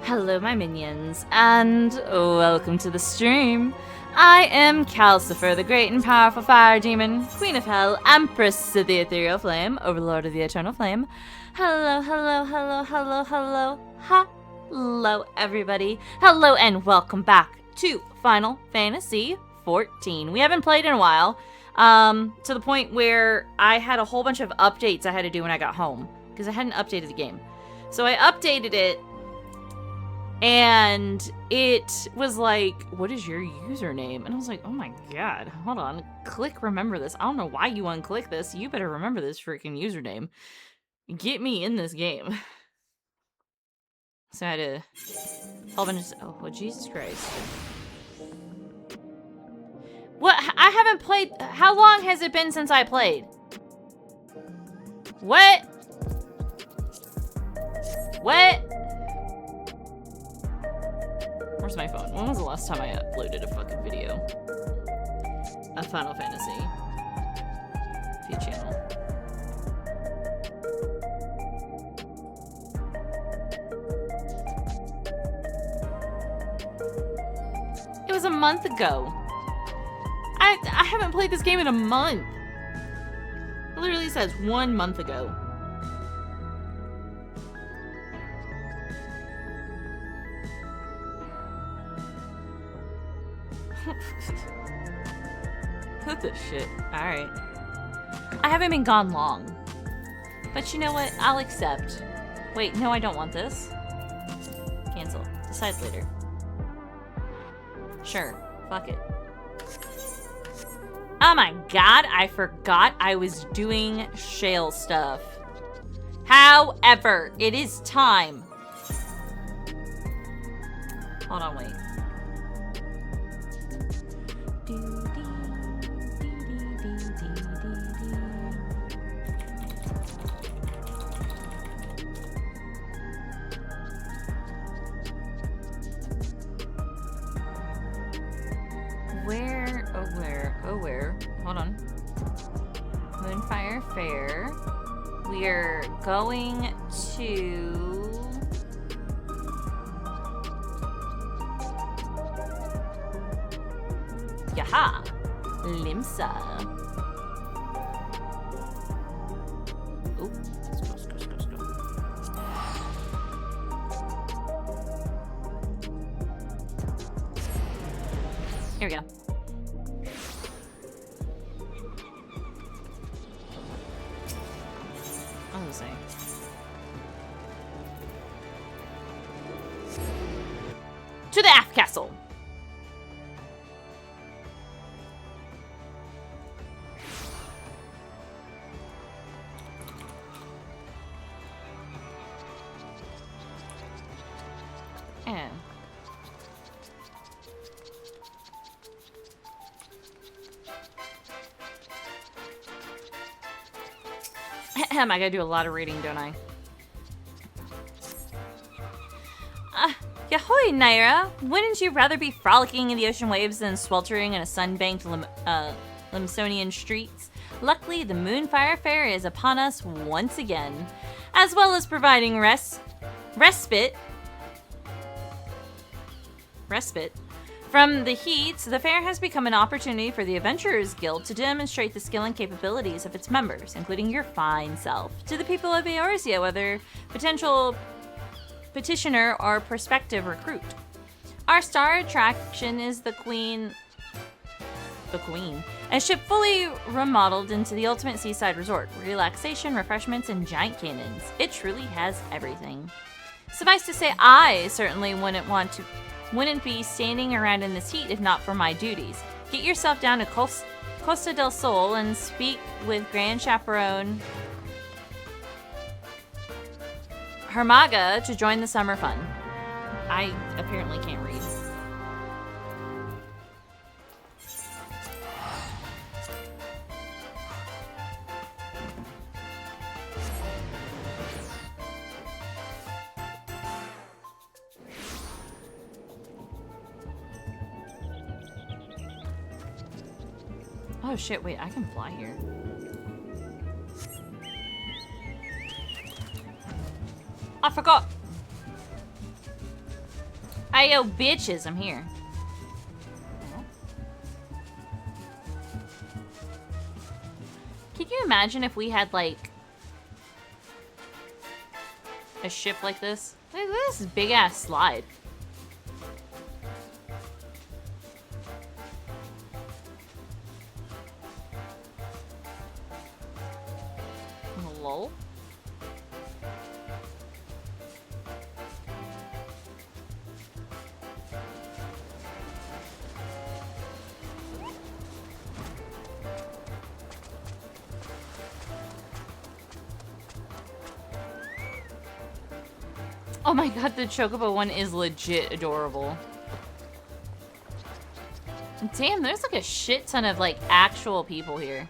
Hello, my minions, and welcome to the stream. I am Kalcifer, the great and powerful fire demon, queen of hell, empress of the ethereal flame, overlord of the eternal flame. Hello, hello, hello, hello, hello, hello, everybody. Hello, and welcome back to Final Fantasy XIV. We haven't played in a while, to the point where I had a whole bunch of updates I had to do when I got home, because I hadn't updated the game. So I updated it, and it was like, what is your username? And I was like, oh my god, hold on. Click remember this. I don't know why you unclick this. You better remember this freaking username. Get me in this game. So I had to... Oh, well, Jesus Christ. What? I haven't played... How long has it been since I played? What? What? Where's my phone? When was the last time I uploaded a fucking video? A Final Fantasy via channel. It was a month ago. I haven't played this game in a month. It literally says 1 month ago. What the shit? Alright. I haven't been gone long. But you know what? I'll accept. Wait, no, I don't want this. Cancel. Decide later. Sure. Fuck it. Oh my god, I forgot I was doing shale stuff. However, it is time. Hold on, wait. Where? Hold on. Moonfire Fair. We are going to... Yaha! Limsa. Ooh, let's go. Here we go. To the Aft Castle. And I gotta do a lot of reading, don't I? Yahoy, Naira! Wouldn't you rather be frolicking in the ocean waves than sweltering in a sun-banked Limsonian streets? Luckily, the Moonfire Fair is upon us once again. As well as providing respite from the heat, the fair has become an opportunity for the Adventurers Guild to demonstrate the skill and capabilities of its members, including your fine self. To the people of Eorzea, whether potential petitioner or prospective recruit. Our star attraction is the Queen. A ship fully remodeled into the ultimate seaside resort. Relaxation, refreshments, and giant cannons. It truly has everything. Suffice to say, I certainly wouldn't be standing around in this heat if not for my duties. Get yourself down to Costa del Sol and speak with Grand Chaperone Hermaga to join the summer fun. I apparently can't read. Oh shit, wait, I can fly here. I forgot. Hey, yo, bitches, I'm here. Can you imagine if we had, like, a ship like this? Look at this big-ass slide. Lol. Oh my god, the Chocobo one is legit adorable. Damn, there's like a shit ton of like actual people here.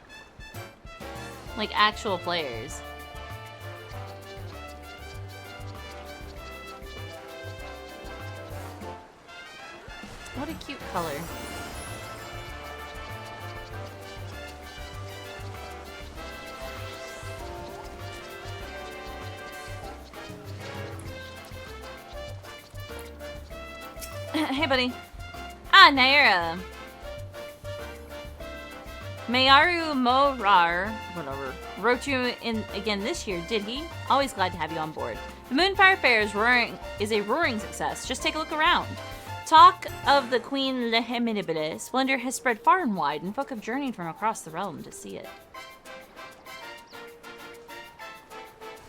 Like actual players. What a cute color. Hey, buddy. Ah, Naira. Mayaru Morar, whatever, wrote you in again this year, did he? Always glad to have you on board. The Moonfire Fair is a roaring success. Just take a look around. Talk of the Queen Leheminibilis. Splendor has spread far and wide, and folk have journeyed from across the realm to see it.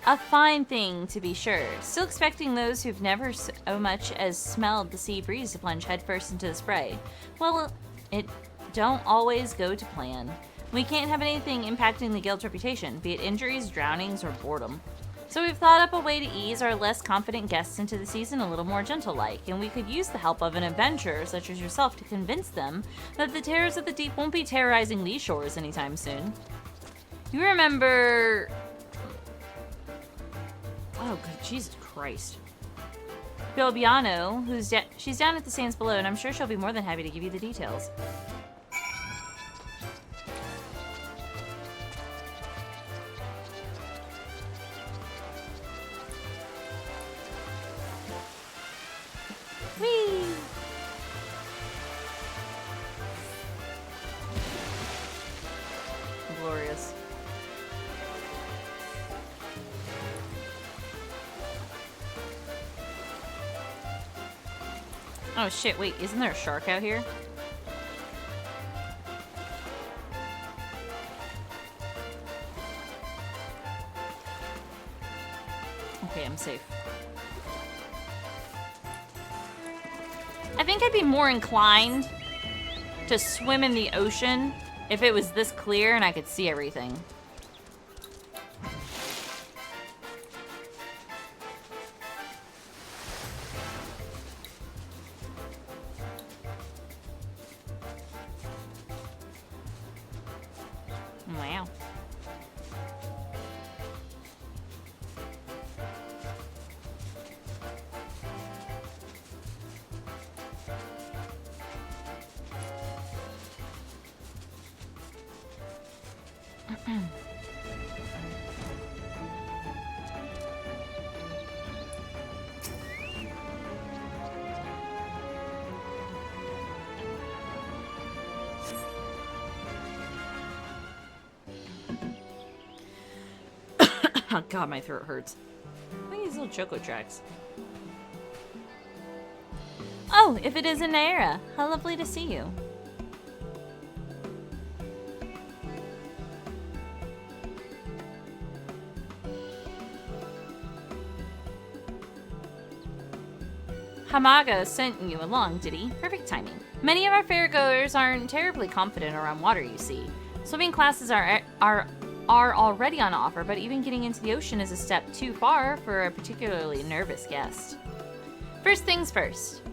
A fine thing, to be sure. Still expecting those who've never so much as smelled the sea breeze to plunge headfirst into the spray. Well, it don't always go to plan. We can't have anything impacting the guild's reputation, be it injuries, drownings, or boredom. So we've thought up a way to ease our less confident guests into the season a little more gentle-like, and we could use the help of an adventurer such as yourself to convince them that the terrors of the deep won't be terrorizing these shores anytime soon. You remember... Oh, good Jesus Christ. Bilbiano, she's down at the sands below, and I'm sure she'll be more than happy to give you the details. Whee! Glorious. Oh shit, wait, isn't there a shark out here? Okay, I'm safe. I think I'd be more inclined to swim in the ocean if it was this clear and I could see everything. Wow. Oh god, my throat hurts. Look at these little choco tracks. Oh, if it is Naira, how lovely to see you. Hamaga sent you along, did he? Perfect timing. Many of our fairgoers aren't terribly confident around water, you see. Swimming classes are already on offer, but even getting into the ocean is a step too far for a particularly nervous guest. First things first.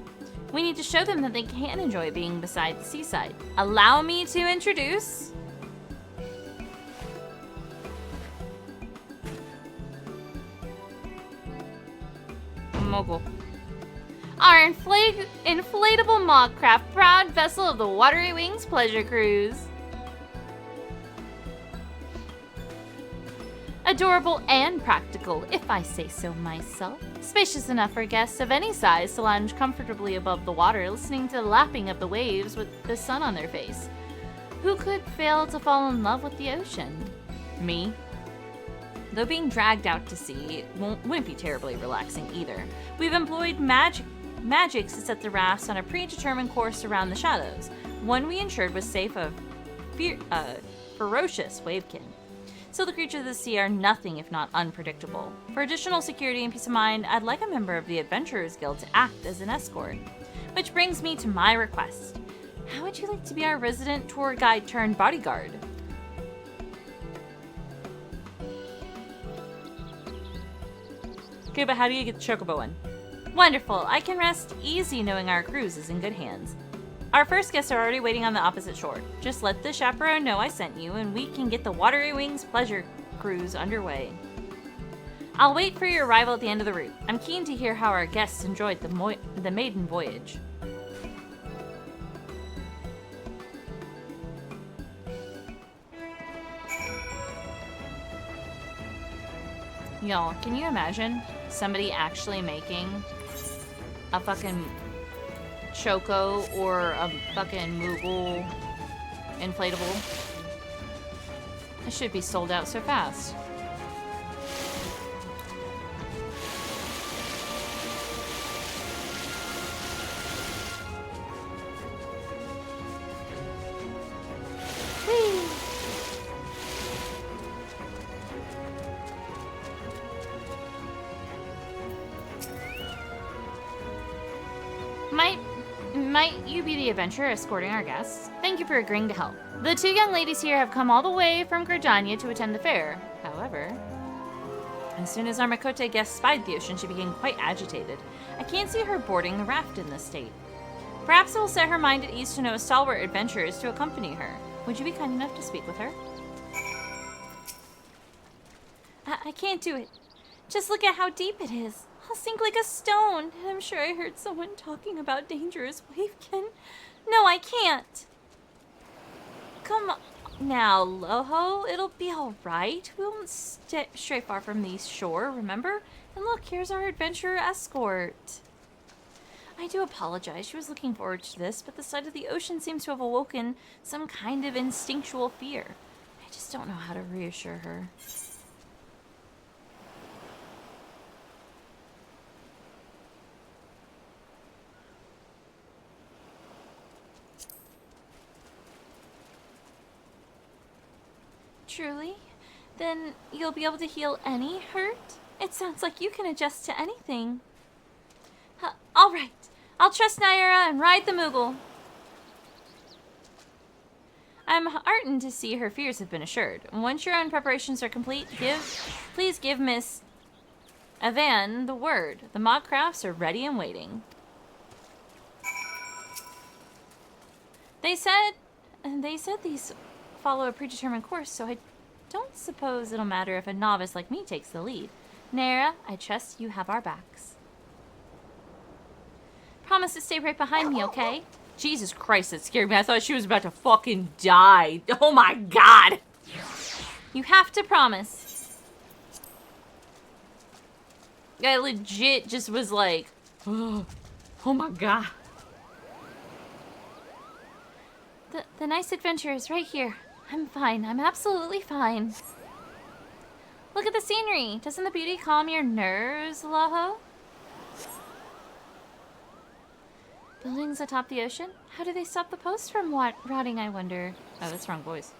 We need to show them that they can enjoy being beside the seaside. Allow me to introduce... Mogul. Our inflatable Mogcraft, proud vessel of the Watery Wings Pleasure Cruise. Adorable and practical, if I say so myself. Spacious enough for guests of any size to lounge comfortably above the water, listening to the lapping of the waves with the sun on their face. Who could fail to fall in love with the ocean? Me. Though being dragged out to sea wouldn't be terribly relaxing either. We've employed magics to set the rafts on a predetermined course around the shadows. One we ensured was safe of ferocious wavekin. So the creatures of the sea are nothing if not unpredictable. For additional security and peace of mind, I'd like a member of the Adventurers Guild to act as an escort. Which brings me to my request. How would you like to be our resident tour guide turned bodyguard? Okay, but how do you get the chocobo in? Wonderful. I can rest easy knowing our cruise is in good hands. Our first guests are already waiting on the opposite shore. Just let the chaperone know I sent you, and we can get the Watery Wings pleasure cruise underway. I'll wait for your arrival at the end of the route. I'm keen to hear how our guests enjoyed the maiden voyage. Y'all, can you imagine somebody actually making a fucking Choco or a fucking Moogle inflatable? It should be sold out so fast. Whee! Might you be the adventurer escorting our guests? Thank you for agreeing to help. The two young ladies here have come all the way from Gridania to attend the fair. However, as soon as our Makote guest spied the ocean, she became quite agitated. I can't see her boarding the raft in this state. Perhaps it will set her mind at ease to know a stalwart adventurer is to accompany her. Would you be kind enough to speak with her? I can't do it. Just look at how deep it is. I'll sink like a stone. And I'm sure I heard someone talking about dangerous wavekin. No, I can't. Come on now, Loho. It'll be all right. We won't stray far from the shore, remember? And look, here's our adventurer escort. I do apologize. She was looking forward to this, but the sight of the ocean seems to have awoken some kind of instinctual fear. I just don't know how to reassure her. Truly? Then you'll be able to heal any hurt? It sounds like you can adjust to anything. All right. I'll trust Naira and ride the Moogle. I'm heartened to see her fears have been assured. Once your own preparations are complete, please give Miss Avan the word. The mock crafts are ready and waiting. They said these follow a predetermined course, so I don't suppose it'll matter if a novice like me takes the lead. Naira, I trust you have our backs. Promise to stay right behind me, okay? Jesus Christ, that scared me. I thought she was about to fucking die. Oh my god! You have to promise. I legit just was like, oh my god. The nice adventure is right here. I'm fine. I'm absolutely fine. Look at the scenery. Doesn't the beauty calm your nerves, Laho? Buildings atop the ocean? How do they stop the post from rotting, I wonder? Oh, that's the wrong voice.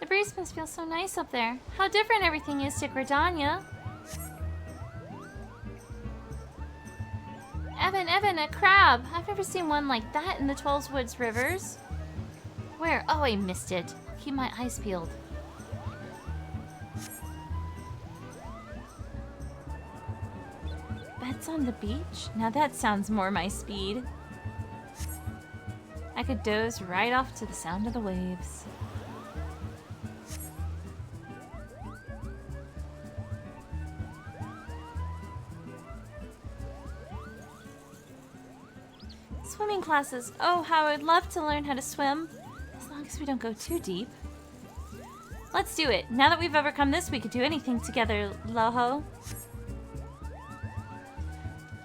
The breeze must feel so nice up there. How different everything is to Gridania. Evan, a crab. I've never seen one like that in the Twelveswoods rivers. Where? Oh, I missed it. Keep my eyes peeled. Beds on the beach? Now that sounds more my speed. I could doze right off to the sound of the waves. Swimming classes. Oh, how I'd love to learn how to swim. As long as we don't go too deep. Let's do it. Now that we've overcome this, we could do anything together, Loho.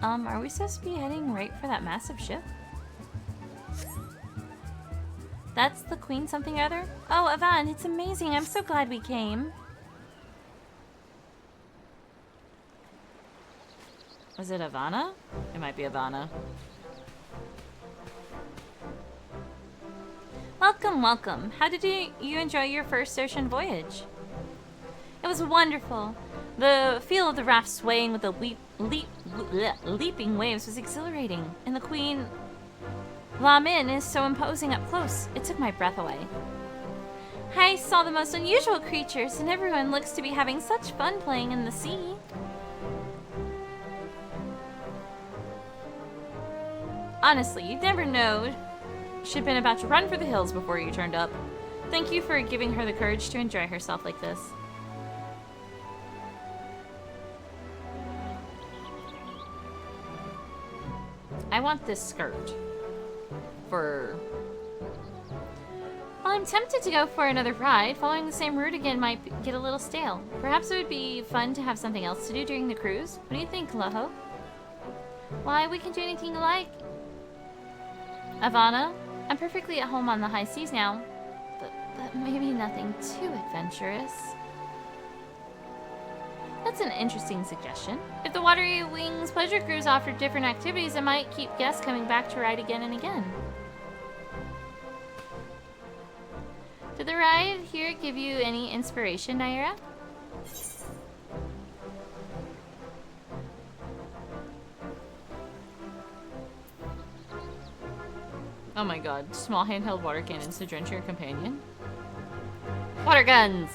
Are we supposed to be heading right for that massive ship? That's the Queen something or other? Oh, Avan, it's amazing. I'm so glad we came. Was it Ivana? It might be Ivana. Welcome, welcome. How did you enjoy your first ocean voyage? It was wonderful. The feel of the raft swaying with the leaping waves was exhilarating, and the Queen La Min is so imposing up close. It took my breath away. I saw the most unusual creatures, and everyone looks to be having such fun playing in the sea. Honestly, you'd never know she'd been about to run for the hills before you turned up. Thank you for giving her the courage to enjoy herself like this. I want this skirt. Well, I'm tempted to go for another ride. Following the same route again might get a little stale. Perhaps it would be fun to have something else to do during the cruise. What do you think, Loho? Why, we can do anything you like. Ivana, I'm perfectly at home on the high seas now, but maybe nothing too adventurous. That's an interesting suggestion. If the Watery Wings Pleasure Cruise offered different activities, it might keep guests coming back to ride again and again. Did the ride here give you any inspiration, Naira? Oh my god, small handheld water cannons to drench your companion. Water guns!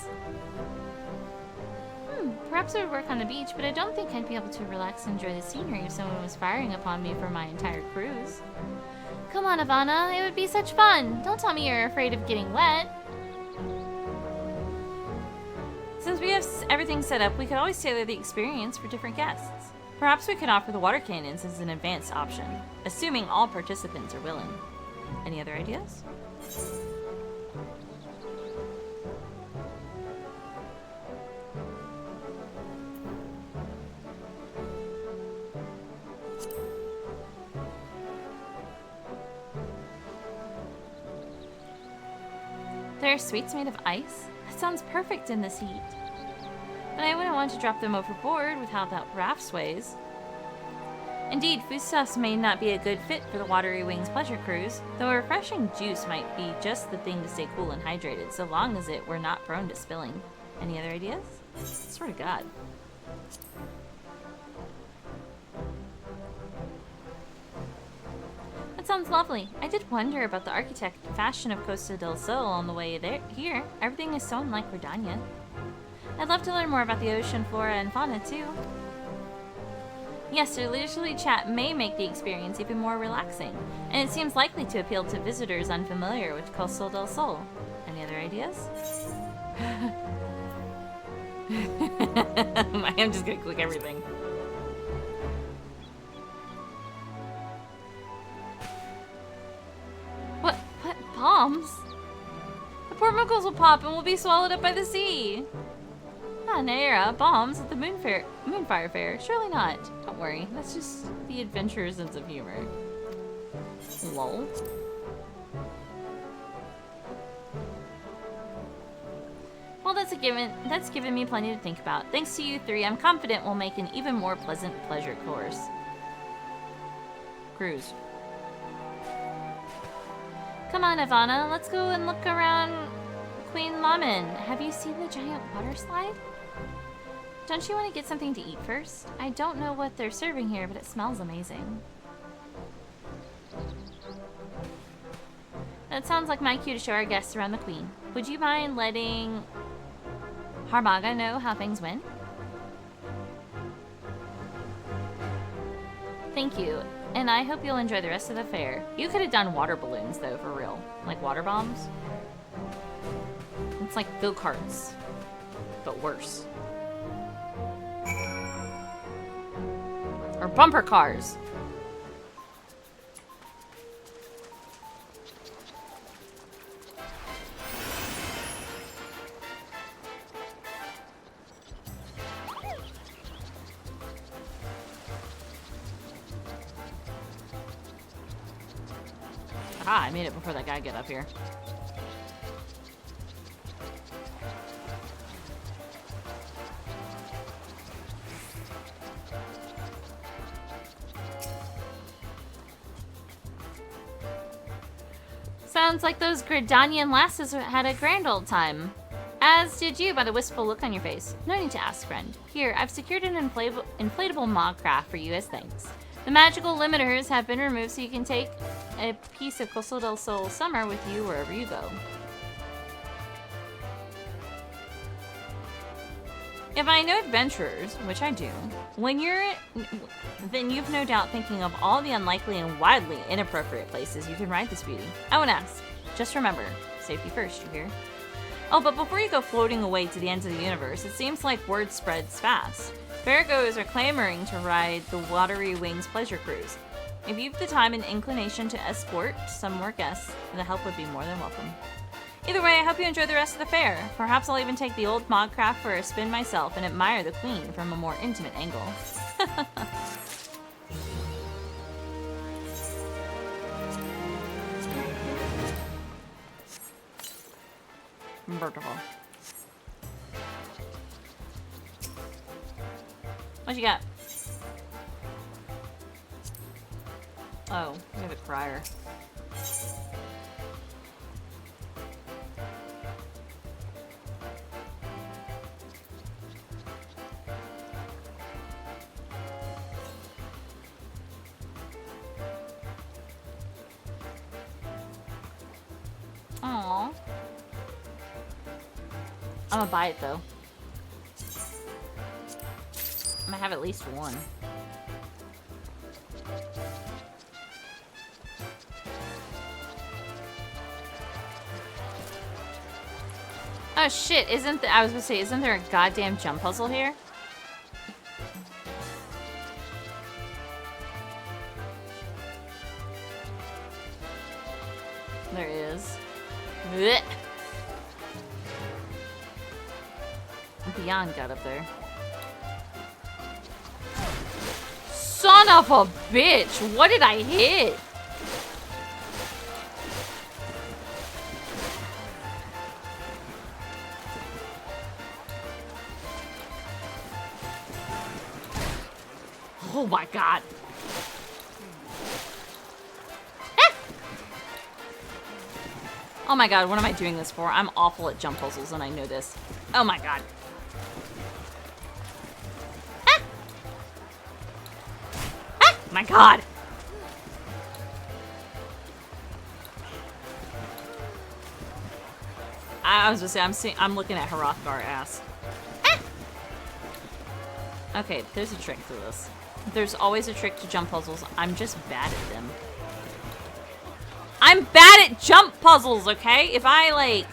Perhaps it would work on the beach, but I don't think I'd be able to relax and enjoy the scenery if someone was firing upon me for my entire cruise. Come on, Ivana, it would be such fun! Don't tell me you're afraid of getting wet. Since we have everything set up, we could always tailor the experience for different guests. Perhaps we could offer the water cannons as an advanced option, assuming all participants are willing. Any other ideas? There are sweets made of ice? That sounds perfect in this heat. But I wouldn't want to drop them overboard with how that raft sways. Indeed, foodstuffs may not be a good fit for the Watery Wings Pleasure Cruise, though a refreshing juice might be just the thing to stay cool and hydrated, so long as it were not prone to spilling. Any other ideas? I swear to God. That sounds lovely. I did wonder about the architect fashion of Costa del Sol on the way there. Here, everything is so unlike Verdania. I'd love to learn more about the ocean flora and fauna, too. Yes, their leisurely chat may make the experience even more relaxing, and it seems likely to appeal to visitors unfamiliar with Costa del Sol. Any other ideas? I am just gonna click everything. What bombs? The poor muggles will pop and we'll be swallowed up by the sea. Ah, Naira, bombs at the Moonfire Fair. Surely not. Don't worry, that's just the adventurer's sense of humor. Lol. Well, that's a given. That's given me plenty to think about. Thanks to you three, I'm confident we'll make an even more pleasant pleasure course. Cruise. Come on, Ivana, let's go and look around Queen La Min. Have you seen the giant water slide? Don't you want to get something to eat first? I don't know what they're serving here, but it smells amazing. That sounds like my cue to show our guests around the Queen. Would you mind letting Harmaga know how things went? Thank you, and I hope you'll enjoy the rest of the fair. You could have done water balloons, though, for real. Like water bombs. It's like go-karts, but worse. Or bumper cars. Aha, I made it before that guy got up here. Sounds like those Gridanian lasses had a grand old time. As did you by the wistful look on your face. No need to ask, friend. Here, I've secured an inflatable mod craft for you as thanks. The magical limiters have been removed so you can take a piece of Costa del Sol summer with you wherever you go. If I know adventurers, which I do, then you've no doubt thinking of all the unlikely and wildly inappropriate places you can ride this beauty. I won't ask. Just remember, safety first, you hear? Oh, but before you go floating away to the ends of the universe, it seems like word spreads fast. Fairgoers are clamoring to ride the Watery Wings pleasure cruise. If you've the time and inclination to escort some more guests, the help would be more than welcome. Either way, I hope you enjoy the rest of the fair. Perhaps I'll even take the old modcraft for a spin myself and admire the queen from a more intimate angle. Beautiful. What you got? Oh, we have a crier. Aww. I'm gonna buy it though. I'm gonna have at least one. Oh shit, I was gonna say, isn't there a goddamn jump puzzle here? There is. Blech. Beyond got up there. Son of a bitch! What did I hit? Oh my god. Ah! Oh my god, what am I doing this for? I'm awful at jump puzzles and I know this. Oh my god. Ah! Ah! My god. I was gonna say, I'm looking at Hrothgar ass. Ah! Okay, there's a trick to this. There's always a trick to jump puzzles. I'm just bad at them. I'm bad at jump puzzles, okay? If I, like...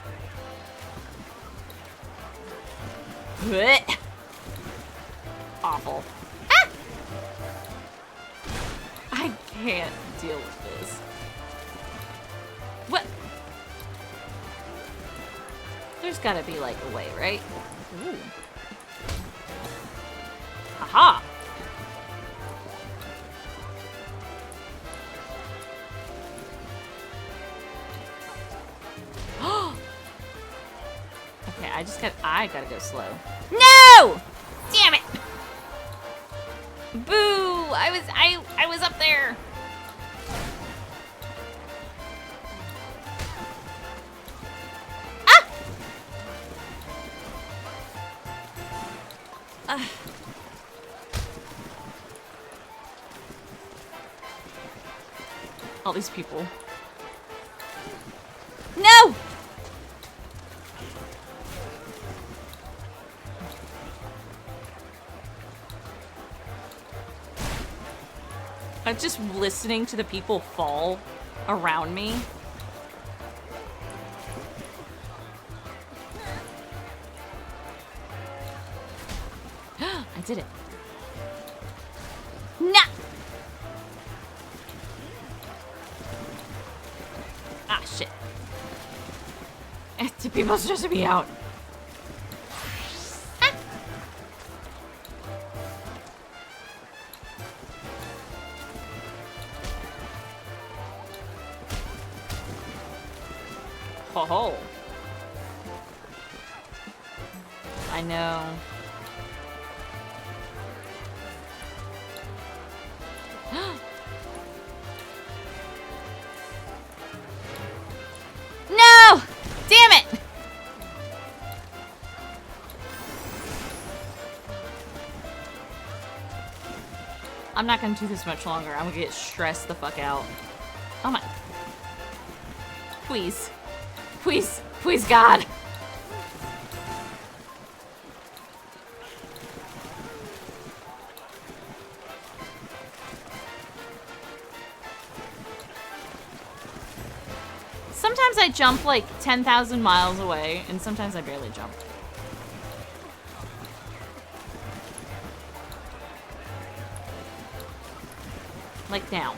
Blech. Awful. Ah! I can't deal with this. What? There's gotta be, like, a way, right? Ooh. Haha! Okay, I gotta go slow. No! Damn it! Boo! I was up there. Ah! All these people. No! I'm just listening to the people fall around me. I did it. Nah! Ah, shit. The people stressing me out. Ho ho. I know. No! Damn it! I'm not gonna do this much longer. I'm gonna get stressed the fuck out. Oh my. Please. Please. Please, God. Sometimes I jump like 10,000 miles away, and sometimes I barely jump. Like now.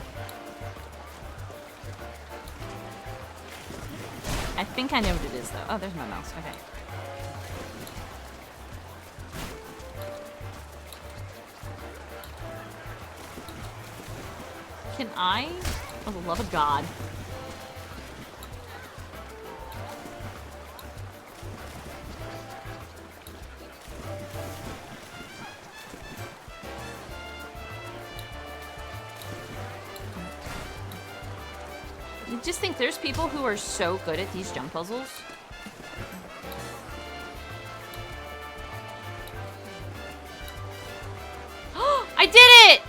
I think I know what it is, though. Oh, there's my mouse. Okay. Can I? For the love of God. I just think there's people who are so good at these jump puzzles. I did it!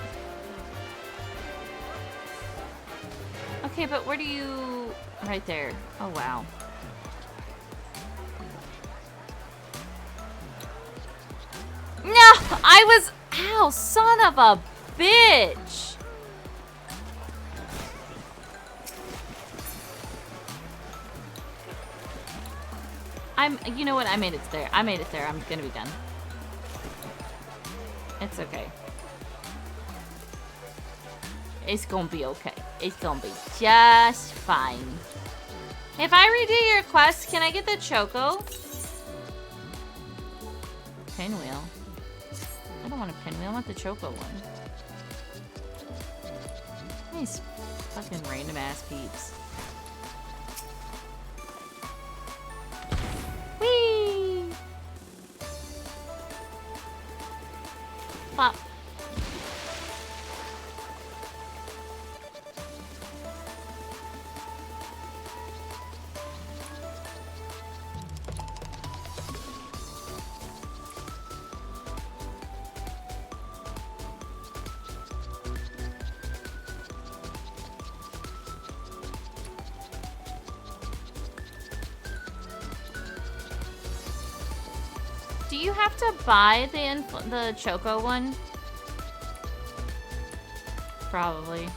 Okay, but where do you... Right there. Oh, wow. No! I was... Ow, son of a bitch! You know what? I made it there. I made it there. I'm gonna be done. It's okay. It's gonna be okay. It's gonna be just fine. If I redo your quest, can I get the Choco? Pinwheel. I don't want a pinwheel. I want the Choco one. These fucking random ass peeps. Whee! Pop. Do you have to buy the Choco one? Probably.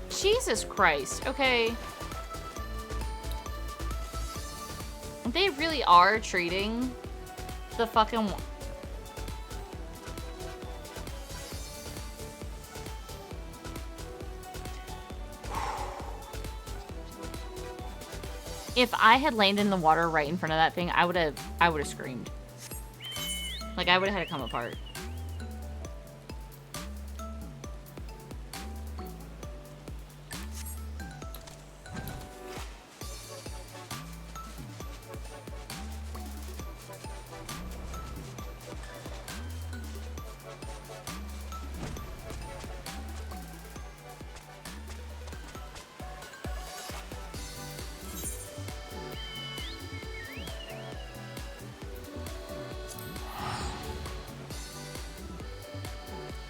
Jesus Christ. Okay. They really are treating the fucking... If I had landed in the water right in front of that thing, I would have screamed. Like, I would have had to come apart.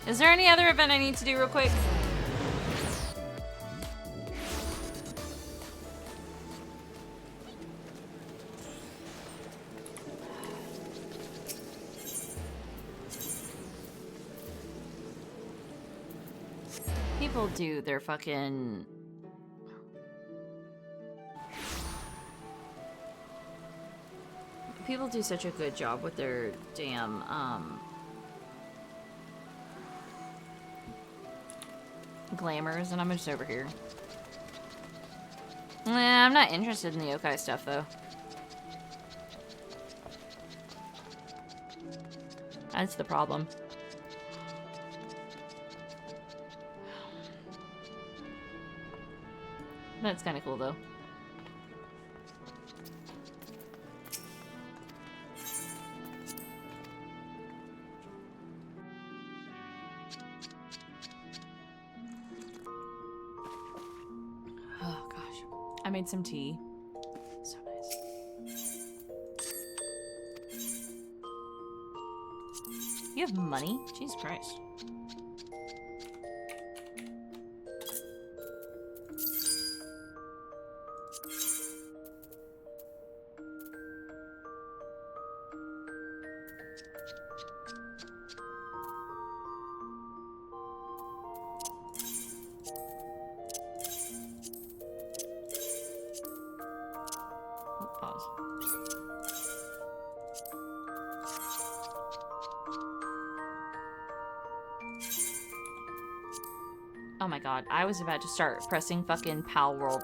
Is there any other event I need to do real quick? People do their fucking... People do such a good job with their damn, glamours, and I'm just over here. Nah, I'm not interested in the yokai stuff, though. That's the problem. That's kind of cool, though. Oh, gosh. I made some tea. So nice. You have money? Jesus Christ. Oh my god, I was about to start pressing fucking Pal World.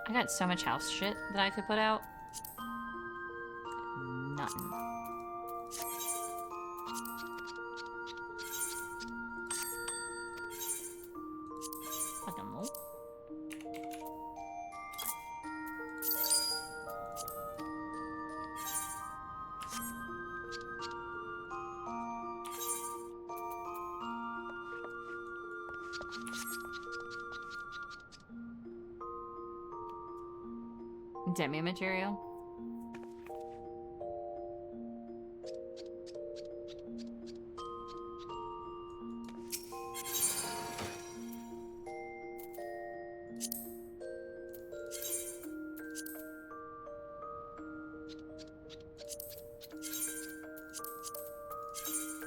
I got so much house shit that I could put out. Nothing. Fucking low. Demi material.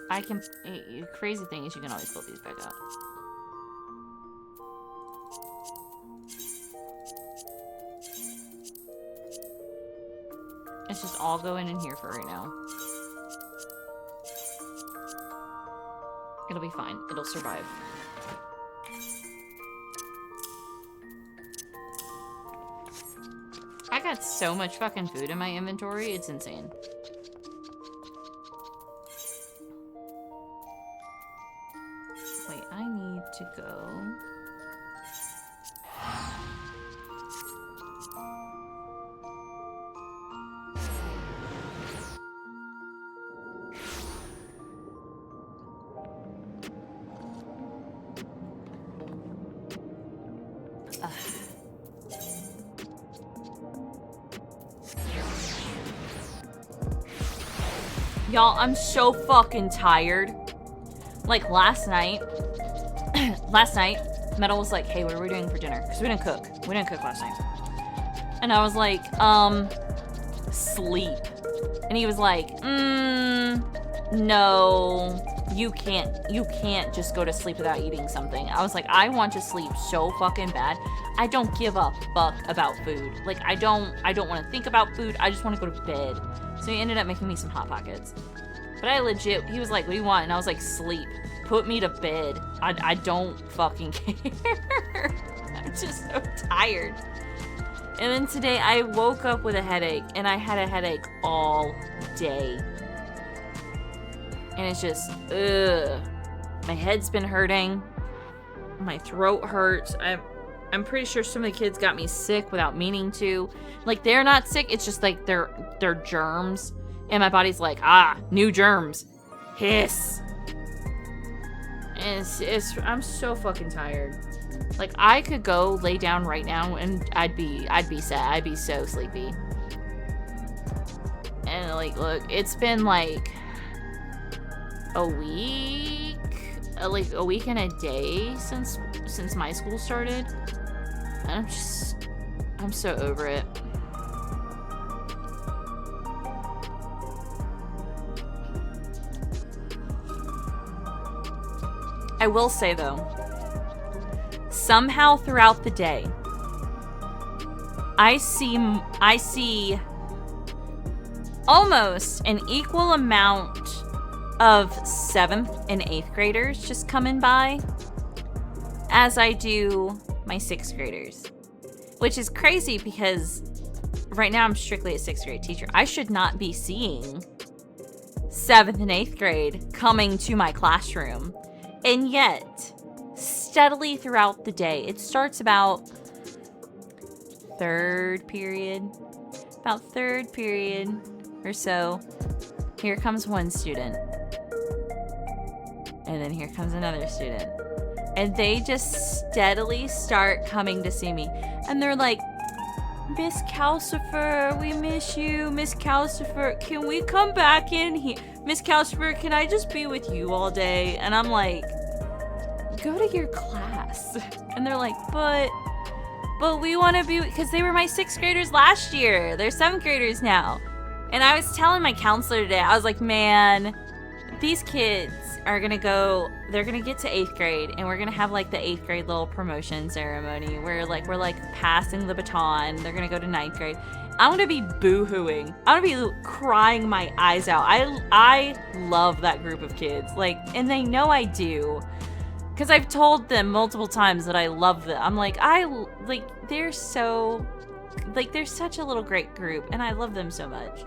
I can. Crazy thing is, you can always build these back up. It's just all going in here for right now. It'll be fine. It'll survive. I got so much fucking food in my inventory. It's insane. Wait, I need to go... Y'all, I'm so fucking tired. Like, last night, Metal was like, hey, what are we doing for dinner? Because we didn't cook. We didn't cook last night. And I was like, sleep. And he was like, no, you can't just go to sleep without eating something. I was like, I want to sleep so fucking bad. I don't give a fuck about food. Like, I don't want to think about food. I just want to go to bed. So he ended up making me some Hot Pockets. But I legit, he was like, what do you want? And I was like, sleep. Put me to bed. I don't fucking care. I'm just so tired. And then today I woke up with a headache, and I had a headache all day. And it's just, ugh. My head's been hurting. My throat hurts. I'm pretty sure some of the kids got me sick without meaning to. Like, they're not sick. It's just like they're germs. And my body's like, new germs. Hiss. And I'm so fucking tired. Like, I could go lay down right now and I'd be sad. I'd be so sleepy. And like, look, it's been like a week, like a week and a day since my school started. And I'm so over it. I will say though, somehow throughout the day, I see almost an equal amount of 7th and 8th graders just coming by as I do my 6th graders, which is crazy because right now I'm strictly a 6th grade teacher. I should not be seeing 7th and 8th grade coming to my classroom. And yet, steadily throughout the day, it starts about third period or so. Here comes one student. And then here comes another student. And they just steadily start coming to see me. And they're like, Miss Kalcifer, we miss you. Miss Kalcifer, can we come back in here? Miss Kalcifer, can I just be with you all day? And I'm like, go to your class. And they're like, but we want to be, because they were my 6th graders last year. They're 7th graders now. And I was telling my counselor today, I was like, man, these kids are going to go, they're going to get to 8th grade, and we're going to have like the 8th grade little promotion ceremony where we're like passing the baton. They're going to go to 9th grade. I'm going to be boo-hooing. I'm going to be crying my eyes out. I love that group of kids. Like, and they know I do. Because I've told them multiple times that I love them. I'm like, they're so, they're such a little great group, and I love them so much.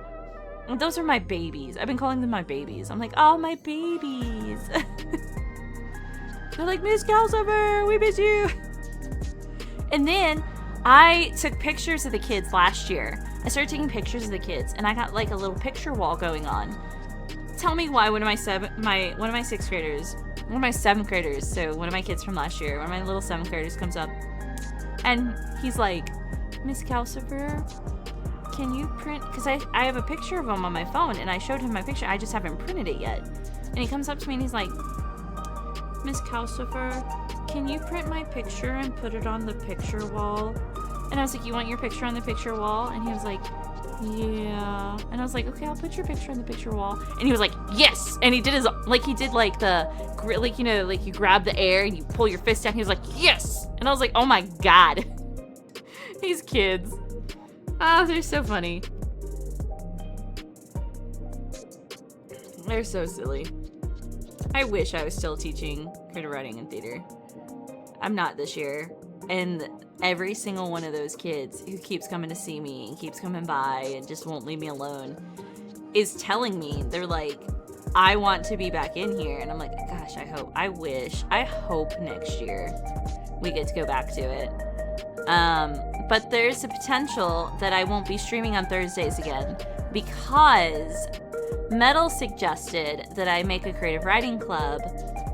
And those are my babies. I've been calling them my babies. I'm like, oh, my babies. They're like, Miss Kalcifer, we miss you. And then I took pictures of the kids last year. I started taking pictures of the kids, and I got like a little picture wall going on. Tell me why one of my 6th graders, one of my 7th graders, so one of my kids from last year, one of my little 7th graders comes up, and he's like, Miss Kalcifer, can you print, because I have a picture of him on my phone, and I showed him my picture, I just haven't printed it yet. And he comes up to me and he's like, Miss Kalcifer, can you print my picture and put it on the picture wall? And I was like, you want your picture on the picture wall? And he was like, yeah. And I was like, okay, I'll put your picture on the picture wall. And he was like, yes. And he did the, like, you know, like you grab the air and you pull your fist down. He was like, yes. And I was like, oh my God. These kids. Oh, they're so funny. They're so silly. I wish I was still teaching creative writing and theater. I'm not this year. And every single one of those kids who keeps coming to see me and keeps coming by and just won't leave me alone is telling me, they're like, I want to be back in here. And I'm like, gosh, I hope next year we get to go back to it. But there's a potential that I won't be streaming on Thursdays again because Metal suggested that I make a creative writing club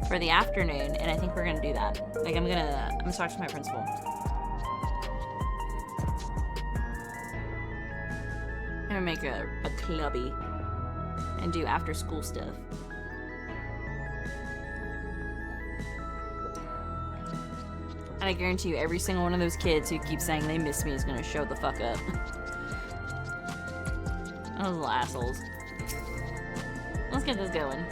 for the afternoon, and I think we're gonna do that. Like, I'm gonna talk to my principal. I'm gonna make a clubby and do after school stuff. And I guarantee you, every single one of those kids who keep saying they miss me is gonna show the fuck up. Those little assholes. Let's get this going.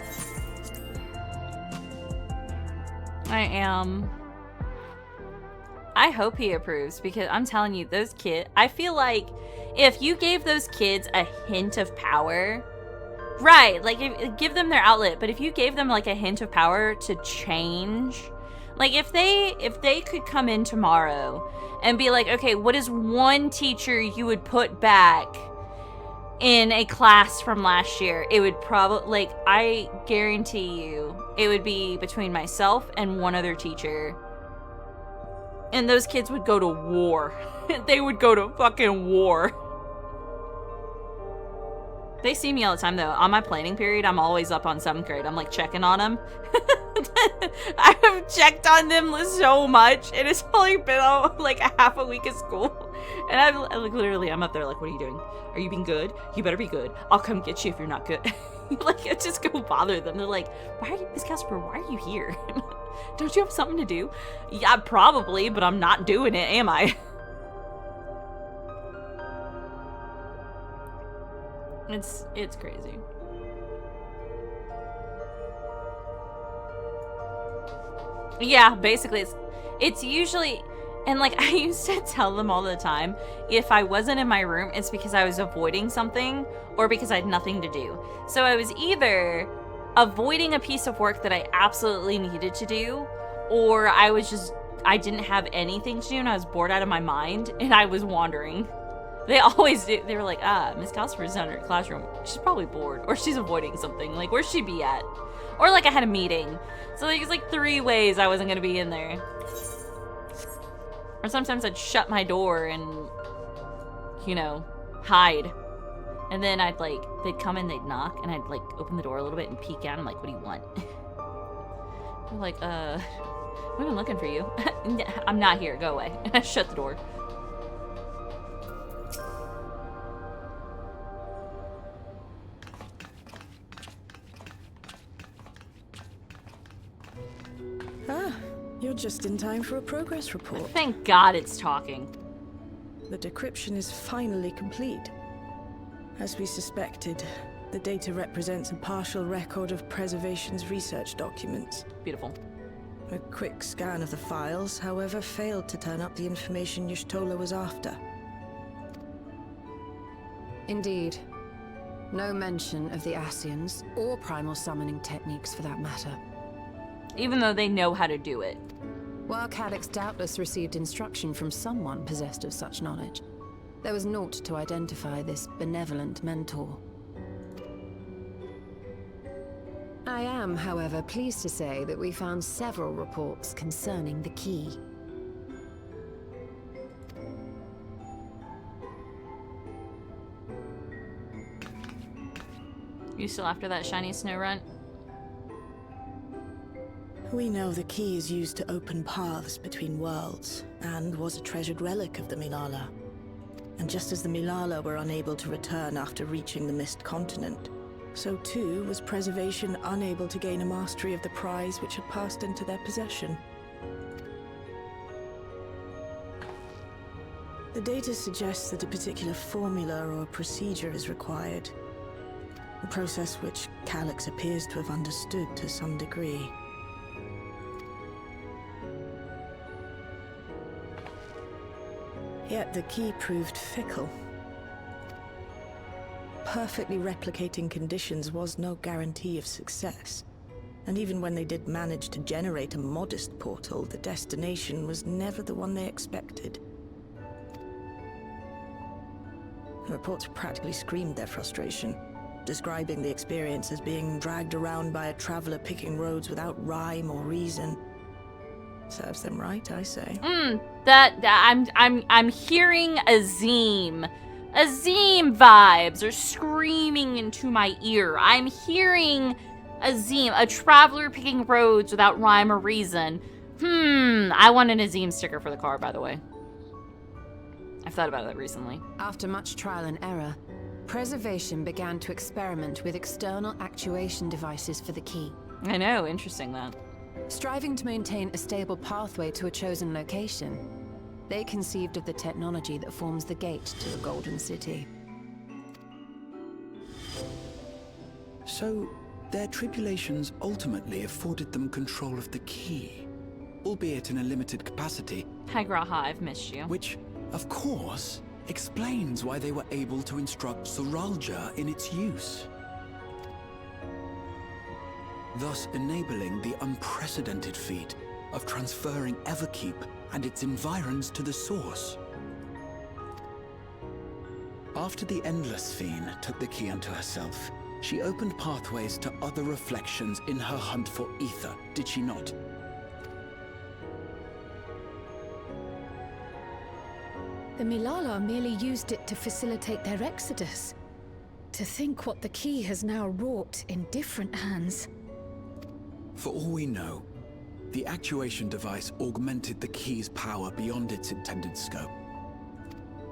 I hope he approves, because I'm telling you, those kids, I feel like if you gave those kids a hint of power, right, like give them their outlet, but if you gave them like a hint of power to change, like if they could come in tomorrow and be like, okay, what is one teacher you would put back in a class from last year? It would probably, like, I guarantee you, it would be between myself and one other teacher. And those kids would go to war. They would go to fucking war. They see me all the time, though. On my planning period, I'm always up on 7th grade. I'm, like, checking on them. I have checked on them so much. And it's only been, like, a half a week of school. And I'm up there, like, what are you doing? Are you being good? You better be good. I'll come get you if you're not good. Like, I just go bother them. They're like, why are you, Miss Kalcifer, why are you here? Don't you have something to do? Yeah, probably, but I'm not doing it, am I? It's crazy. Yeah, basically, it's usually, and like I used to tell them all the time, if I wasn't in my room, it's because I was avoiding something or because I had nothing to do. So I was either avoiding a piece of work that I absolutely needed to do, or I didn't have anything to do and I was bored out of my mind and I was wandering. They always do. They were like, Miss Kalcifer's down in her classroom. She's probably bored. Or she's avoiding something. Like, where'd she be at? Or, like, I had a meeting. So, there's, like, 3 ways I wasn't gonna be in there. Or sometimes I'd shut my door and, you know, hide. And then I'd, like, they'd come in, they'd knock, and I'd, like, open the door a little bit and peek out. I'm like, what do you want? I'm like, we've been looking for you. I'm not here. Go away. And I shut the door. You're just in time for a progress report. Thank God it's talking. The decryption is finally complete. As we suspected, the data represents a partial record of Preservation's research documents. Beautiful. A quick scan of the files, however, failed to turn up the information Y'shtola was after. Indeed. No mention of the Ascians, or primal summoning techniques for that matter. Even though they know how to do it. While Calyx doubtless received instruction from someone possessed of such knowledge, there was naught to identify this benevolent mentor. I am, however, pleased to say that we found several reports concerning the key. You still after that shiny snow runt? We know the key is used to open paths between worlds, and was a treasured relic of the Milala. And just as the Milala were unable to return after reaching the Mist Continent, so too was Preservation unable to gain a mastery of the prize which had passed into their possession. The data suggests that a particular formula or procedure is required, a process which Calyx appears to have understood to some degree. Yet the key proved fickle. Perfectly replicating conditions was no guarantee of success. And even when they did manage to generate a modest portal, the destination was never the one they expected. The reports practically screamed their frustration, describing the experience as being dragged around by a traveler picking roads without rhyme or reason. Serves them right, I say. I'm hearing Azim. Azim vibes are screaming into my ear. I'm hearing Azim, a traveler picking roads without rhyme or reason. I want an Azim sticker for the car, by the way. I've thought about that recently. After much trial and error, Preservation began to experiment with external actuation devices for the key. I know, interesting that. Striving to maintain a stable pathway to a chosen location, they conceived of the technology that forms the gate to the Golden City. So, their tribulations ultimately afforded them control of the key, albeit in a limited capacity. Hi, Graha, I've missed you. Which, of course, explains why they were able to instruct Zoralja in its use, thus enabling the unprecedented feat of transferring Everkeep and its environs to the source. After the Endless Fiend took the key unto herself, she opened pathways to other reflections in her hunt for ether, did she not? The Milala merely used it to facilitate their exodus. To think what the key has now wrought in different hands. For all we know, the actuation device augmented the key's power beyond its intended scope.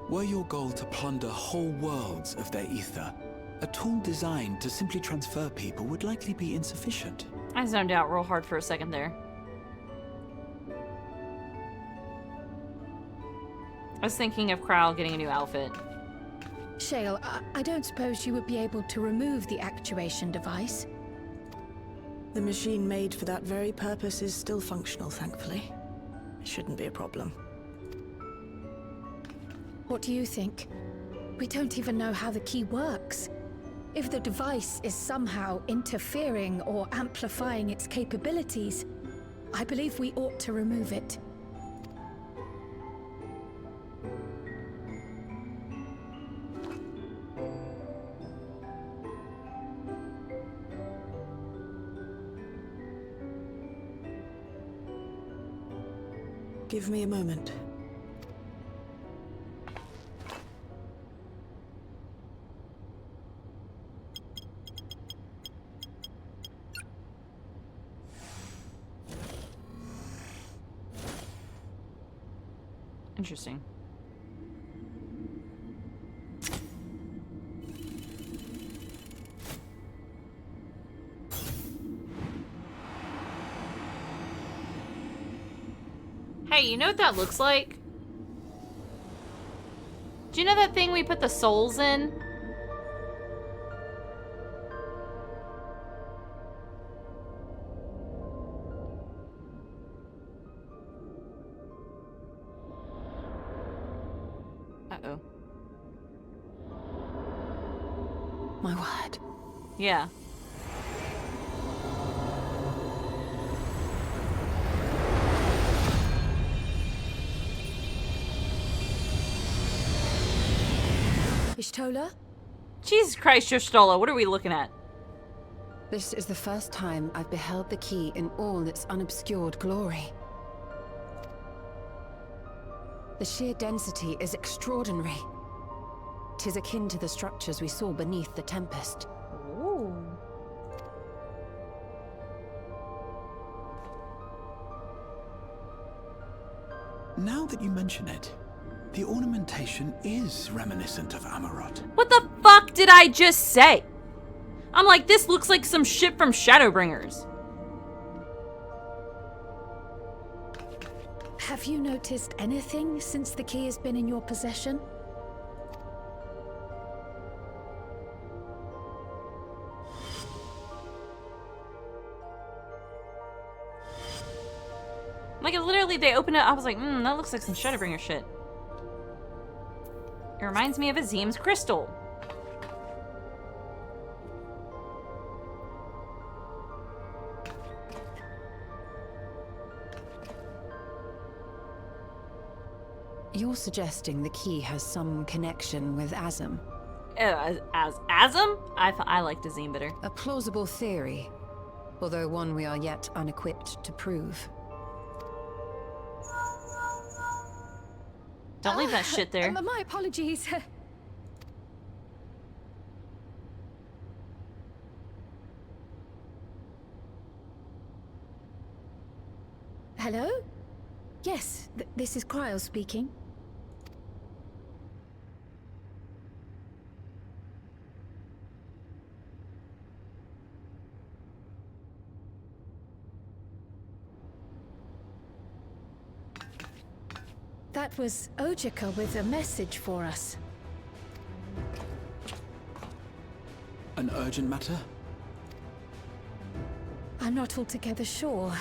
Were your goal to plunder whole worlds of their ether, a tool designed to simply transfer people would likely be insufficient. I zoned out real hard for a second there. I was thinking of Krowell getting a new outfit. Shale, I don't suppose you would be able to remove the actuation device? The machine made for that very purpose is still functional, thankfully. It shouldn't be a problem. What do you think? We don't even know how the key works. If the device is somehow interfering or amplifying its capabilities, I believe we ought to remove it. Give me a moment. Interesting. Hey, you know what that looks like? Do you know that thing we put the souls in? Uh-oh. My word. Yeah. Ishtola? Jesus Christ, Jostola, what are we looking at? This is the first time I've beheld the key in all its unobscured glory. The sheer density is extraordinary. 'Tis akin to the structures we saw beneath the Tempest. Ooh. Now that you mention it, the ornamentation is reminiscent of Amarot. What the fuck did I just say? I'm like, this looks like some shit from Shadowbringers. Have you noticed anything since the key has been in your possession? Like, literally, they opened it, I was like, that looks like some Shadowbringer shit. It reminds me of Azim's crystal. You're suggesting the key has some connection with Azim? As Azim? I liked Azim better. A plausible theory, although one we are yet unequipped to prove. Don't leave that shit there. My apologies. Hello? Yes, this is Cryo speaking. That was Ojika with a message for us. An urgent matter? I'm not altogether sure.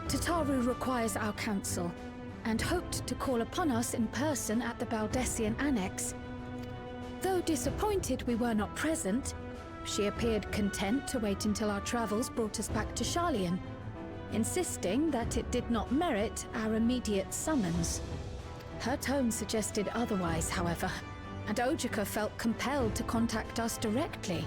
Tataru requires our counsel, and hoped to call upon us in person at the Baldessian Annex. Though disappointed we were not present, she appeared content to wait until our travels brought us back to Sharlayan, insisting that it did not merit our immediate summons. Her tone suggested otherwise, however, and Ojika felt compelled to contact us directly.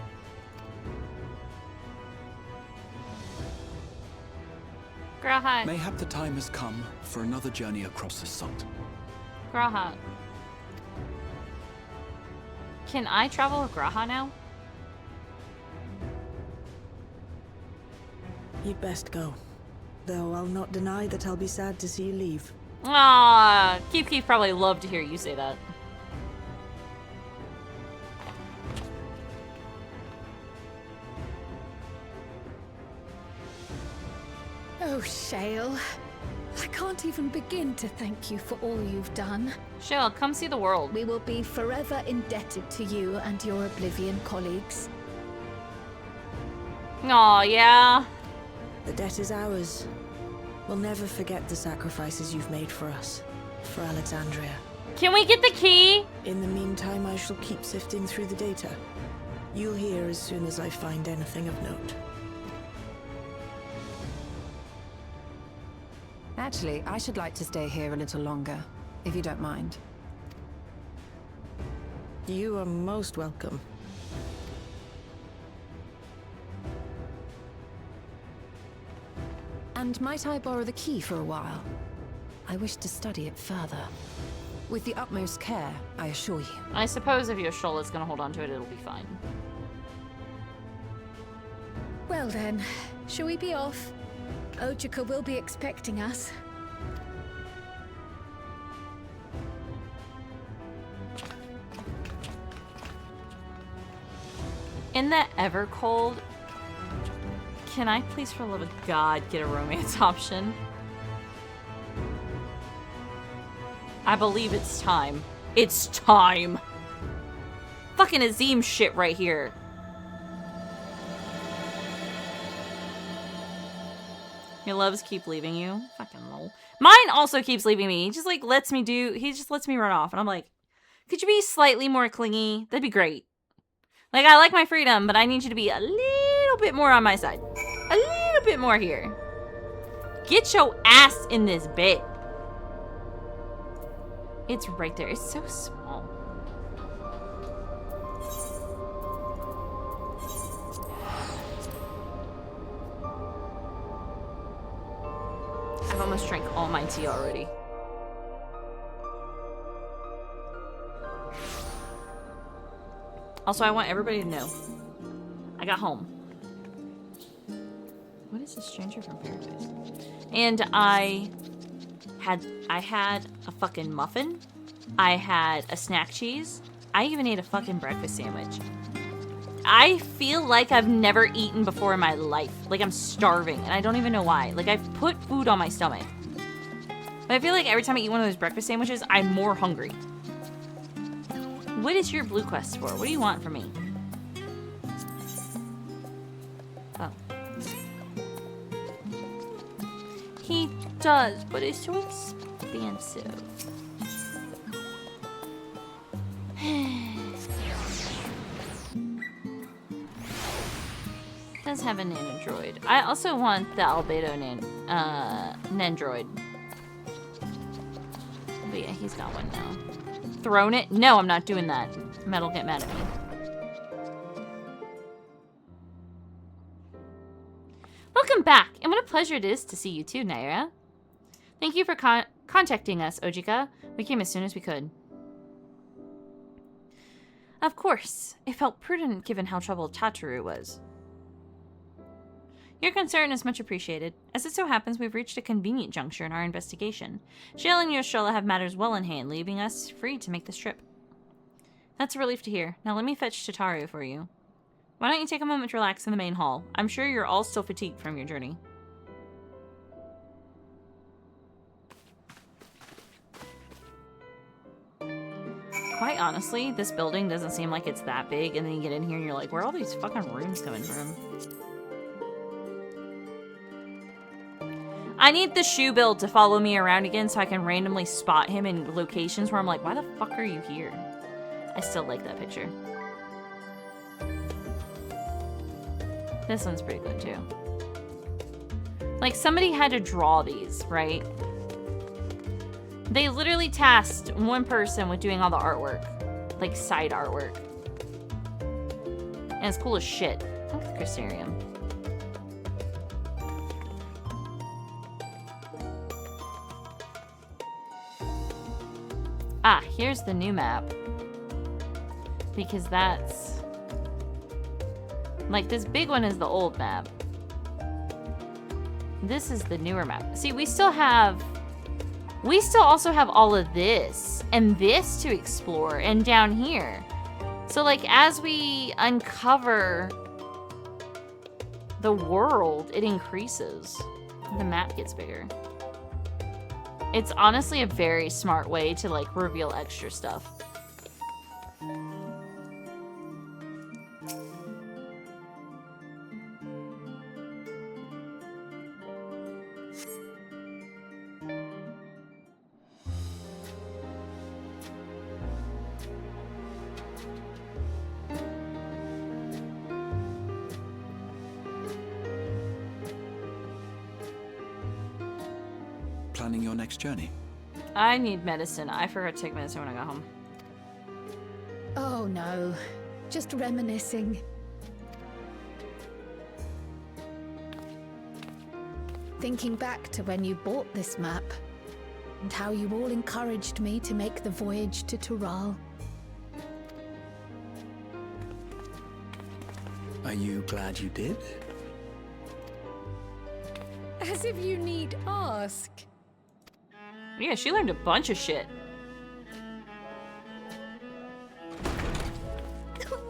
Grahat. Mayhap the time has come for another journey across the salt. Graha. Can I travel with Graha now? You'd best go. Though I'll not deny that I'll be sad to see you leave. Ah, Keith probably loved to hear you say that. Oh, Shale. I can't even begin to thank you for all you've done. Shale, come see the world. We will be forever indebted to you and your Oblivion colleagues. Aw, yeah. The debt is ours. We'll never forget the sacrifices you've made for us. For Alexandria. Can we get the key? In the meantime, I shall keep sifting through the data. You'll hear as soon as I find anything of note. Actually, I should like to stay here a little longer, if you don't mind. You are most welcome. And And might I borrow the key for a while? I wish to study it further. With the utmost care, I assure you. I suppose if Yoshola's gonna hold on to it, it'll be fine. Well then, shall we be off? Ojika will be expecting us. In the Evercold, can I please, for the love of God, get a romance option? I believe it's time. It's time! Fucking Azim shit right here. Your loves keep leaving you. Fucking lol. Mine also keeps leaving me. He just like lets me run off. And I'm like, could you be slightly more clingy? That'd be great. Like, I like my freedom, but I need you to be a little bit more on my side. A little bit more here. Get your ass in this bed. It's right there. It's so small. I've almost drank all my tea already. Also, I want everybody to know, I got home. What is this stranger from paradise? And I had a fucking muffin. I had a snack cheese. I even ate a fucking breakfast sandwich. I feel like I've never eaten before in my life. Like I'm starving, and I don't even know why. Like I've put food on my stomach. But I feel like every time I eat one of those breakfast sandwiches, I'm more hungry. What is your blue quest for? What do you want from me? Oh. He does, but it's so expensive. Does have a nanodroid. I also want the albedo nandroid. But yeah, he's got one now. Thrown it? No, I'm not doing that. Metal get mad at me. Welcome back, and what a pleasure it is to see you too, Naira. Thank you for contacting us, Ojika. We came as soon as we could. Of course, it felt prudent given how troubled Tataru was. Your concern is much appreciated. As it so happens, we've reached a convenient juncture in our investigation. Shale and Yoshola have matters well in hand, leaving us free to make this trip. That's a relief to hear. Now let me fetch Tataru for you. Why don't you take a moment to relax in the main hall? I'm sure you're all still fatigued from your journey. Quite honestly, this building doesn't seem like it's that big, and then you get in here and you're like, where are all these fucking rooms coming from? I need the shoe build to follow me around again so I can randomly spot him in locations where I'm like, why the fuck are you here? I still like that picture. This one's pretty good too. Like, somebody had to draw these, right? They literally tasked one person with doing all the artwork. Like, side artwork. And it's cool as shit. Look at the Crystarium. Ah, here's the new map. Because that's... like, this big one is the old map. This is the newer map. See, we still also have all of this. And this to explore. And down here. So, like, as we uncover the world, it increases. The map gets bigger. It's honestly a very smart way to, like, reveal extra stuff. Planning your next journey? I need medicine. I forgot to take medicine when I got home. Oh no, just reminiscing. thinking back to when you bought this map, and how you all encouraged me to make the voyage to Tural. Are you glad you did? As if you need ask. Yeah, she learned a bunch of shit.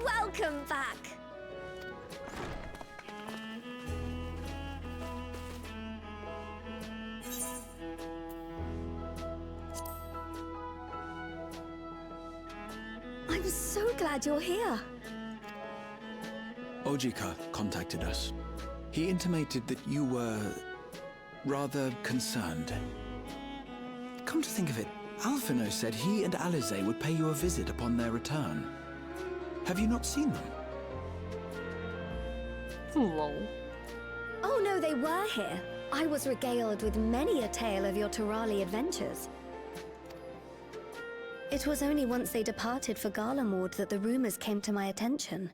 Welcome back. I'm so glad you're here. Ojika contacted us. He intimated that you were rather concerned. Come to think of it, Alphino said he and Alize would pay you a visit upon their return. Have you not seen them? Lol. Oh no, they were here. I was regaled with many a tale of your Turali adventures. It was only once they departed for Garlemord that the rumors came to my attention.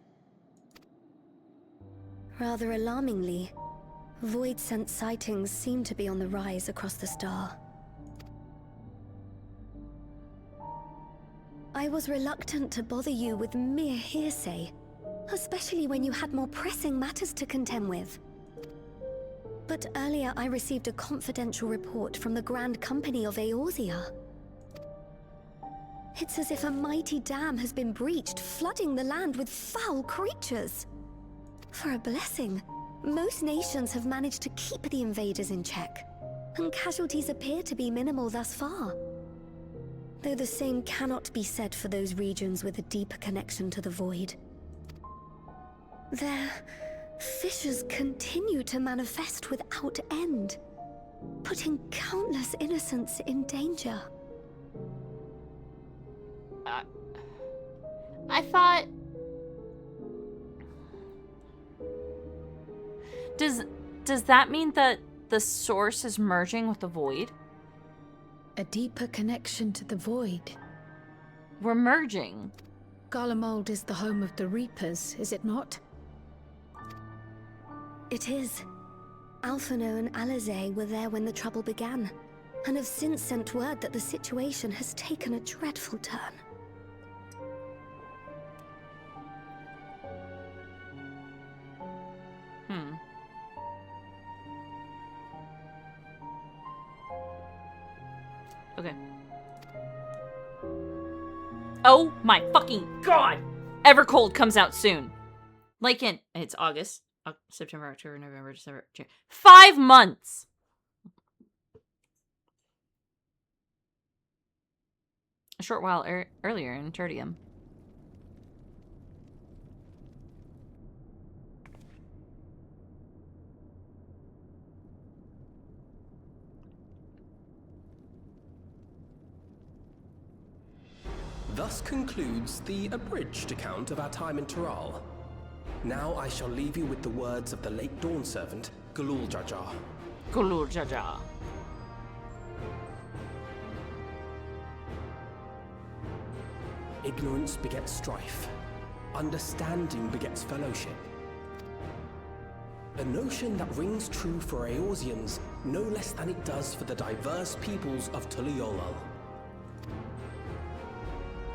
Rather alarmingly, void-sent sightings seem to be on the rise across the star. I was reluctant to bother you with mere hearsay, especially when you had more pressing matters to contend with. But earlier I received a confidential report from the Grand Company of Eorzea. It's as if a mighty dam has been breached, flooding the land with foul creatures. For a blessing, most nations have managed to keep the invaders in check, and casualties appear to be minimal thus far. Though the same cannot be said for those regions with a deeper connection to the void. Their fissures continue to manifest without end, putting countless innocents in danger. I thought... Does that mean that the source is merging with the void? A deeper connection to the void. We're merging. Garlemald is the home of the Reapers, is it not? It is. Alphino and Alize were there when the trouble began, and have since sent word that the situation has taken a dreadful turn. Okay. Oh my fucking god! Evercold comes out soon. Like it's August, September, October, November, December, January. 5 months! A short while earlier in Tertium. Thus concludes the abridged account of our time in Tural. Now I shall leave you with the words of the late Dawn servant, Galul Jaja. Galul Jaja. Ignorance begets strife. Understanding begets fellowship. A notion that rings true for Eorzeans no less than it does for the diverse peoples of Tuliolal.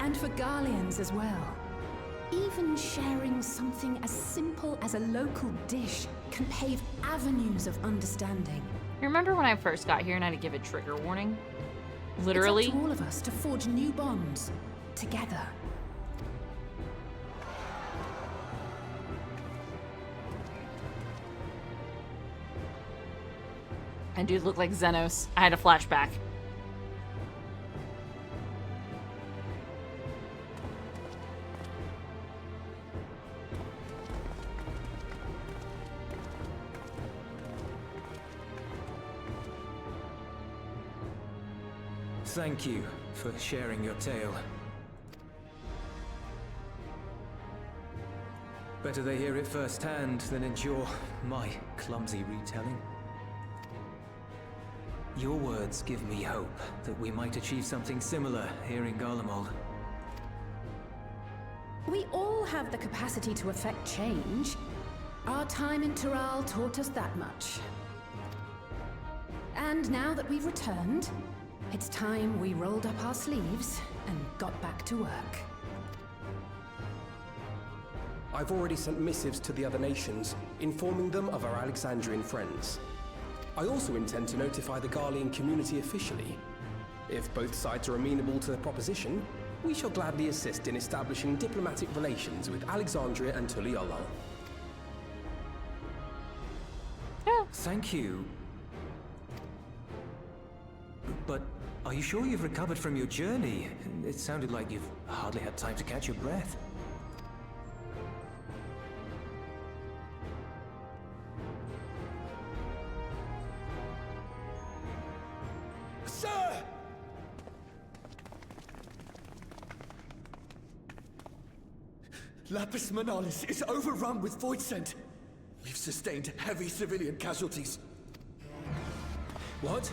And for Garleans as well. Even sharing something as simple as a local dish can pave avenues of understanding. You remember when I first got here and I had to give a trigger warning? Literally. It's up to all of us to forge new bonds together. And dude looked like Xenos. I had a flashback. Thank you for sharing your tale. Better they hear it firsthand than endure my clumsy retelling. Your words give me hope that we might achieve something similar here in Garlemald. We all have the capacity to affect change. Our time in Tural taught us that much. And now that we've returned, it's time we rolled up our sleeves and got back to work. I've already sent missives to the other nations, informing them of our Alexandrian friends. I also intend to notify the Garlean community officially. If both sides are amenable to the proposition, we shall gladly assist in establishing diplomatic relations with Alexandria and Tuliolol. Thank you. But are you sure you've recovered from your journey? It sounded like you've hardly had time to catch your breath. Sir! Lapis Manalis is overrun with void scent. We've sustained heavy civilian casualties. What?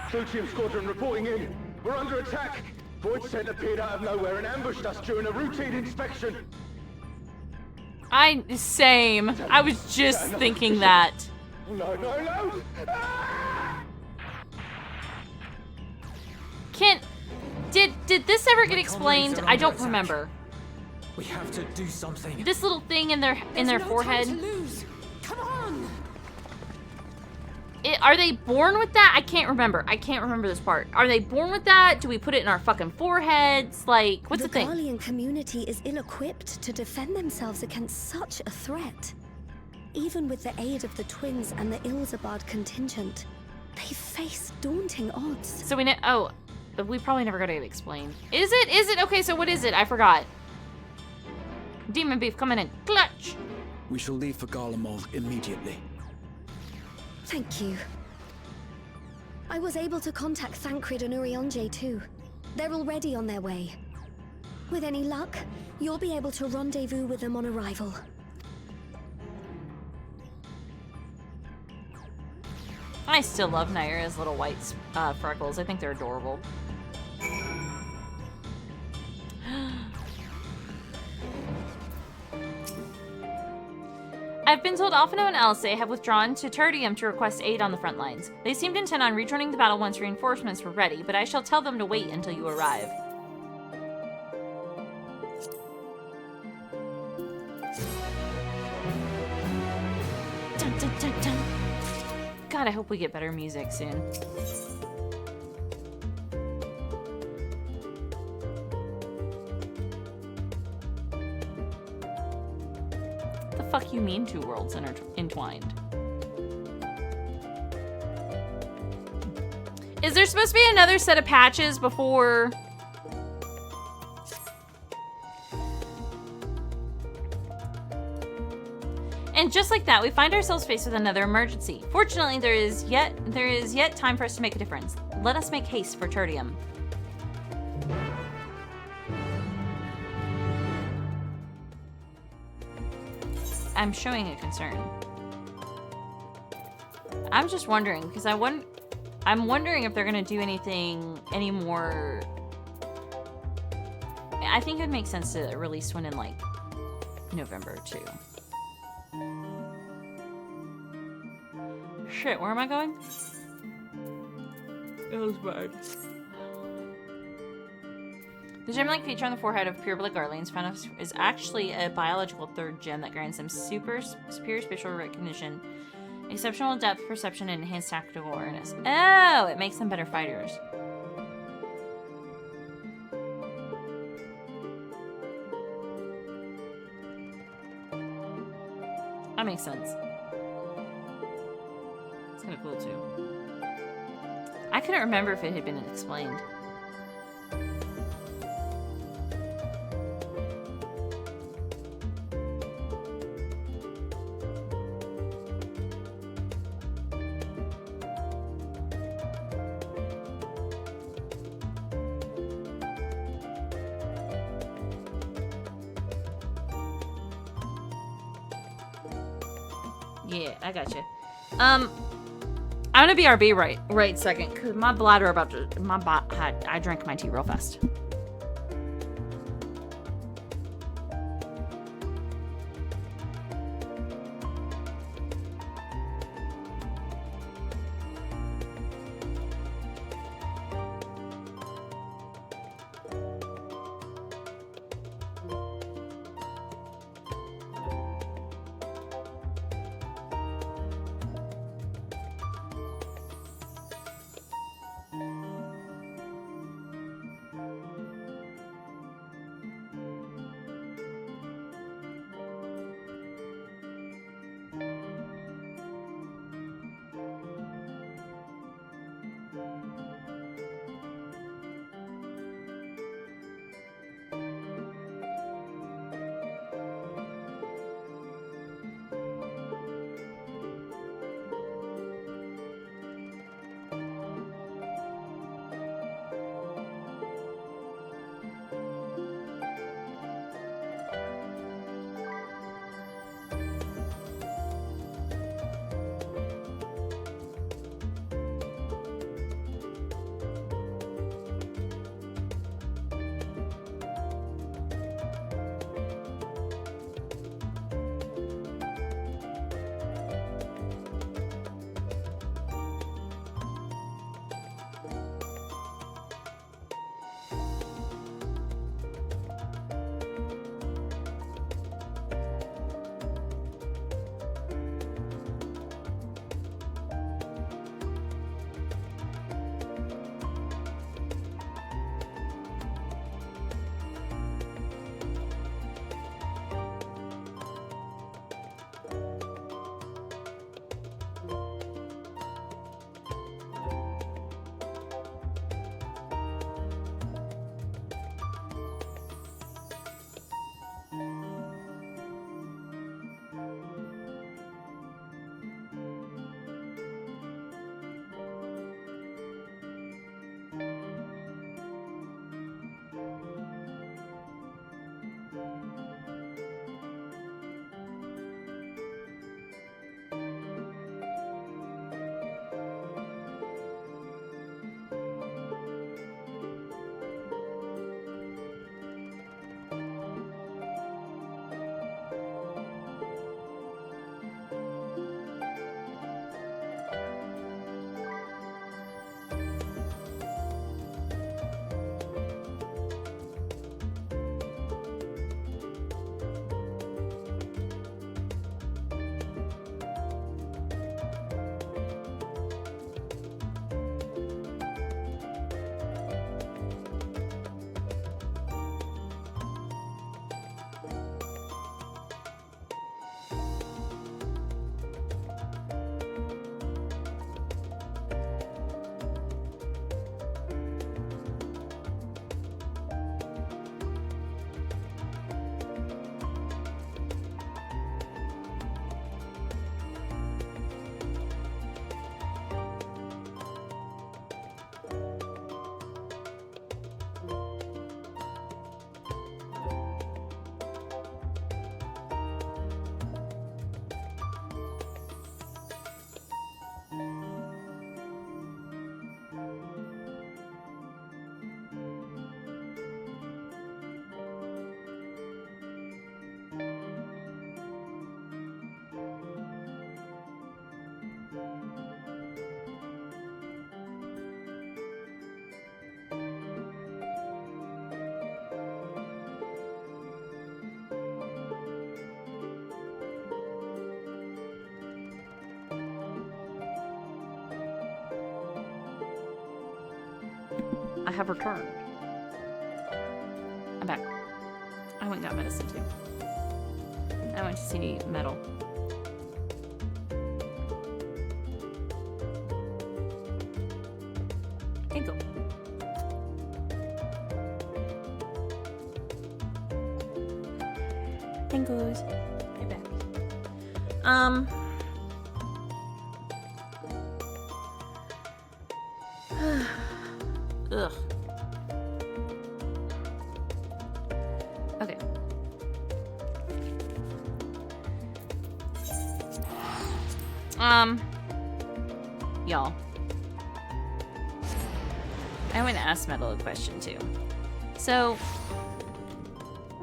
Tritium Squadron reporting in. We're under attack. Void scent appeared out of nowhere and ambushed us during a routine inspection. Same. I was just thinking that. No, no, no! Did this ever get explained? I don't remember. We have to do something. This little thing in their forehead. Time to lose. Come on! Are they born with that? I can't remember. I can't remember this part. Are they born with that? Do we put it in our fucking foreheads? Like, what's the thing? The Garlean community is ill-equipped to defend themselves against such a threat. Even with the aid of the twins and the Ilzabad contingent, they face daunting odds. So we know. Oh, we probably never got it explained. Is it? Is it? Okay, so what is it? I forgot. Demon beef coming in. Clutch! We shall leave for Garlemald immediately. Thank you. I was able to contact Thancred and Urianger too. They're already on their way. With any luck, you'll be able to rendezvous with them on arrival. I still love Naira's little white freckles. I think they're adorable. I've been told Alphino and Alcé have withdrawn to Tertium to request aid on the front lines. They seemed intent on rejoining the battle once reinforcements were ready, but I shall tell them to wait until you arrive. Dun, dun, dun, dun. God, I hope we get better music soon. The fuck you mean two worlds entwined? Is there supposed to be another set of patches before? And just like that, we find ourselves faced with another emergency. Fortunately, there is yet time for us to make a difference. Let us make haste for Tertium. I'm showing a concern. I'm just wondering, because I'm wondering if they're gonna do anything anymore. I think it would make sense to release one in like November too. Shit, where am I going? It was bad. The gem-like feature on the forehead of pure blood Garleans found is actually a biological third gem that grants them superior spatial recognition, exceptional depth perception, and enhanced tactical awareness. Oh, it makes them better fighters. That makes sense. It's kind of cool too. I couldn't remember if it had been explained. Yeah, I gotcha. I'm gonna BRB right second, cause my bladder I drank my tea real fast. have returned. I'm back. I went and got medicine too. I went to see Metal. Ankle. Ankles. Right back. Ugh. Okay. Y'all. I went to ask Metal a question too. So,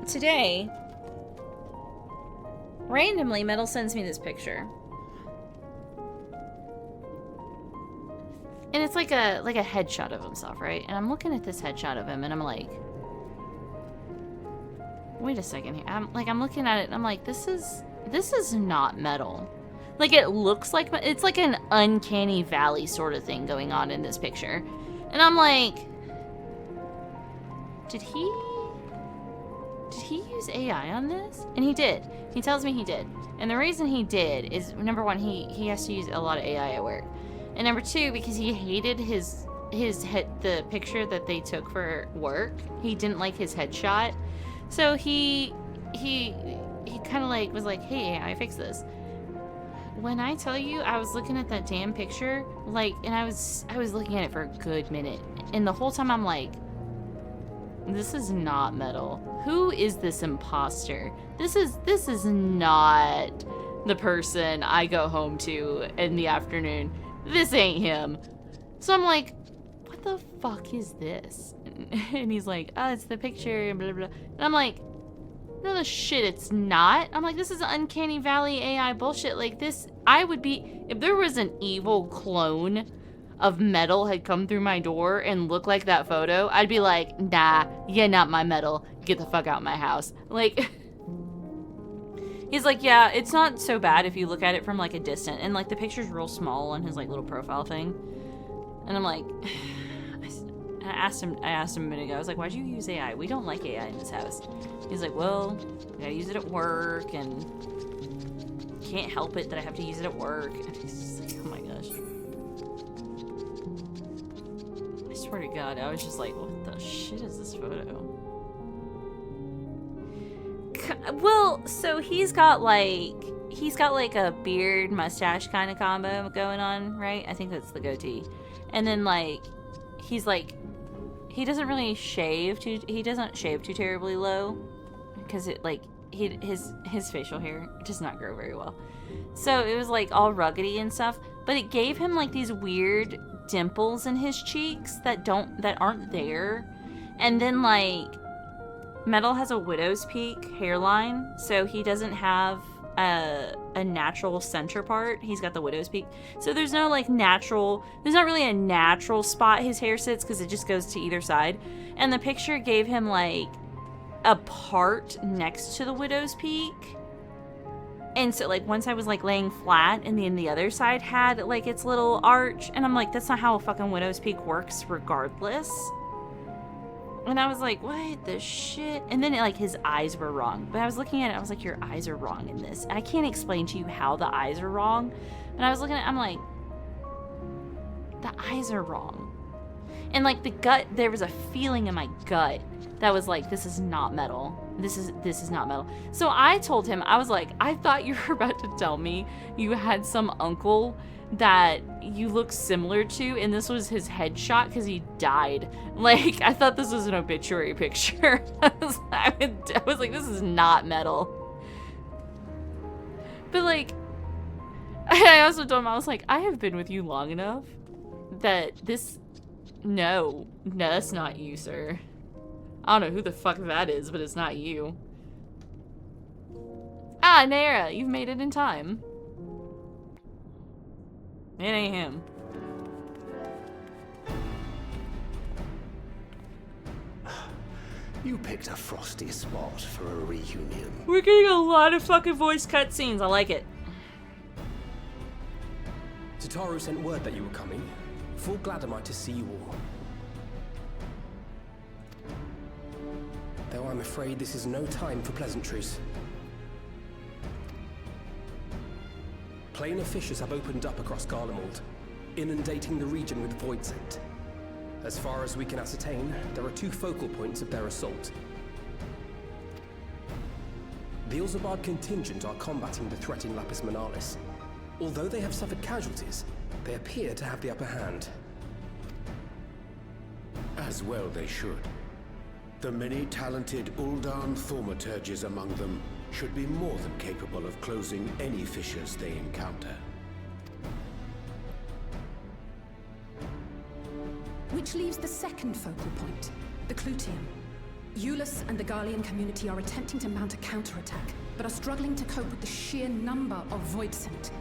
today, randomly, Metal sends me this picture. And it's like a headshot of himself, right? And I'm looking at this headshot of him and I'm like, wait a second here. I'm looking at it and I'm like, this is not Metal. Like, it looks like, it's like an uncanny valley sort of thing going on in this picture. And I'm like, did he use AI on this? And he did. He tells me he did. And the reason he did is, number one, he has to use a lot of AI at work. And number two, because he hated the picture that they took for work. He didn't like his headshot. So he kind of like was like, hey, AI, fix this. When I tell you, I was looking at that damn picture, like, and I was looking at it for a good minute. And the whole time I'm like, this is not Metal. Who is this imposter? This is not the person I go home to in the afternoon. This ain't him. So I'm like, what the fuck is this? And he's like, oh, it's the picture, and blah, blah. And I'm like, no, the shit, it's not. I'm like, this is Uncanny Valley AI bullshit. Like, this, I would be, if there was an evil clone of Metal had come through my door and looked like that photo, I'd be like, nah, you're not my Metal. Get the fuck out of my house. Like, he's like, yeah, it's not so bad if you look at it from, like, a distance. And, like, the picture's real small on his, like, little profile thing. And I'm like, I asked him a minute ago, I was like, why'd you use AI? We don't like AI in this house. He's like, well, I gotta use it at work, and can't help it that I have to use it at work. And he's just like, oh my gosh. I swear to God, I was just like, what the shit is this photo? Well, so he's got like a beard mustache kind of combo going on, right? I think that's the goatee. And then like, he's like, he doesn't really shave too terribly low, because it like his facial hair does not grow very well. So it was like all ruggedy and stuff, but it gave him like these weird dimples in his cheeks that aren't there. And then like Metal has a widow's peak hairline, so he doesn't have a natural center part. He's got the widow's peak, so there's not really a natural spot his hair sits, because it just goes to either side. And the picture gave him like a part next to the widow's peak, and so like one side was like laying flat and then the other side had like its little arch, and I'm like, that's not how a fucking widow's peak works regardless. And I was like, what the shit? And then like his eyes were wrong. But I was looking at it, I was like, your eyes are wrong in this. I can't explain to you how the eyes are wrong. But I was looking at it, I'm like, the eyes are wrong. And like the gut, there was a feeling in my gut that was like, this is not Metal. This is not Metal. So I told him, I was like, I thought you were about to tell me you had some uncle that you look similar to, and this was his headshot because he died. Like, I thought this was an obituary picture. I was like, this is not Metal. But like, I also told him, I was like, I have been with you long enough that no, that's not you, sir. I don't know who the fuck that is, but it's not you. Ah, Naira, you've made it in time. It ain't him. You picked a frosty spot for a reunion. We're getting a lot of fucking voice cutscenes. I like it. Tataru sent word that you were coming. Full glad am I to see you all. I'm afraid this is no time for pleasantries. Planar fissures have opened up across Garlemald, inundating the region with void scent. As far as we can ascertain, there are 2 focal points of their assault. The Ilzabard contingent are combating the threat in Lapis Manalis. Although they have suffered casualties, they appear to have the upper hand. As well they should. The many talented Uldan thaumaturges among them should be more than capable of closing any fissures they encounter. Which leaves the second focal point, the Clutium. Eulus and the Garlean community are attempting to mount a counterattack, but are struggling to cope with the sheer number of void scent.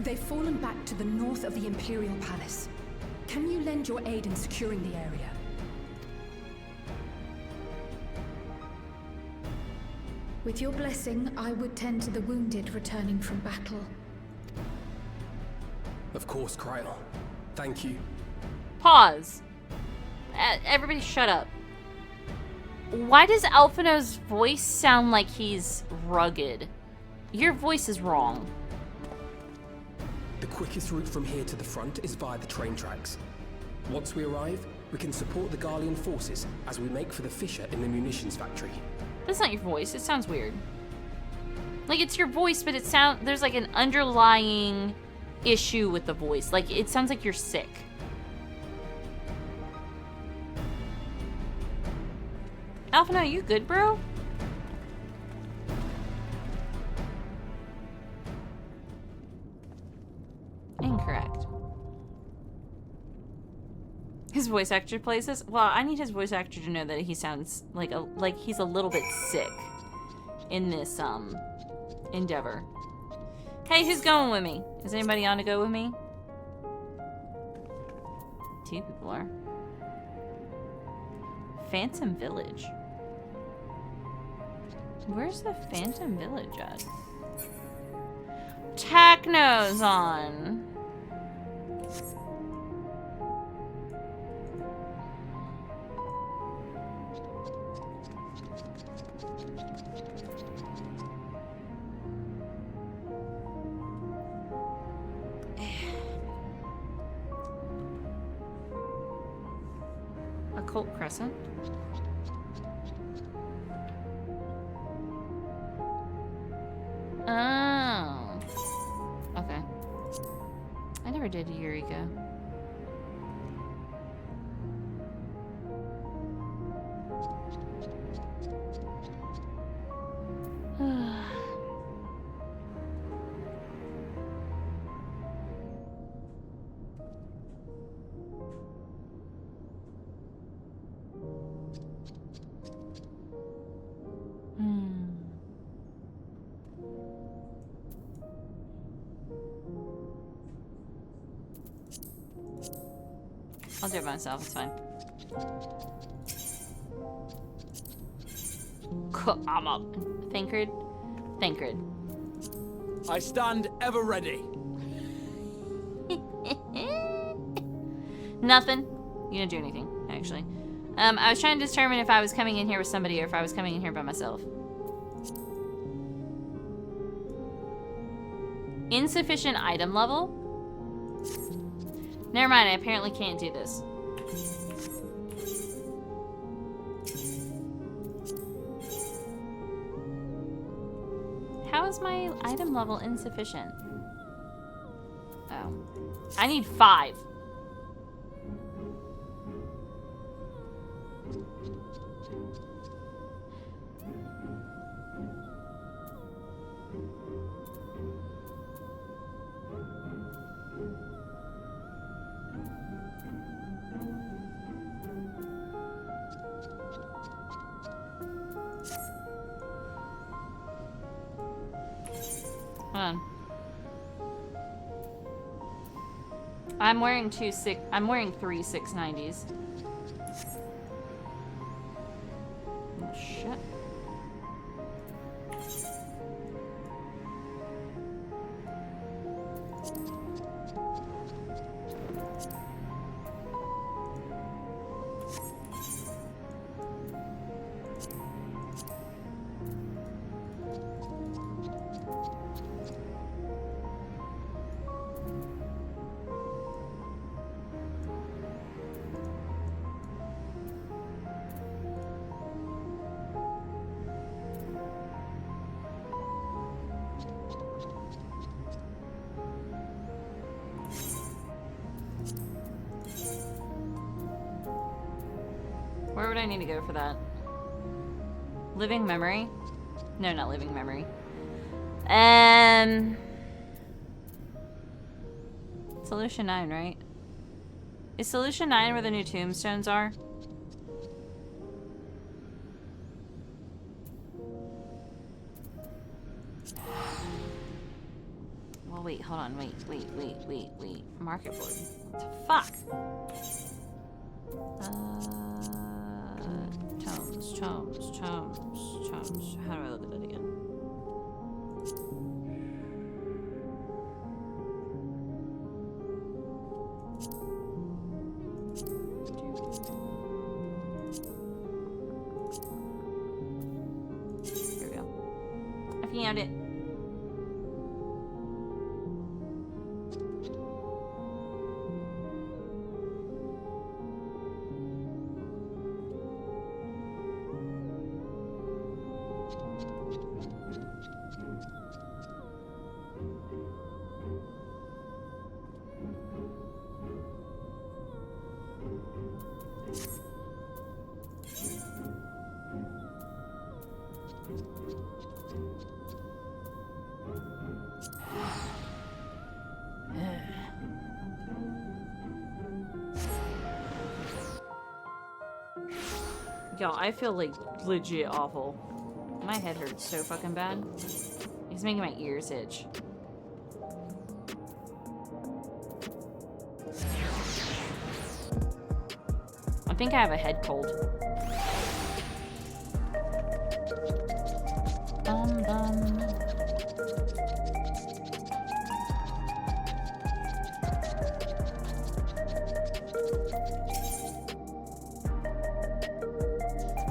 They've fallen back to the north of the Imperial Palace. Can you lend your aid in securing the area? With your blessing, I would tend to the wounded returning from battle. Of course, Kryl. Thank you. Pause. Everybody shut up. Why does Alphino's voice sound like he's rugged? Your voice is wrong. The quickest route from here to the front is via the train tracks. Once we arrive, we can support the Garlean forces as we make for the fissure in the munitions factory. That's not your voice. It sounds weird. Like, it's your voice, but there's like an underlying issue with the voice. Like, it sounds like you're sick. Alphino, you good, bro? Incorrect. His voice actor plays this? Well, I need his voice actor to know that he sounds like he's a little bit sick in this endeavor. Hey, who's going with me? Is anybody on to go with me? 2 people are. Phantom Village. Where's the Phantom Village at? Techno's on. Occult Crescent. Oh. Okay. I never did Eureka. I'll do it myself, it's fine. I'm up. Thancred? Thancred. I stand ever ready. Nothing. You didn't do anything, actually. I was trying to determine if I was coming in here with somebody or if I was coming in here by myself. Insufficient item level? Never mind, I apparently can't do this. How is my item level insufficient? Oh. I need 5. Hold on. I'm wearing 3 690s. Oh, shit. Where would I need to go for that? Living memory? No, not living memory. Solution 9, right? Is Solution 9 where the new tombstones are? Well, wait, hold on, wait. Market board. What the fuck? Tomes. How do I look at that again? Here we go. I found it. Yo, I feel like legit awful. My head hurts so fucking bad. It's making my ears itch. I think I have a head cold.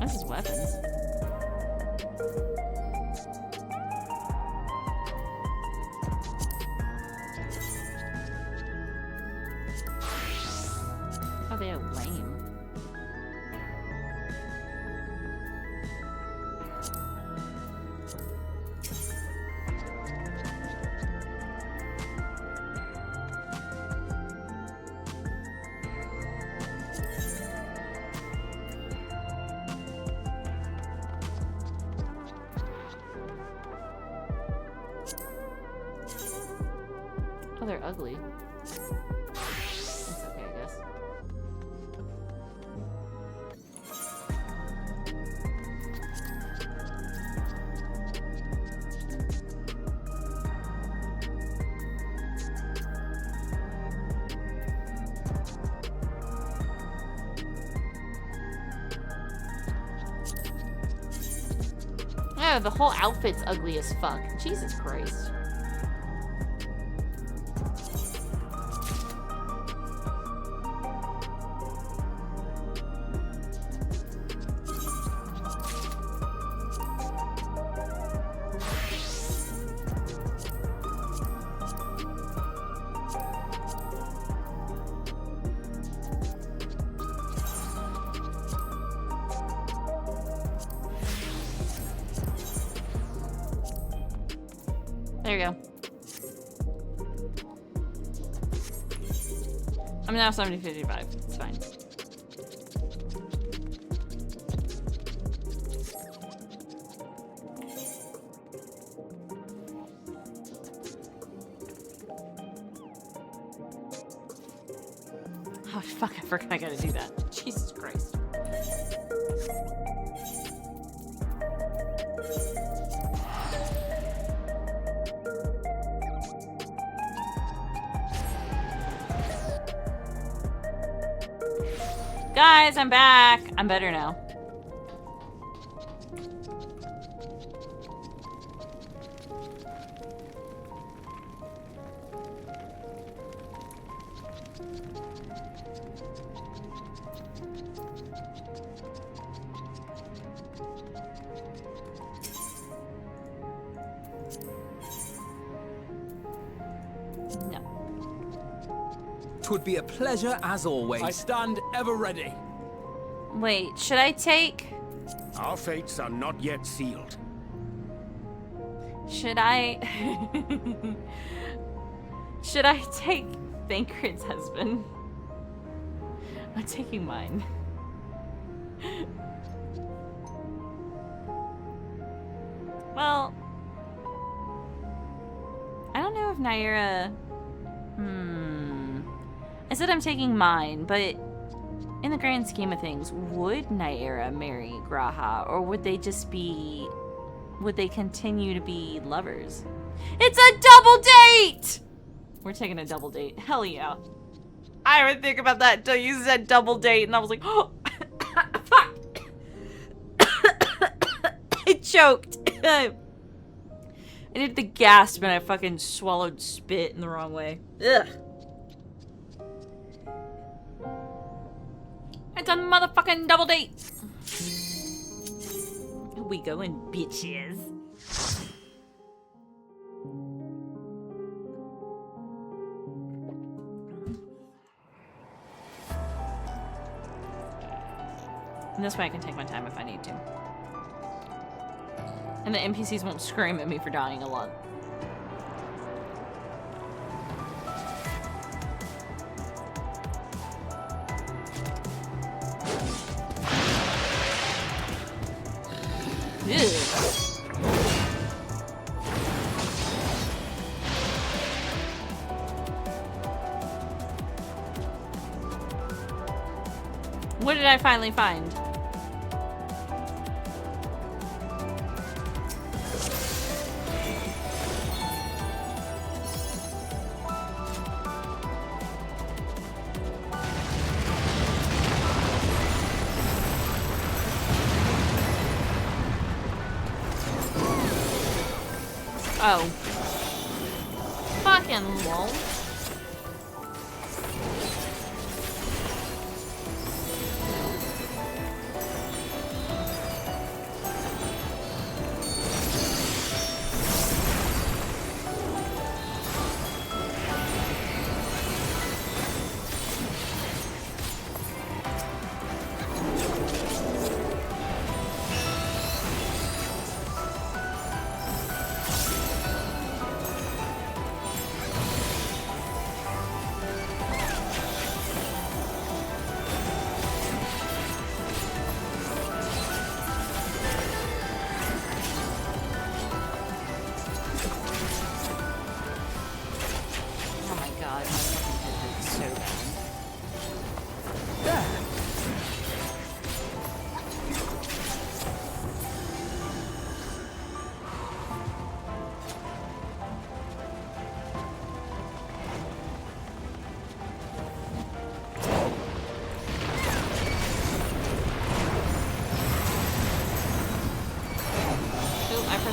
This is weapons. Oh, they are lame. Oh, they're ugly. It's okay, I guess. Oh, the whole outfit's ugly as fuck. Jesus Christ. There you go. I'm now 7055. It's fine. Oh fuck, I forgot I gotta do that. Jesus Christ. Guys, I'm back. I'm better now. Twould be a pleasure as always. I stand ever ready. Wait, should I take... Our fates are not yet sealed. Should I... should I take Thancred's husband? I'm taking mine. Well, I don't know if Naira... I said I'm taking mine, but in the grand scheme of things, would Naira marry Graha, or would they just be... would they continue to be lovers? It's a double date! We're taking a double date. Hell yeah. I didn't think about that until you said double date, and I was like, oh, fuck. I choked. I did the gasp and I fucking swallowed spit in the wrong way. Ugh. It's a motherfucking double date. Here we going, bitches. And this way I can take my time if I need to. And the NPCs won't scream at me for dying a lot. Ew. What did I finally find? Oh. Fucking lol.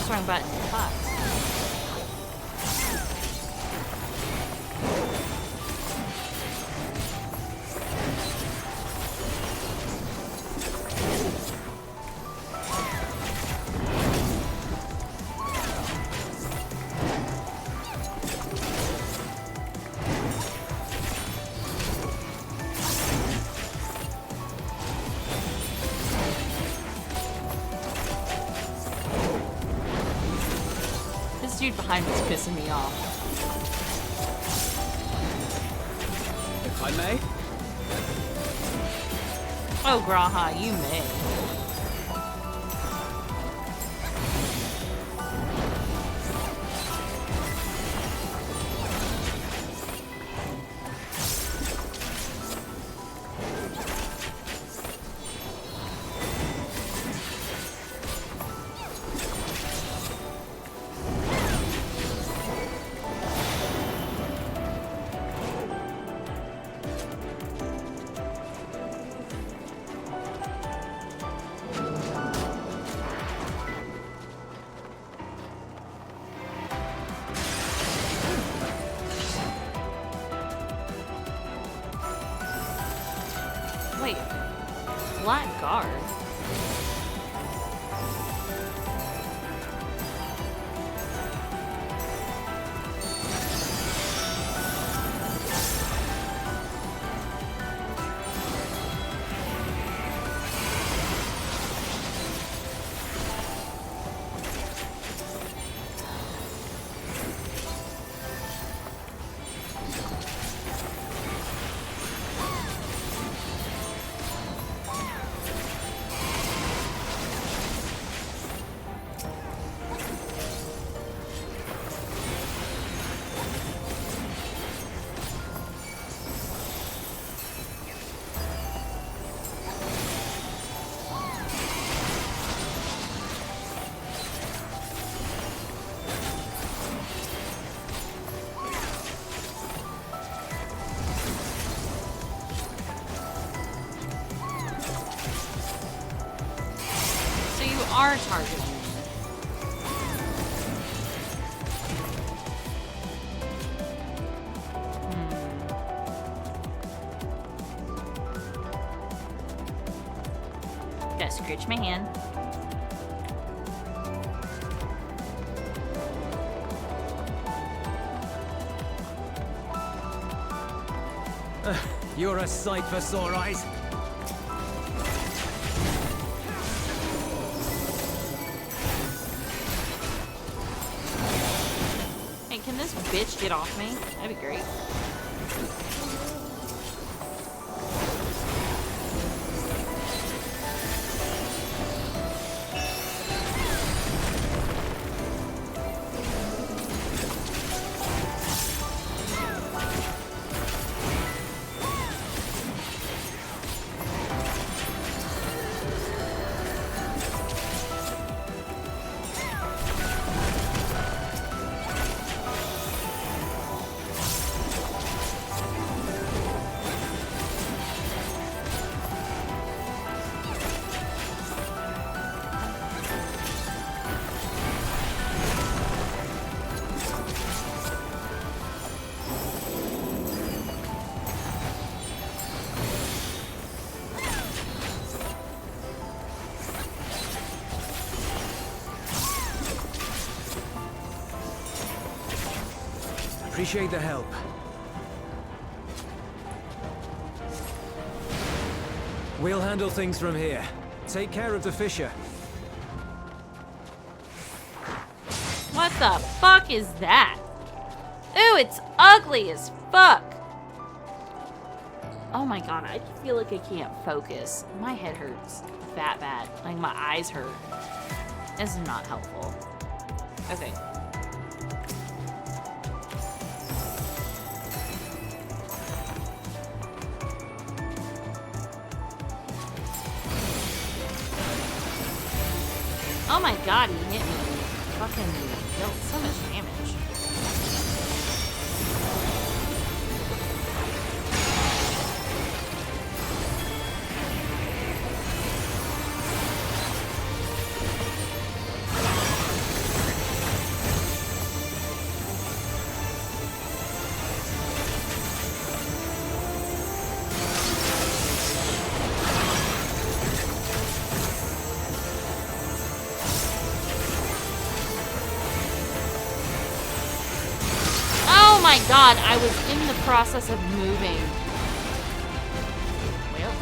Wrong button. Fuck. Dude behind me's pissing me off. If I may? Oh, Graha, you may. Wait, Black Guard? are targeting me. Gotta scratch my hand. You're a sight for sore eyes. Hey, can this bitch get off me? That'd be great. Appreciate the help. We'll handle things from here. Take care of the fisher. What the fuck is that? Ooh, it's ugly as fuck. Oh my god, I feel like I can't focus. My head hurts that bad. Like my eyes hurt. This is not helpful. Okay. Oh my god, he hit me. Fucking dealt so much damage. Oh my god, I was in the process of moving. Well.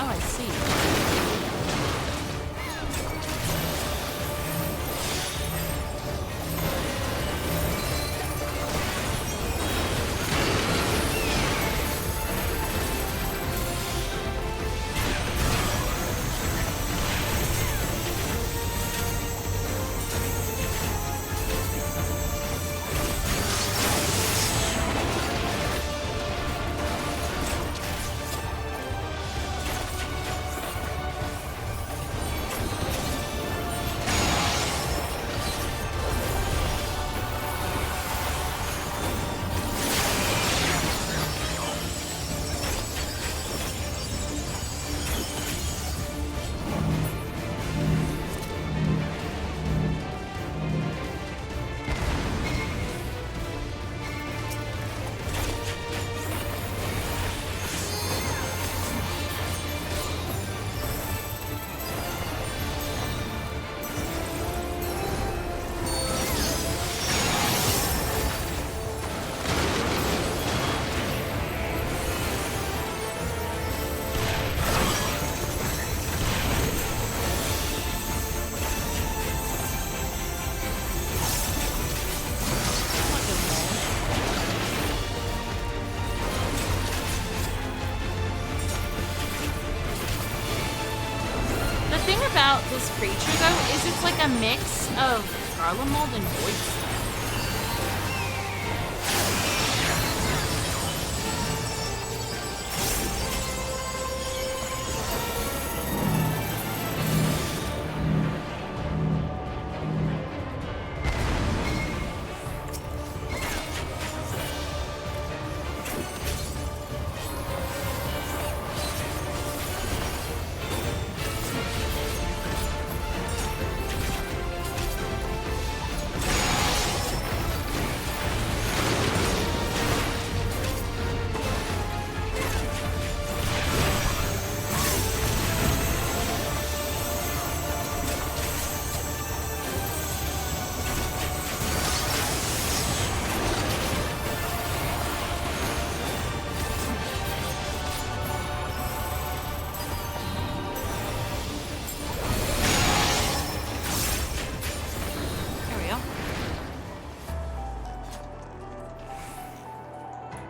Oh, I see. about this creature, though, is it's like a mix of Garlemald and Voice.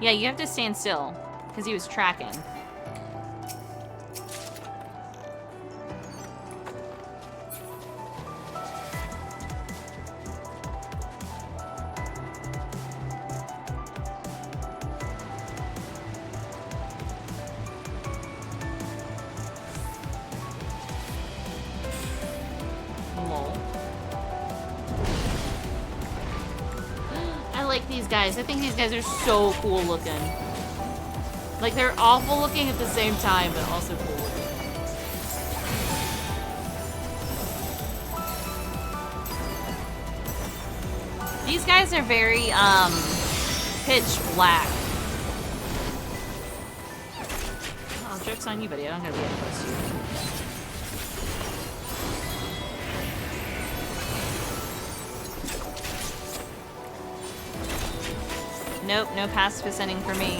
Yeah, you have to stand still, because he was tracking. Lol. I like these guys. I think these guys are so cool looking. Like, they're awful looking at the same time, but also cool looking. These guys are very, pitch black. Oh, joke's on you, buddy. I don't gotta be that close to you. Nope, no pacifist ending for me.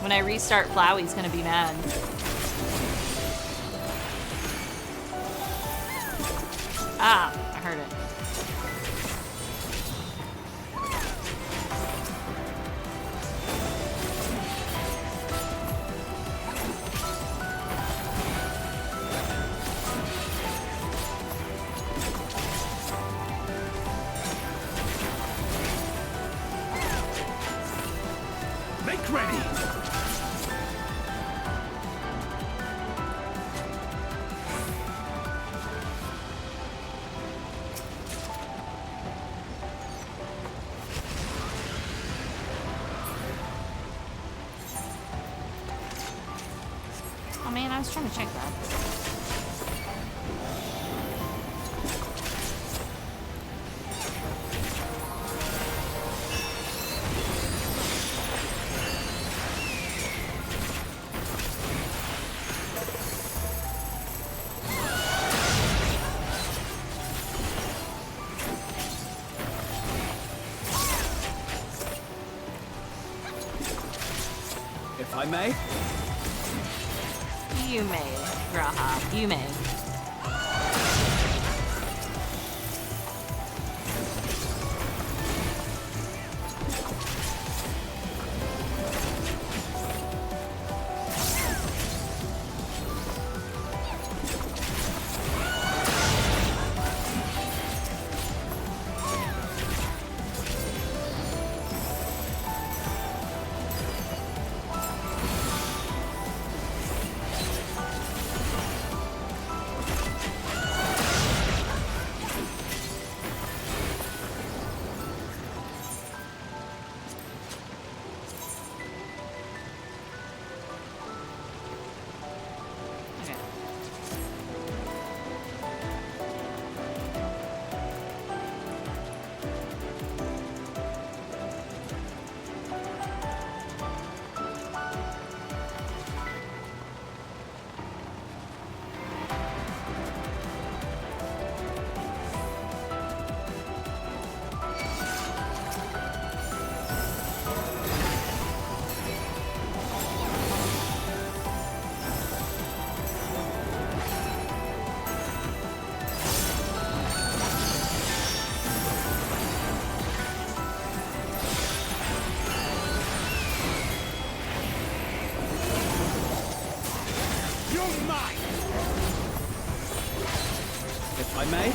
When I restart Flowey's gonna be mad. Ah, I heard it. Make ready! Oh man, I was trying to check that. If I may? You may, Graha. You may. If I may.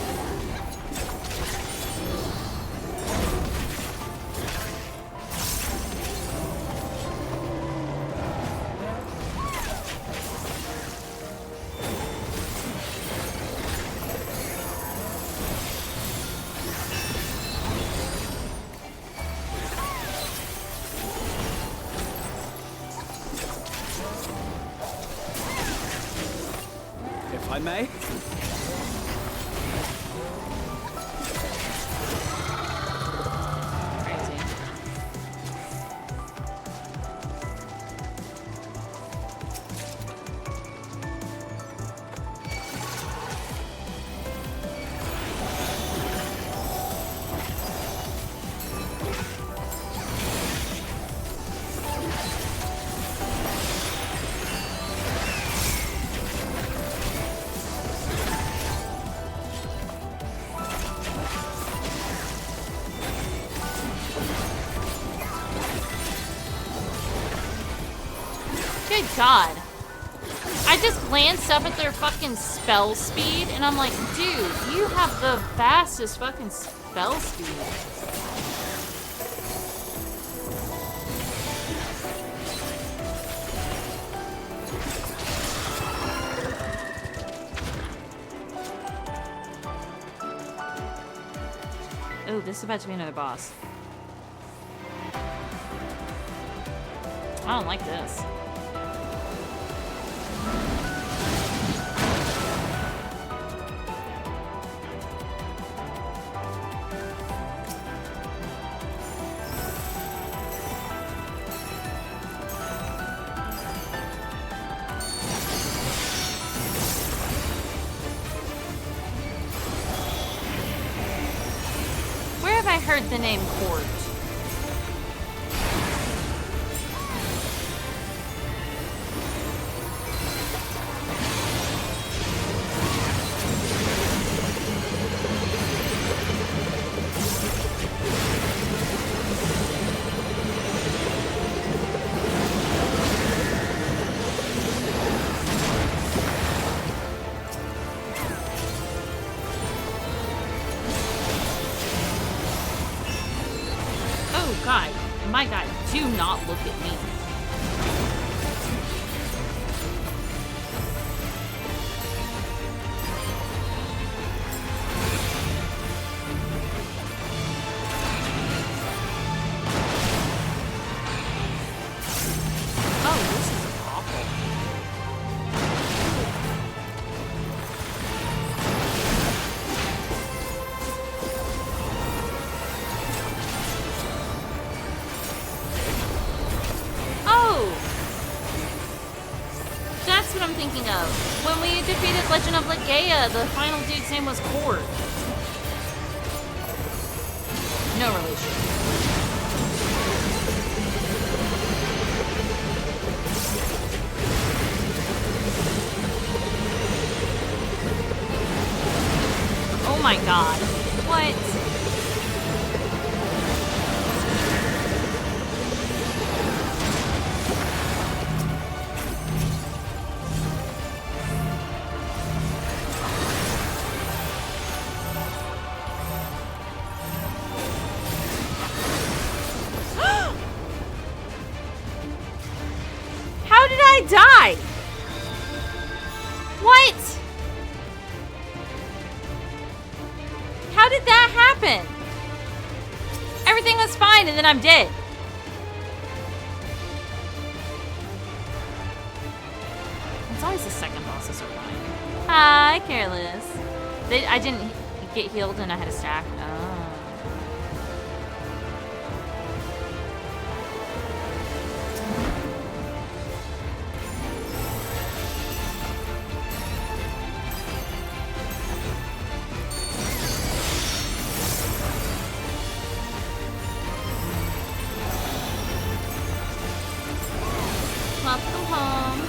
If I may. Crazy. Good God. I just glanced up at their fucking spell speed and I'm like, dude, you have the fastest fucking spell speed. Oh, this is about to be another boss. I don't like this. Where have I heard the name Court? Oh God, my God, do not look at me. Oh, this is awful. Oh! That's what I'm thinking of. When we defeated Legend of Legaia, the final dude's name was Court. No relation. Oh my God. What? How did I die? What? How did that happen? Everything was fine and then I'm dead. It's always the second bosses are fine. Hi, Careless. I didn't get healed and I had a stack. Oh. Welcome home.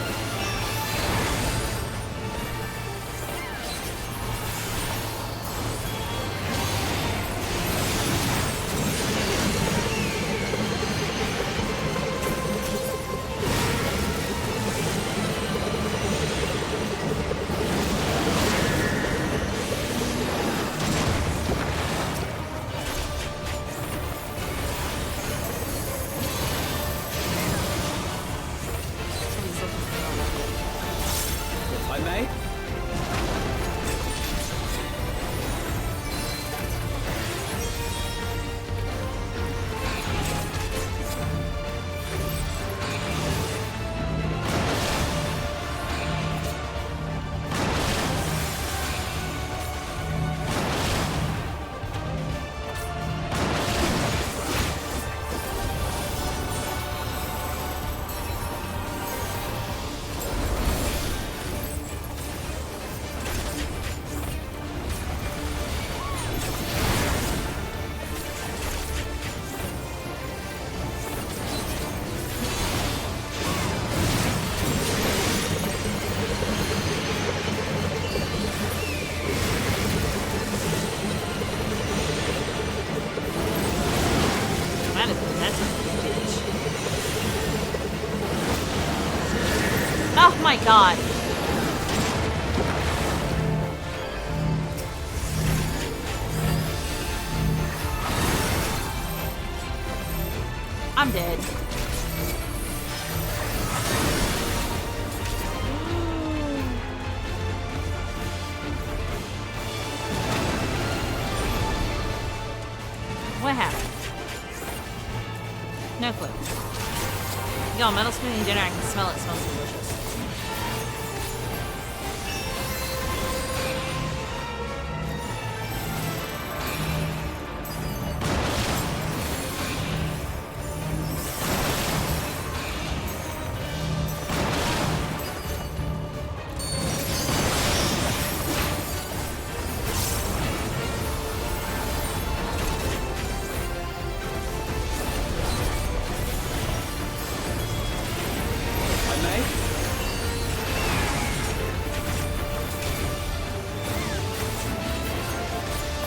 If I may. Oh my god. I'm dead. What happened? No clue. Yo, metal spooning dinner, I can smell it. It smells delicious.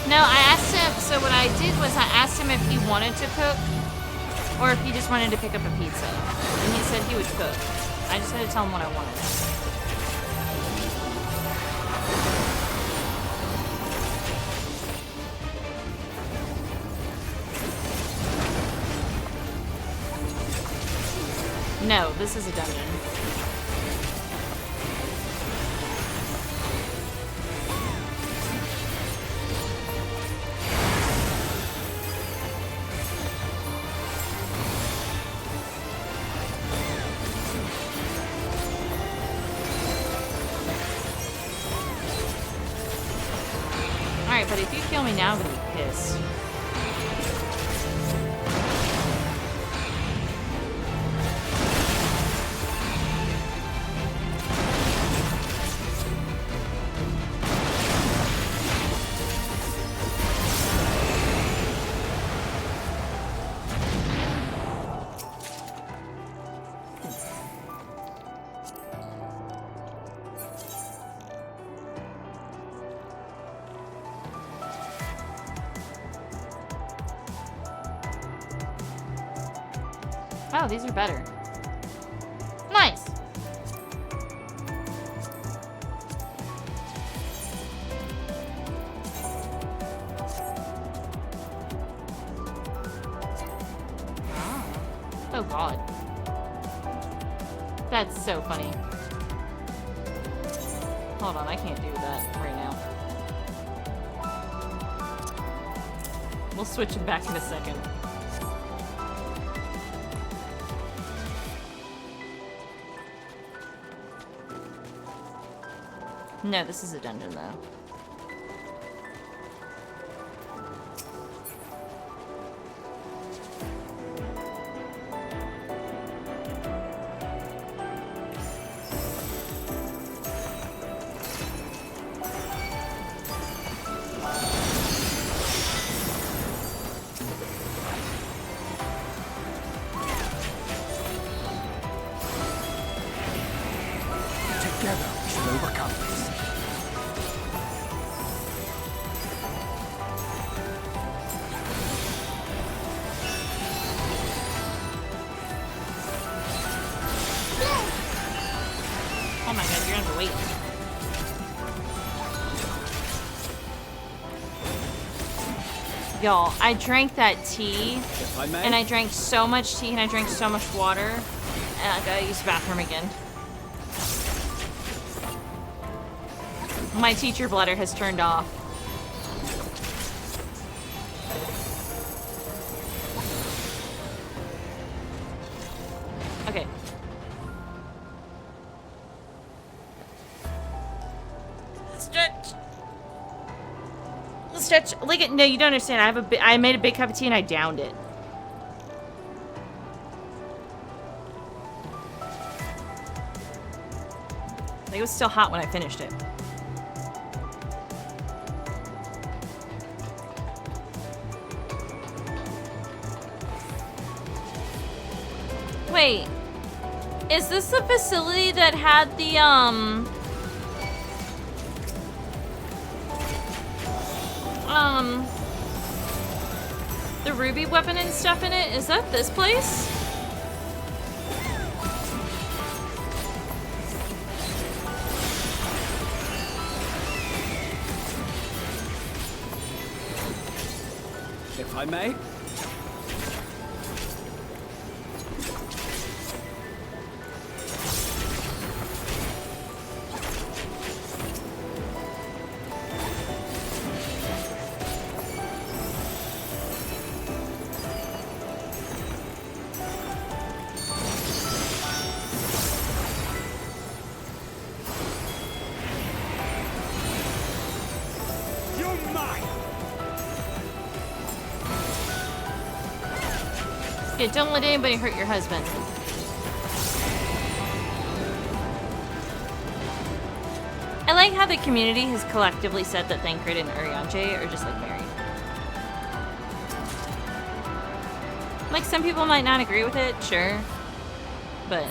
No, I asked him, so what I did was I asked him if he wanted to cook or if he just wanted to pick up a pizza. And he said he would cook. I just had to tell him what I wanted. No, this is a dungeon. Alright, but if you kill me now, I'm gonna be pissed. Oh, these are better. Nice! Oh god. That's so funny. Hold on, I can't do that right now. We'll switch it back in a second. No, this is a dungeon, though. Together, we shall overcome this. Oh my god, you're gonna have to wait. Y'all, I drank that tea, and I drank so much tea, and I drank so much water, and I gotta use the bathroom again. My teacher bladder has turned off. Okay. Stretch. Stretch. Like it. No, you don't understand. I made a big cup of tea and I downed it. Like it was still hot when I finished it. Wait. Is this the facility that had the ruby weapon and stuff in it? Is that this place? If I may? Yeah, don't let anybody hurt your husband. I like how the community has collectively said that Thancred and Urianger are just like married. Like some people might not agree with it, sure, but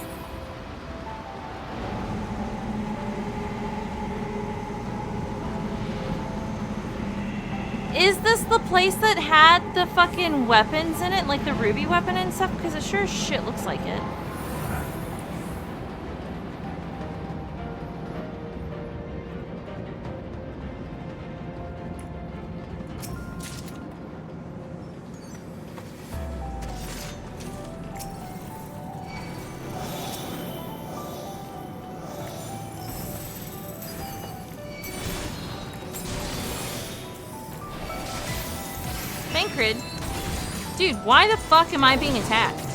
is this the place that had the fucking weapons in it? Like the ruby weapon and stuff? Because it sure as shit looks like it. Dude, why the fuck am I being attacked?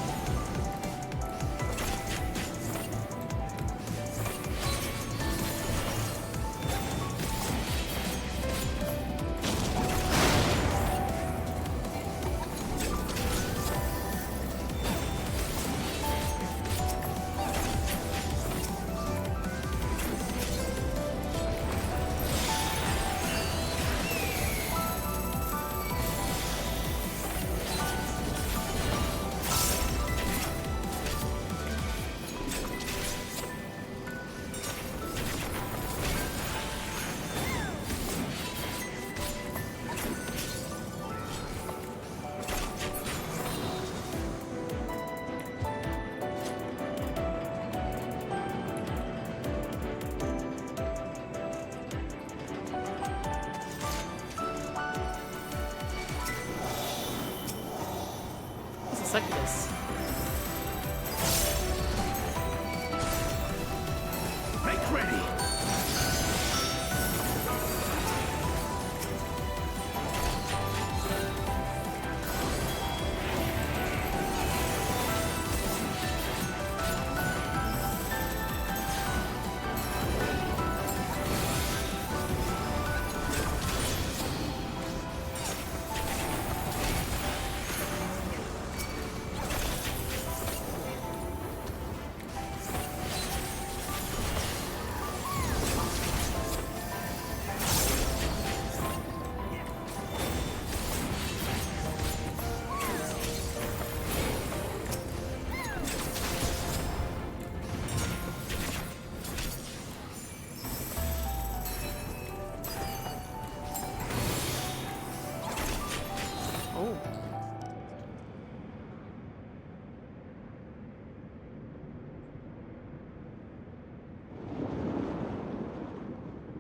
Look at this. Make ready.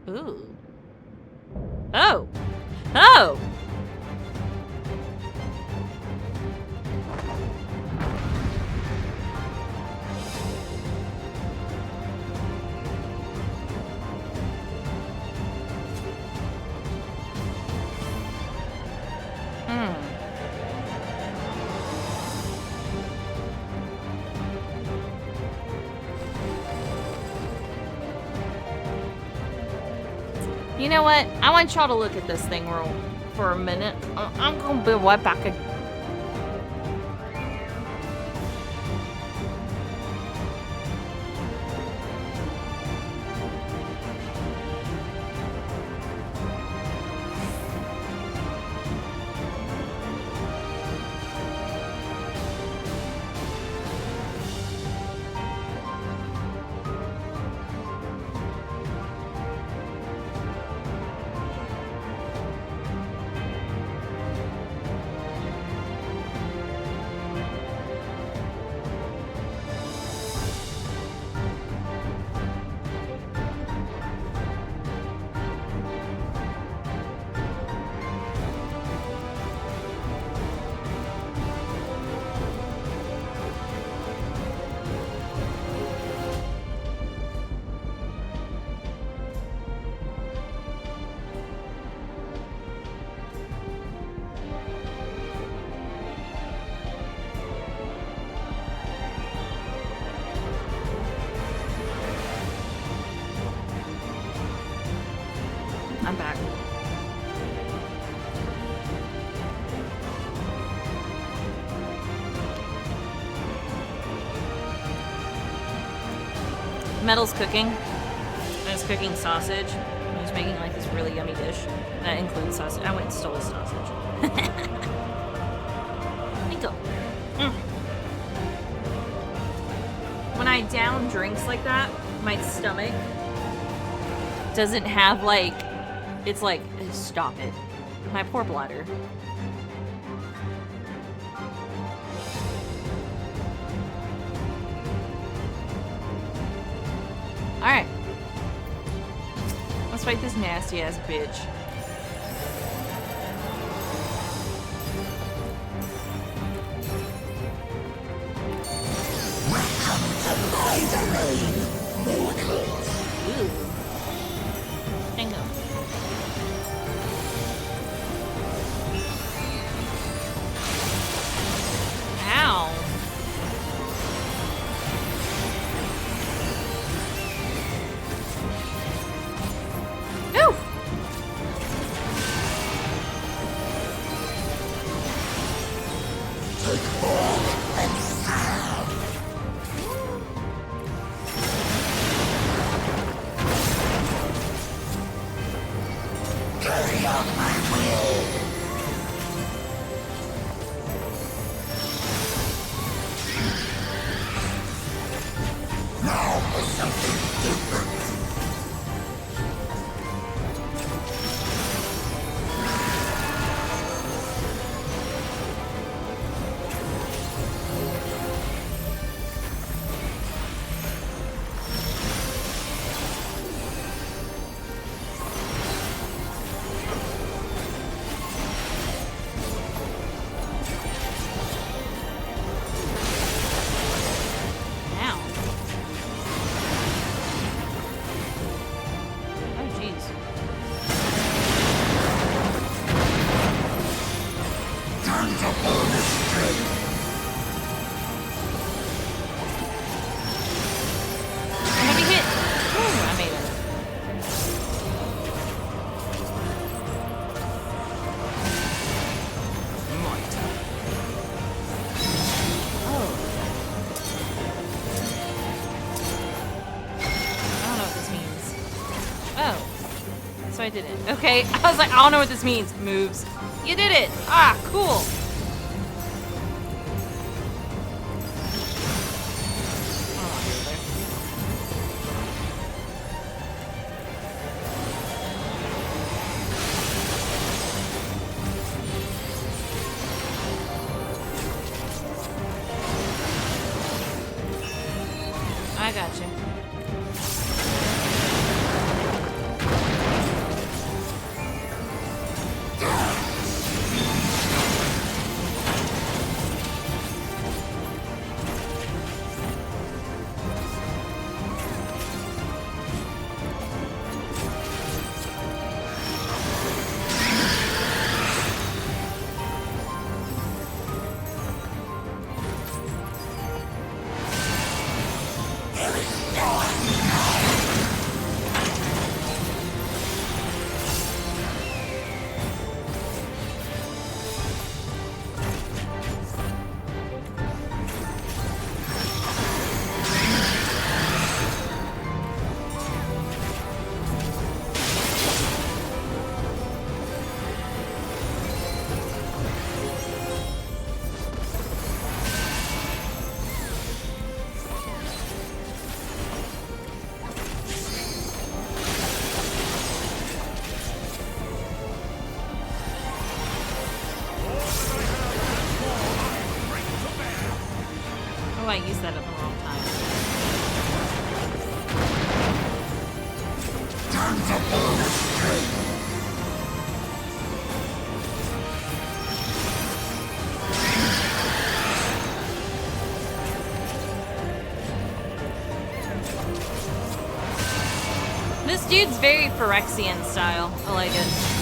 Ooh. Oh. Oh! You know what? I want y'all to look at this thing for a minute. I'm gonna be right back again. I'm back. Metal's cooking. And it's cooking sausage. And he's making like this really yummy dish. That includes sausage. I went and stole sausage. Nico. When I down drinks like that, my stomach doesn't have like, it's like, stop it. My poor bladder. Alright. Let's fight this nasty ass bitch. Ooh. Bingo. Ow. Ooh. I did it. Okay, I was like, I don't know what this means. Moves. You did it! Ah, cool! I got you. This dude's very Phyrexian style. I like it.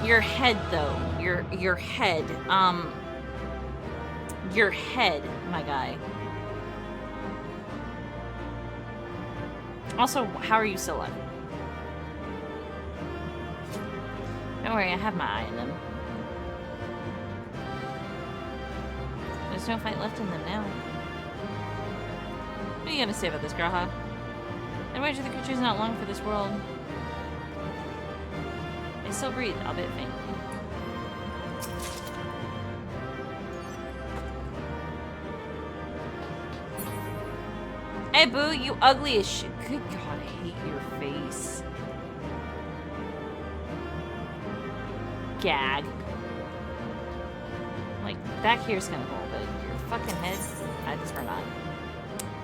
Your head, though. Your head. Your head, my guy. Also, how are you still alive? Don't worry, I have my eye on them. There's no fight left in them now. What are you gonna say about this, Graha? I wager the creature's not long for this world. They still breathe, albeit faint. Hey, Boo, you ugly as shit. Good God, I hate your face. Gag. Like, back here's kind of cool, but your fucking head, I just prefer not.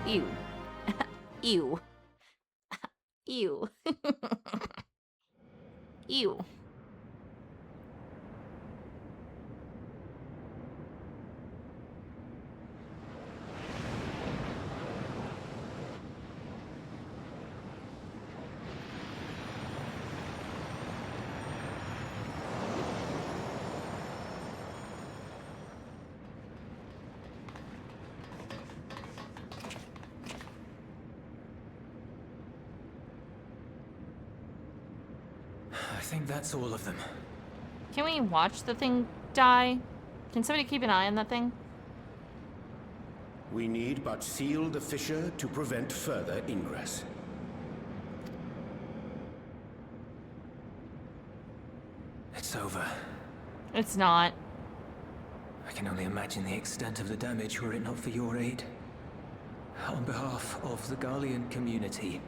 Ew. Ew. Ew. Ew. I think that's all of them. Can we watch the thing die? Can somebody keep an eye on that thing? We need but seal the fissure to prevent further ingress. It's over. It's not. I can only imagine the extent of the damage were it not for your aid. On behalf of the Garlean community,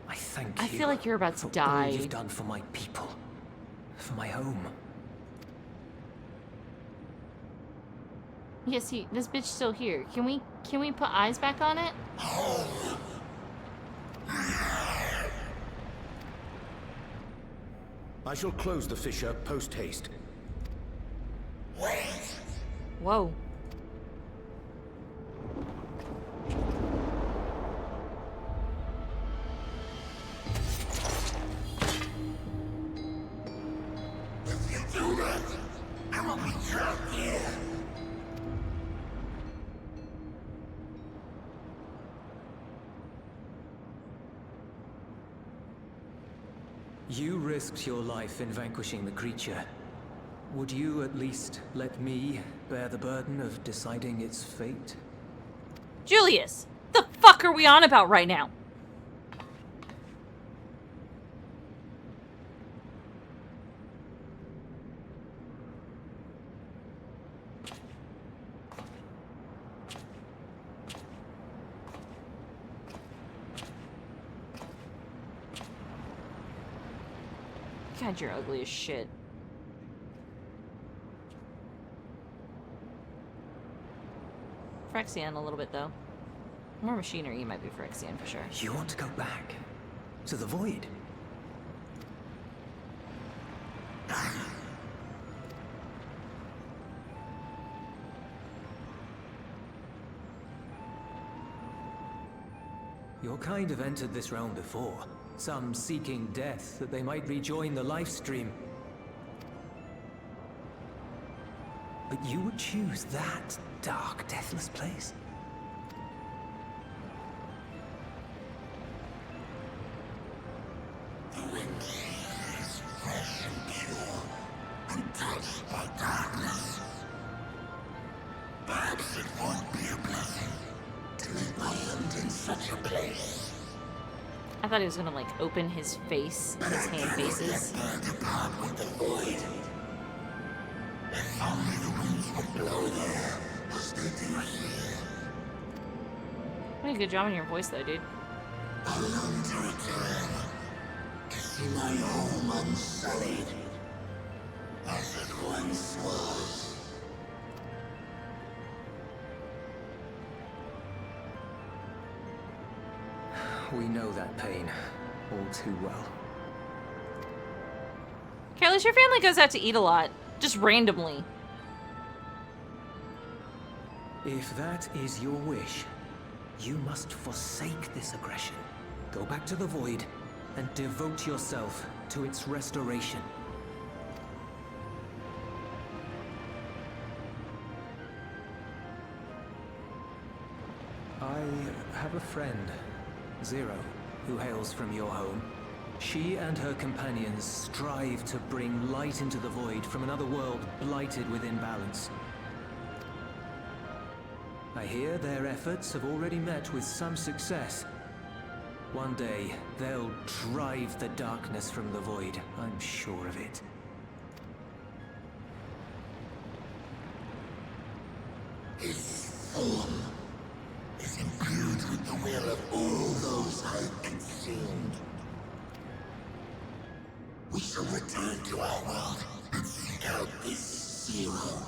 I thank you. I feel like you're about to for die. all you've done for my people, for my home. Yeah, see, this bitch's still here. Can we put eyes back on it? I shall close the fissure post-haste. Whoa. You risked your life in vanquishing the creature. Would you at least let me bear the burden of deciding its fate? Julius! The fuck are we on about right now? God, you're ugly as shit. Phyrexian a little bit, though. More machinery, you might be Phyrexian for sure. You want to go back? To the void? Your kind have entered this realm before. Some seeking death that they might rejoin the life stream. But you would choose that dark, deathless place? untouched by darkness. Perhaps it won't be a blessing to meet my end in such a place. I thought he was gonna like open his face, his hand faces. Depart with the void. If only the winds would blow there, as they do here. What a good job on your voice though, dude. I long to return, to see my home unsullied, as it once was. We know that pain all too well. Careless, your family goes out to eat a lot, just randomly. If that is your wish, you must forsake this aggression. Go back to the Void and devote yourself to its restoration. I have a friend, Zero, who hails from your home. She and her companions strive to bring light into the Void from another world blighted with imbalance. I hear their efforts have already met with some success. One day, they'll drive the darkness from the Void, I'm sure of it. His form is imbued with the will of all those I consumed. We shall return to our world and seek out this Zero.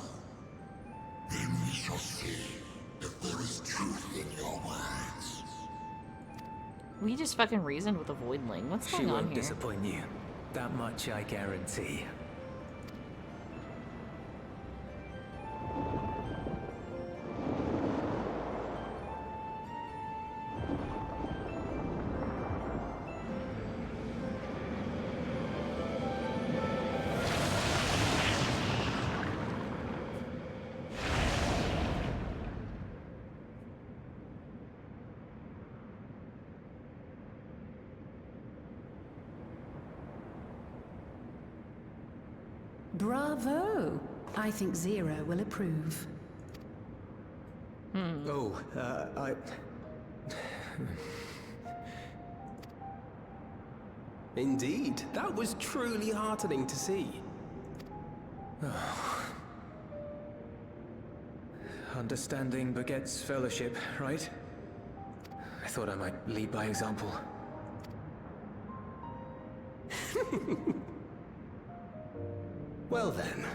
Then we shall see if there is truth in your words. We just fucking reasoned with a voidling. What's She going on won't here? disappoint you. That much I guarantee. Bravo! I think Zero will approve. Oh, Indeed, that was truly heartening to see. Understanding begets fellowship, right? I thought I might lead by example. Well then,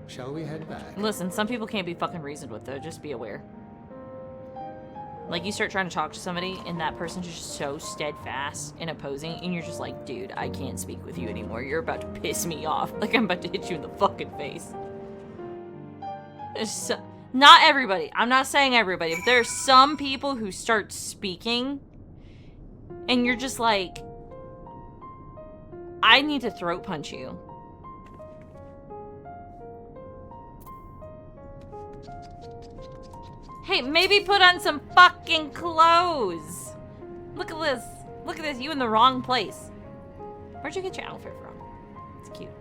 shall we head back? Listen, some people can't be fucking reasoned with though, just be aware. Like, you start trying to talk to somebody, and that person's just so steadfast and opposing, and you're just like, dude, I can't speak with you anymore. You're about to piss me off. Like, I'm about to hit you in the fucking face. Not everybody. I'm not saying everybody, but there are some people who start speaking, and you're just like, I need to throat punch you. Hey, maybe put on some fucking clothes. Look at this. Look at this. You in the wrong place. Where'd you get your outfit from? It's cute.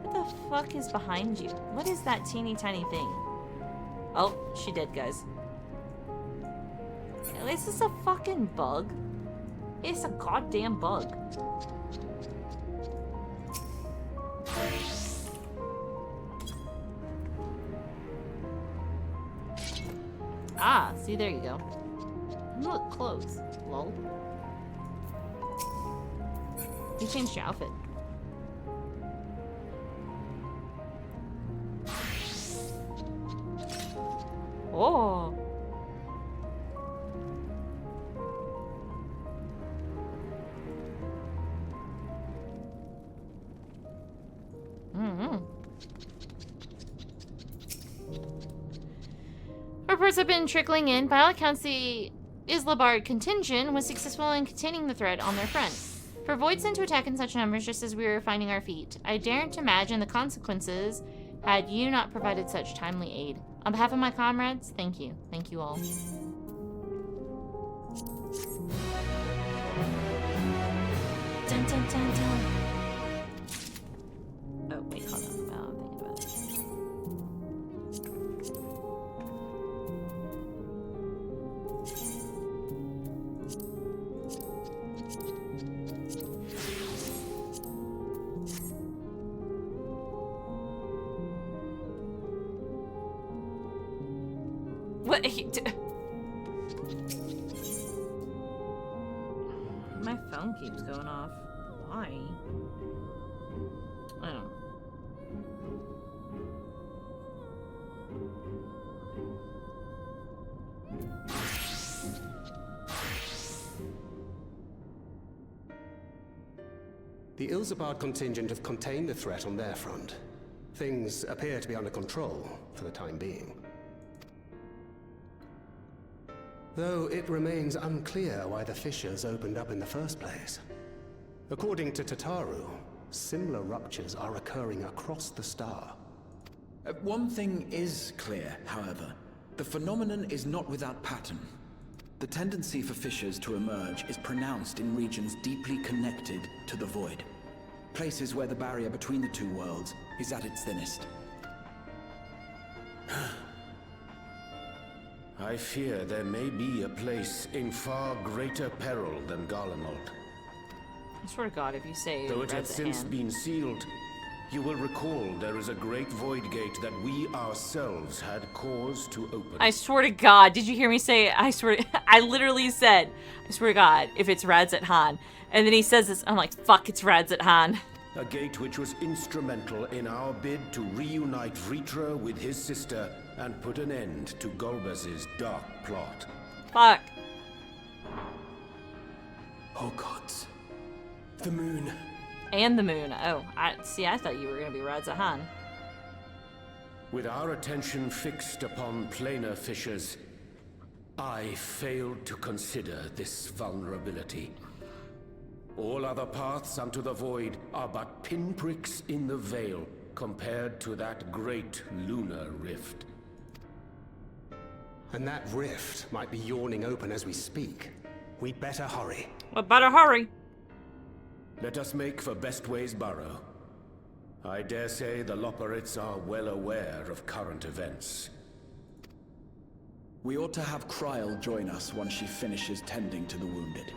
What the fuck is behind you? What is that teeny tiny thing? Oh, she did, guys. Is this a fucking bug? It's a goddamn bug. Ah, see, there you go. Look, clothes. Lol. You changed your outfit. Oh. Reports have been trickling in. By all accounts, the Islabard contingent was successful in containing the threat on their front. For Void sent to attack in such numbers just as we were finding our feet, I daren't imagine the consequences had you not provided such timely aid. On behalf of my comrades, thank you. Thank you all. Dun, dun, dun, dun. Oh, wait, hold on. Oh, I'm thinking about it. What? My phone keeps going off. Why? I don't know. The Ilzabard contingent have contained the threat on their front. Things appear to be under control for the time being. Though it remains unclear why the fissures opened up in the first place. According to Tataru, similar ruptures are occurring across the star. One thing is clear, however. The phenomenon is not without pattern. The tendency for fissures to emerge is pronounced in regions deeply connected to the void. Places where the barrier between the two worlds is at its thinnest. I fear there may be a place in far greater peril than Garlemald. I swear to God, if you say Though it Red's has since hand. been sealed, you will recall there is a great void gate that we ourselves had cause to open. I swear to God, did you hear me say, I swear, I literally said, I swear to God, if it's Radzat Han. And then he says this, I'm like, fuck, it's Radzat Han. A gate which was instrumental in our bid to reunite Vritra with his sister and put an end to Golbez's dark plot. Fuck. Oh gods. The moon. And the moon. Oh, I thought you were gonna be Radzat Han. With our attention fixed upon planar fissures, I failed to consider this vulnerability. All other paths unto the void are but pinpricks in the veil compared to that great lunar rift. And that rift might be yawning open as we speak. We'd better hurry. Well, better hurry. Let us make for Bestway's burrow. I dare say the Loporrits are well aware of current events. We ought to have Kryl join us once she finishes tending to the wounded.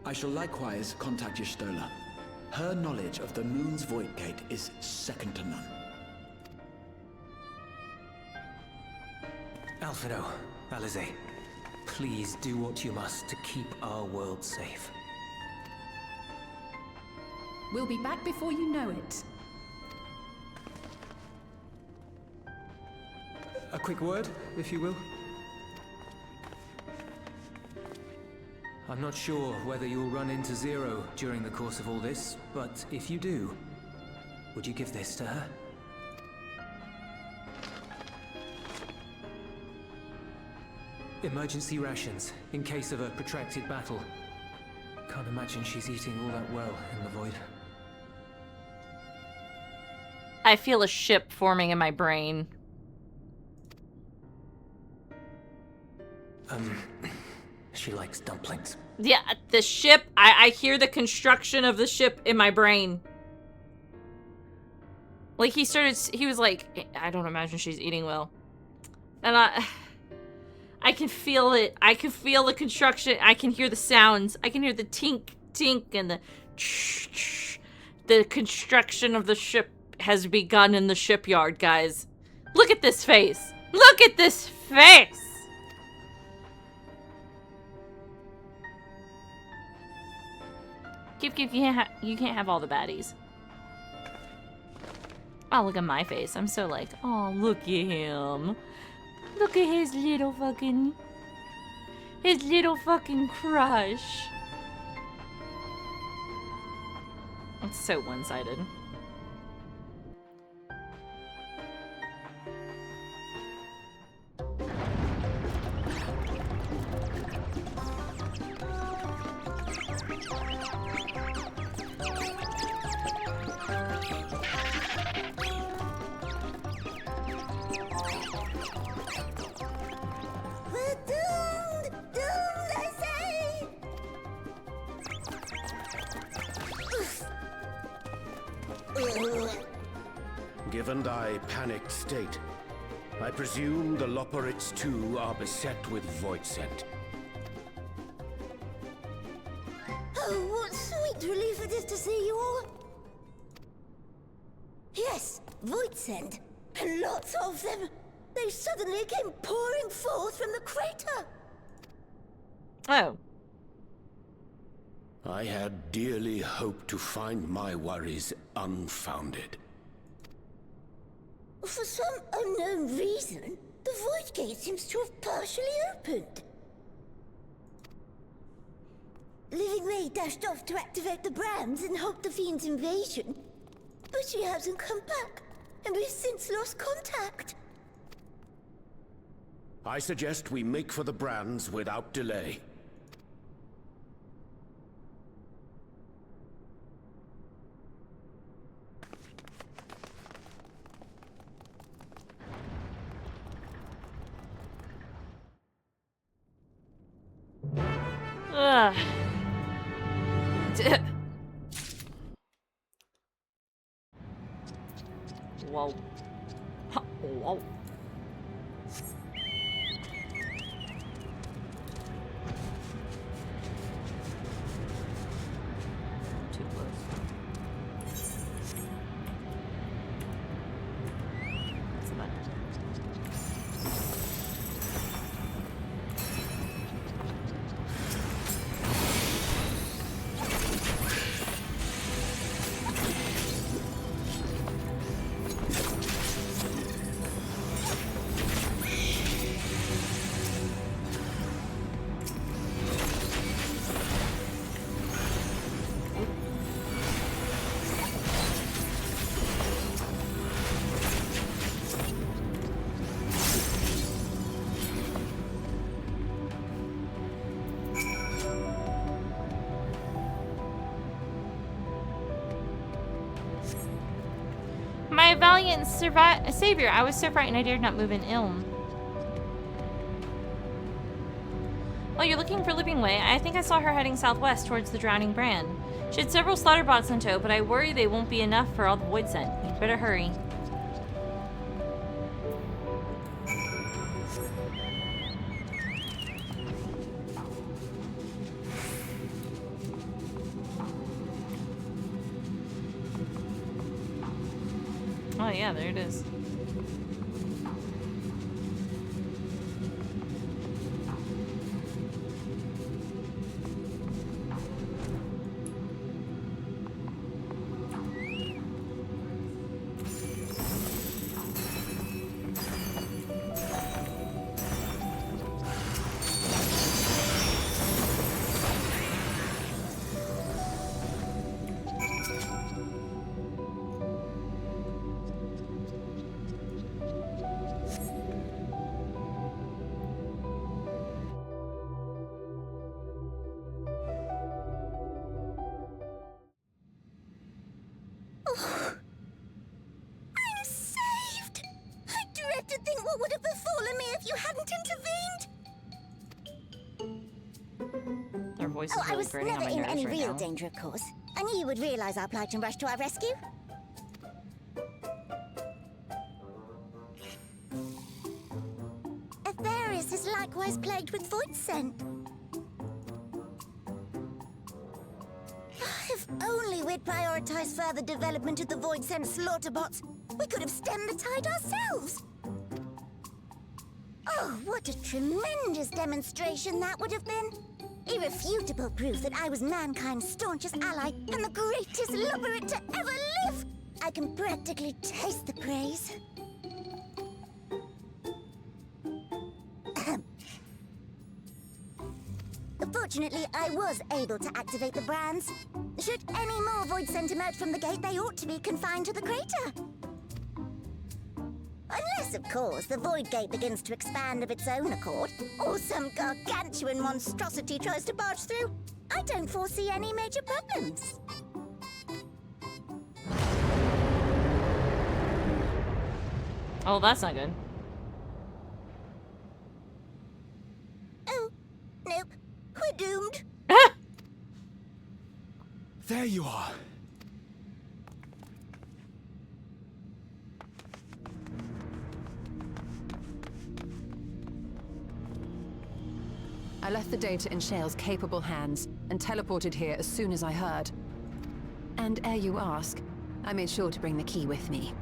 I shall likewise contact Y'shtola. Her knowledge of the moon's void gate is second to none. Alphino, Alize, please do what you must to keep our world safe. We'll be back before you know it. A quick word, if you will. I'm not sure whether you'll run into Zero during the course of all this, but if you do, would you give this to her? Emergency rations, in case of a protracted battle. Can't imagine she's eating all that well in the void. I feel a ship forming in my brain. She likes dumplings. Yeah, the ship, I hear the construction of the ship in my brain. Like, he was like, I don't imagine she's eating well. And I can feel it. I can feel the construction. I can hear the sounds. I can hear the tink, tink, and the The construction of the ship has begun in the shipyard, guys. Look at this face. Look at this face! You can't have all the baddies. Oh, look at my face. I'm so like, oh, look at him. Look at his little fucking crush. It's so one-sided. We're doomed! Doomed, I say! Given thy panicked state, I presume the Loporits too are beset with void scent. Oh, what sweet relief it is to see you all! Yes, void scent. And lots of them. They suddenly came pouring forth from the crater. Oh. I had dearly hoped to find my worries unfounded. For some unknown reason, the void gate seems to have partially opened. Living May dashed off to activate the brands and halt the fiend's invasion. But she hasn't come back, and we've since lost contact. I suggest we make for the brands without delay. Ugh. Whoa. Whoa. Too close. What's the button? My valiant savior, I was so frightened I dared not move an ilm. Oh, you're looking for Living Way? I think I saw her heading southwest towards the Drowning Brand. She had several slaughter bots in tow, but I worry they won't be enough for all the void scent. You'd better hurry. Oh yeah, there it is. I'm saved! I dread to think what would have befallen me if you hadn't intervened! Their voice is I really was grating on never my in nerves any right real now. danger, of course. I knew you would realize our plight and rush to our rescue. Aetherius is likewise plagued with void scent. If only we'd prioritized further development of the void scent slaughter bots, we could have stemmed the tide ourselves. Oh, what a tremendous demonstration that would have been. Irrefutable proof that I was mankind's staunchest ally and the greatest Loporit to ever live. I can practically taste the praise. Fortunately, I was able to activate the brands. Should any more void scent emerge from the gate, they ought to be confined to the crater. Unless, of course, the void gate begins to expand of its own accord, or some gargantuan monstrosity tries to barge through. I don't foresee any major problems. Oh, that's not good. Nope. We're doomed. There you are. I left the data in Shale's capable hands and teleported here as soon as I heard. And ere you ask, I made sure to bring the key with me.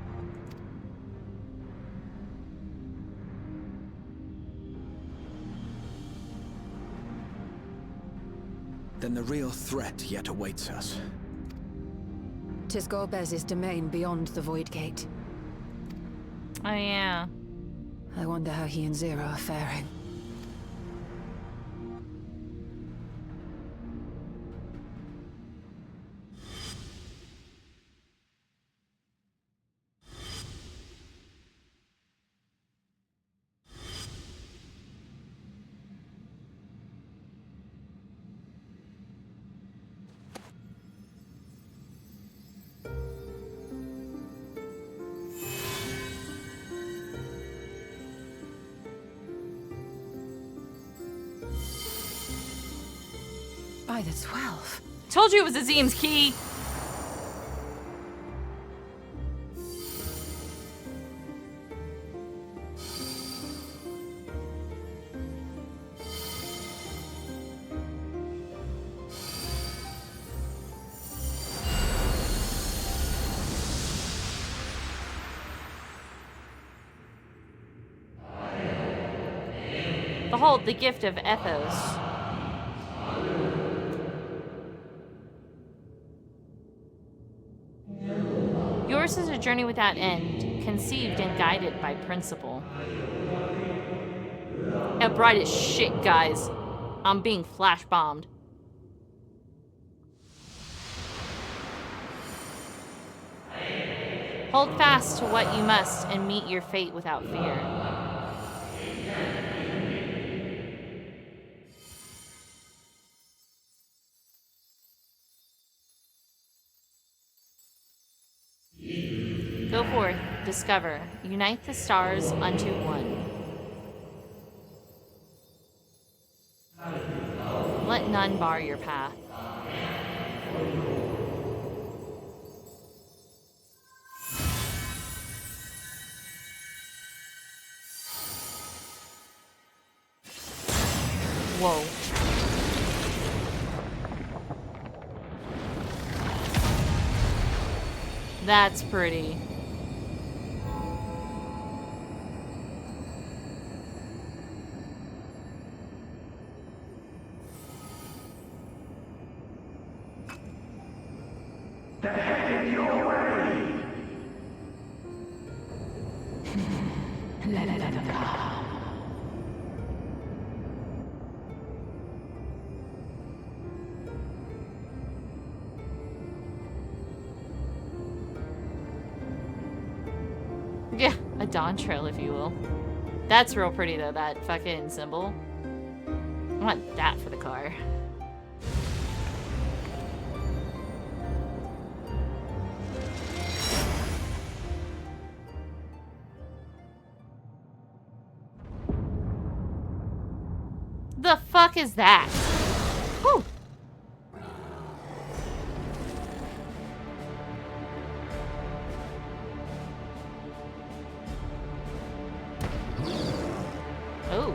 Then the real threat yet awaits us. 'Tis Golbez's domain beyond the Void Gate. Oh, yeah. I wonder how he and Zero are faring. By the 12. Told you it was Azim's key. Behold the gift of Ethos. Yours is a journey without end, conceived and guided by principle. Yeah, bright as shit, guys. I'm being flash bombed. Hold fast to what you must and meet your fate without fear. Go forth, discover, unite the stars unto one. Let none bar your path. Whoa. That's pretty. They're headed your way! Let them come. Yeah, a Dawntrail, if you will. That's real pretty, though, that fucking symbol. I want that for the car. The fuck is that? Whew. Oh.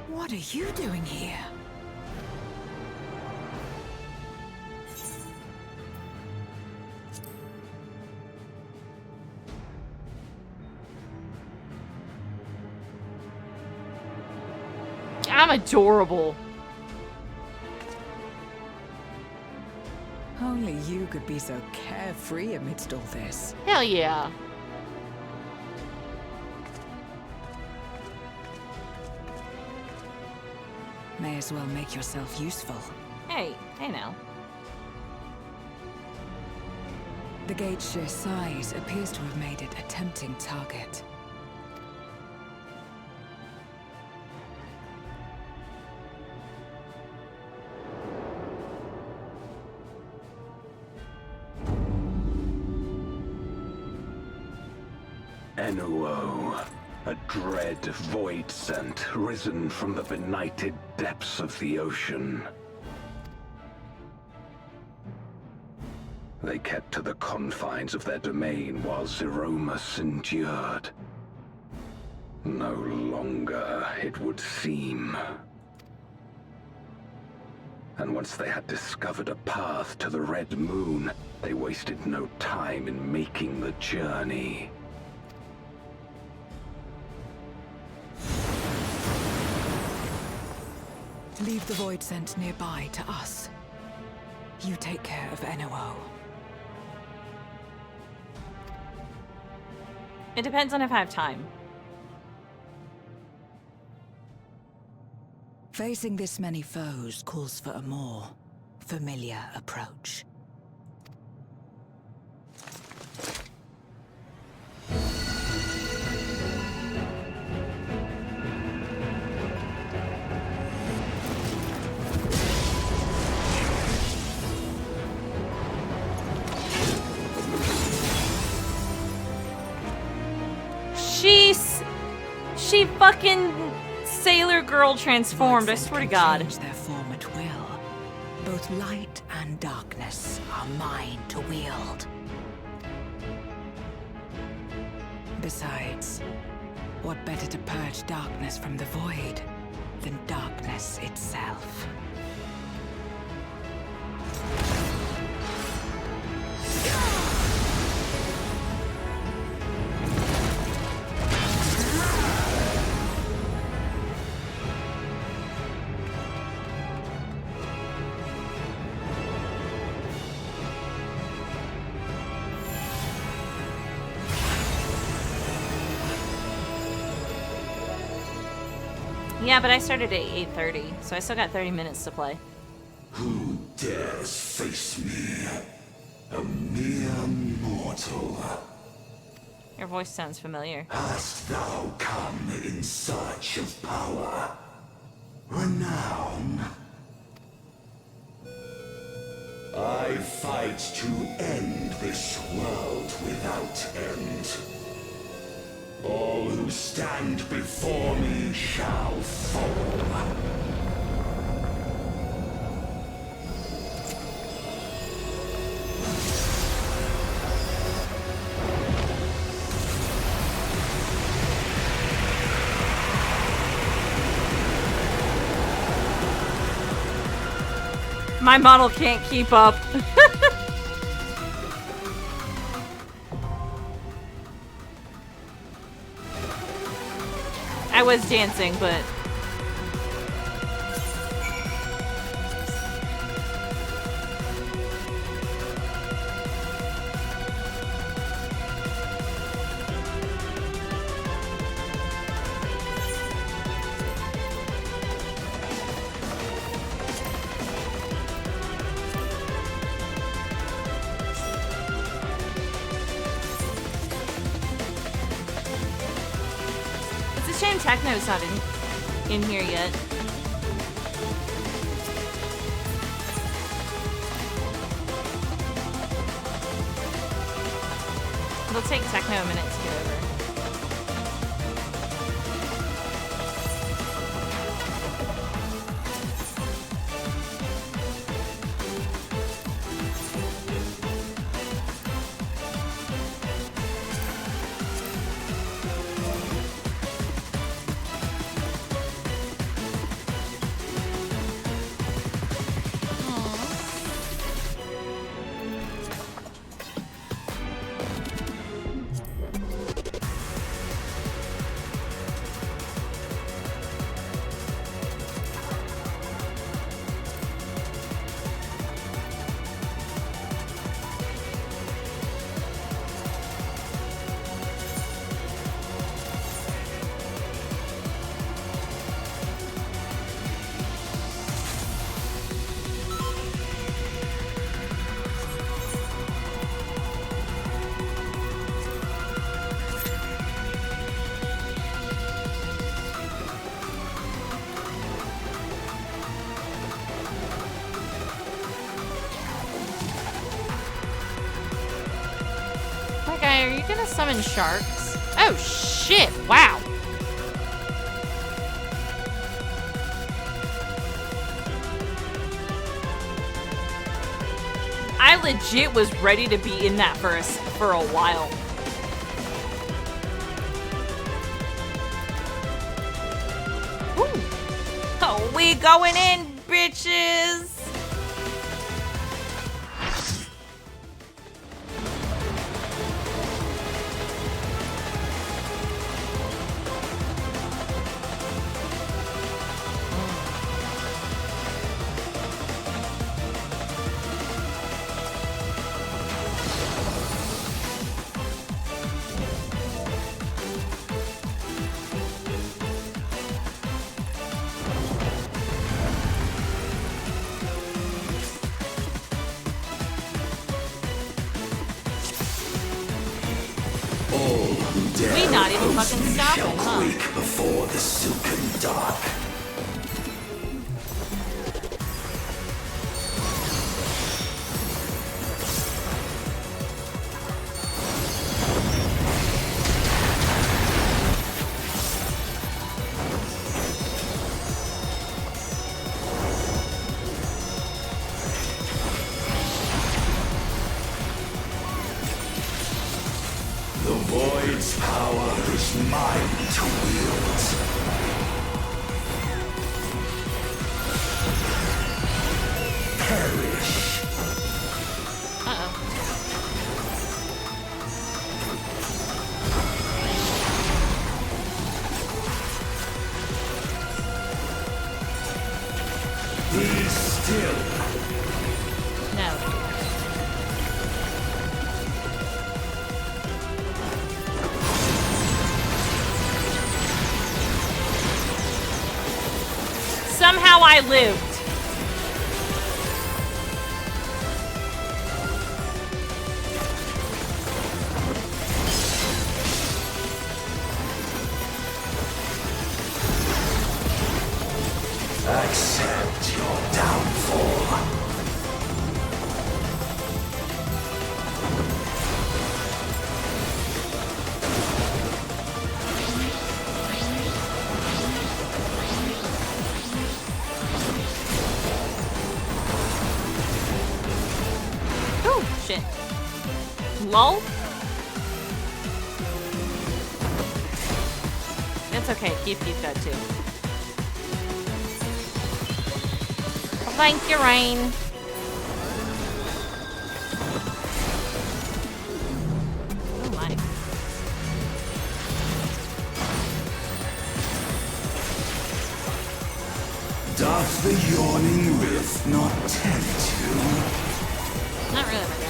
What are you doing here? I'm adorable. Only you could be so carefree amidst all this. Hell yeah. May as well make yourself useful. Hey now. The gate's sheer size appears to have made it a tempting target. Enuo, a dread void scent risen from the benighted depths of the ocean. They kept to the confines of their domain while Zeromus endured. No longer, it would seem. And once they had discovered a path to the Red Moon, they wasted no time in making the journey. Leave the void scent nearby to us. You take care of Enuo. It depends on if I have time. Facing this many foes calls for a more familiar approach. She fucking Sailor Girl transformed, I swear to God. Change their form at will. Both light and darkness are mine to wield. Besides, what better to purge darkness from the void than darkness itself? Yeah, but I started at 8:30, so I still got 30 minutes to play. Who dares face me? A mere mortal. Your voice sounds familiar. Hast thou come in search of power? Renown? I fight to end this world without end. All who stand before me shall fall. My model can't keep up. I was dancing, but... Shame Techno's not in here yet. It'll take Techno a minute to get over. Are you gonna summon sharks? Oh shit, wow. I legit was ready to be in that for a while. Ooh. Oh, we going in, bitches! We not even fucking stopping, huh? Before the silken dark. The Void's power is mine to wield. Perish. Be still. No. Somehow I lived. Accept your downfall. Oh, shit. Lol? It's okay, keep that too. Thank you, Rain. Oh my. Doth the yawning rift not tempt you? Not really, my guy.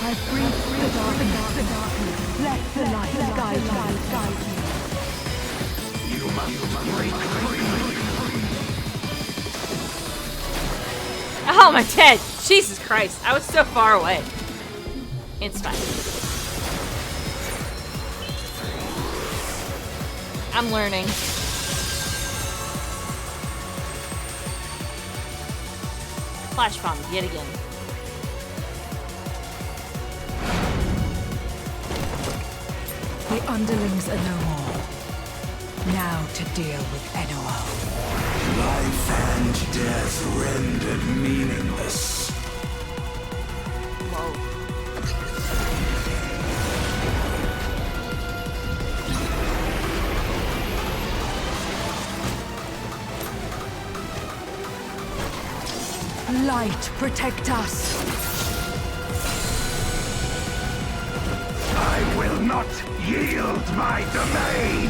I bring the darkness. Let the light guide you. You must break free. Oh, my head! Jesus Christ, I was so far away. It's fine. I'm learning. flash bombed yet again. The underlings are no more. Now to deal with Enoa. Life and death rendered meaningless. Whoa. Light, protect us. I will not yield my domain!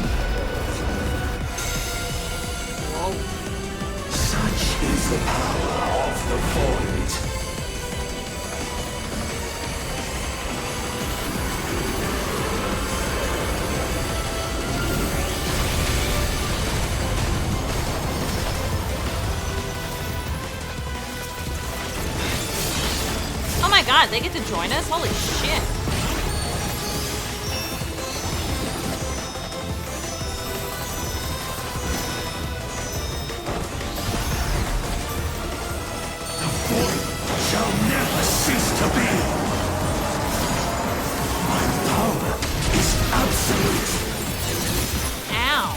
Whoa. Such is the power of the Void. Oh my god, they get to join us? Holy shit. Shall never cease to be. My power is absolute. Ow.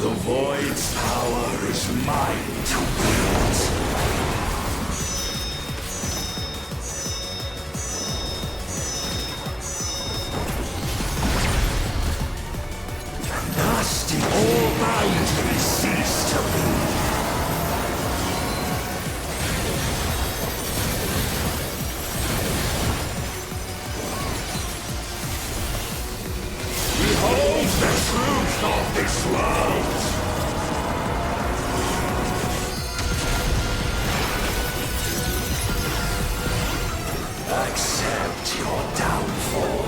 The Void's power is mine to wield. All boundaries cease to be. Behold the truth of this world. Accept your downfall.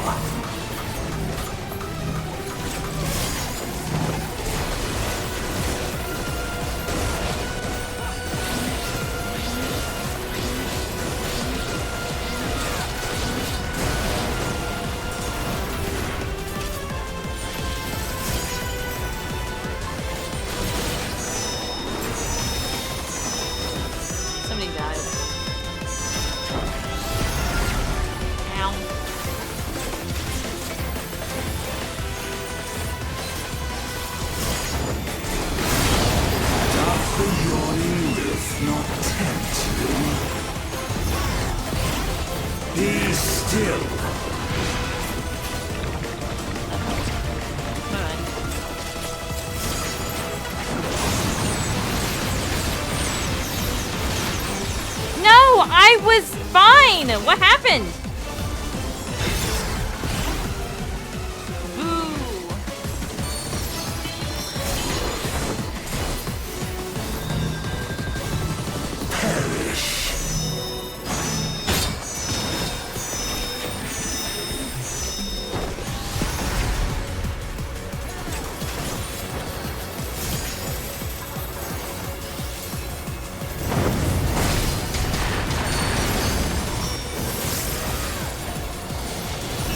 Somebody died. Ow. Doth the yawning wolf not tempt you? Be still. Alright. No, I was fine. What happened? Boo. Perish.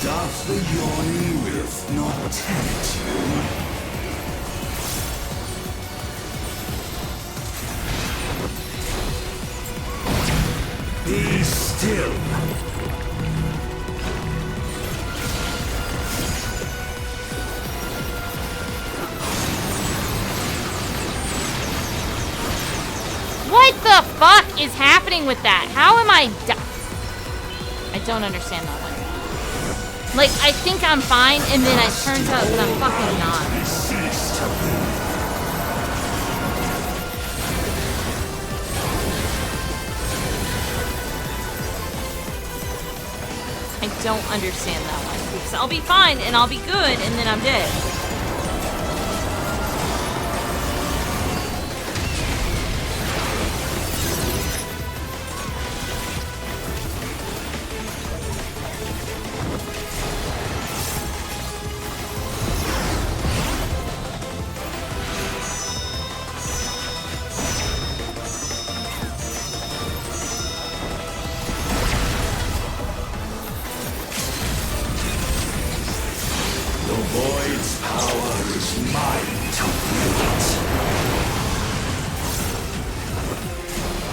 Doth the yawning wolf not tempt you? Be still. What the fuck is happening with that? How am I I don't understand that one. Like, I think I'm fine, and then it turns out that I'm fucking not. I don't understand that one. Because I'll be fine, and I'll be good, and then I'm dead. Void's power is mine to wield.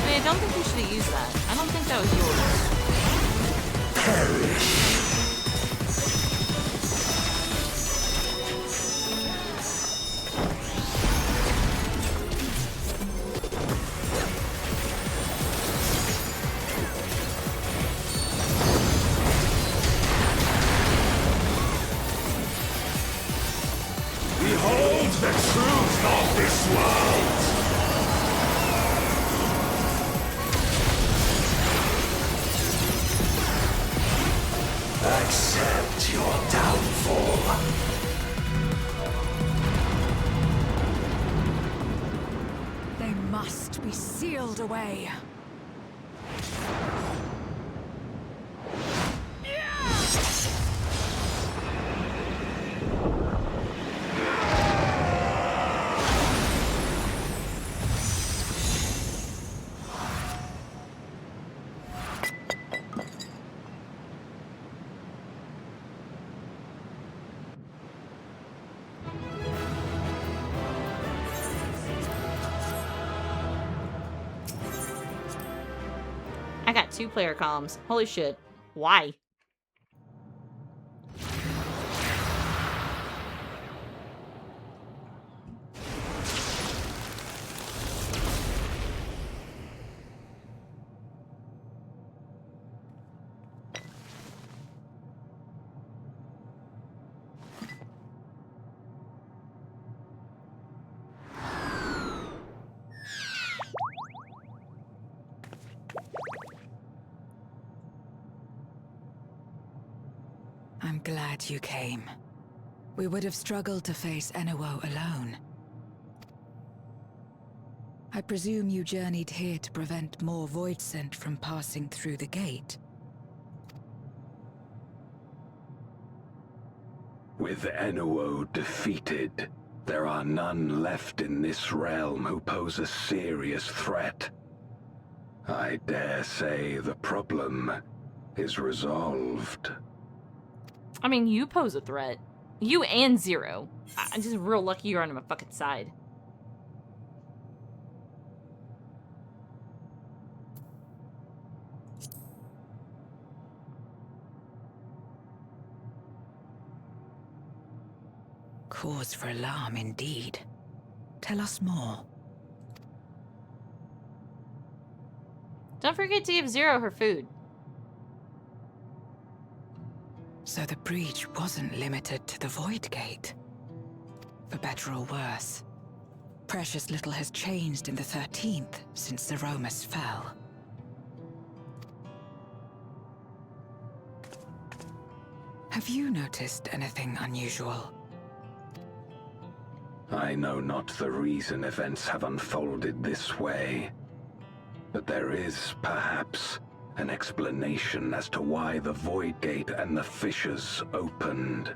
I don't think you should have used that. I don't think that was yours. Perish. Behold the truth of this world! Accept your downfall. They must be sealed away. I got 2-player comms. Holy shit. Why? I'm glad you came. We would have struggled to face Enuo alone. I presume you journeyed here to prevent more Voidsent from passing through the gate. With Enuo defeated, there are none left in this realm who pose a serious threat. I dare say the problem is resolved. I mean, you pose a threat. You and Zero. I'm just real lucky you're on my fucking side. Cause for alarm indeed. Tell us more. Don't forget to give Zero her food. So the breach wasn't limited to the Void Gate. For better or worse, precious little has changed in the 13th since Zeromus fell. Have you noticed anything unusual? I know not the reason events have unfolded this way, but there is, perhaps, an explanation as to why the Void Gate and the fissures opened.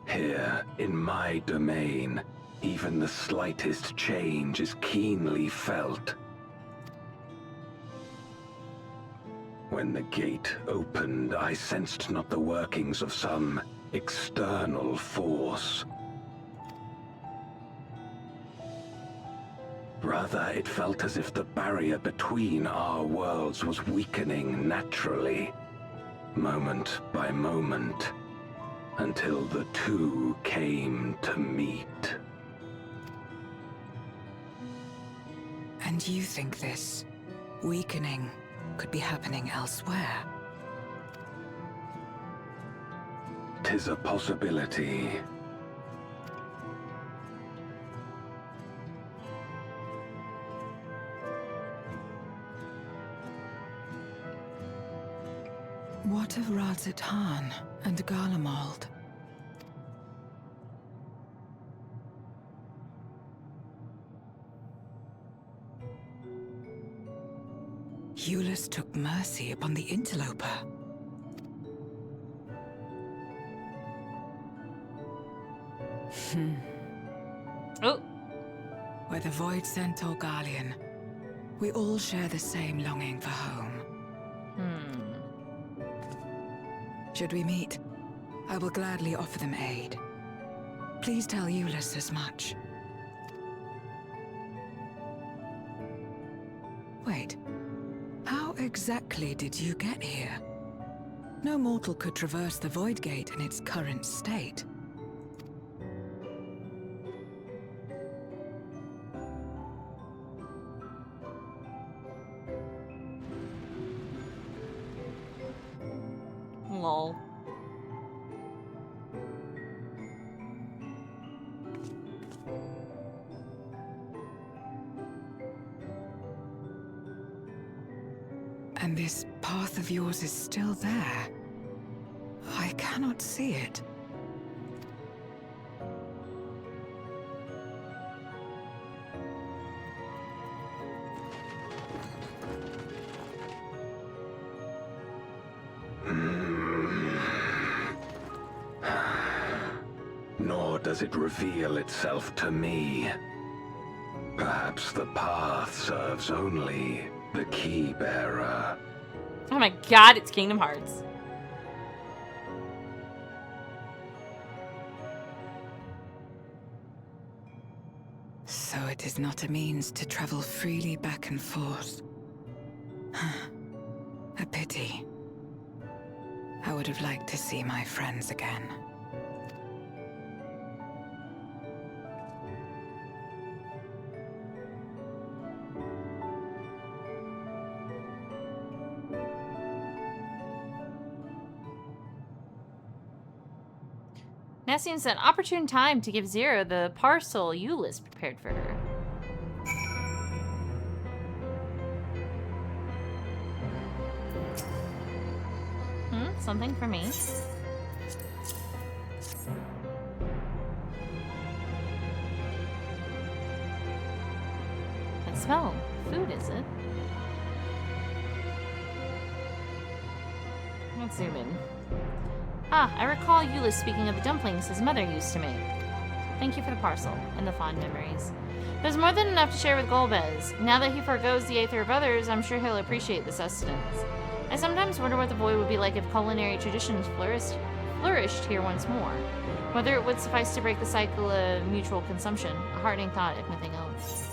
Here, in my domain, even the slightest change is keenly felt. When the gate opened, I sensed not the workings of some external force. Rather, it felt as if the barrier between our worlds was weakening naturally, moment by moment, until the two came to meet. And you think this weakening could be happening elsewhere? 'Tis a possibility. What of Razat-Han and Garlemald? Eulus took mercy upon the interloper. Oh. Whether Voidsent or Garlean, we all share the same longing for home. Should we meet, I will gladly offer them aid. Please tell Euless as much. Wait. How exactly did you get here? No mortal could traverse the Void Gate in its current state. Lol. And this path of yours is still there. I cannot see it. Nor does it reveal itself to me. Perhaps the path serves only the key bearer. Oh my god, it's Kingdom Hearts. So it is not a means to travel freely back and forth. A pity. I would have liked to see my friends again. Now seems an opportune time to give Zero the parcel Euless prepared for her. Something for me. Can smell food, is it? Let's zoom in. Ah, I recall Euless speaking of the dumplings his mother used to make. Thank you for the parcel and the fond memories. There's more than enough to share with Golbez. Now that he forgoes the aether of others, I'm sure he'll appreciate the sustenance. I sometimes wonder what the void would be like if culinary traditions flourished here once more. Whether it would suffice to break the cycle of mutual consumption. A heartening thought, if nothing else.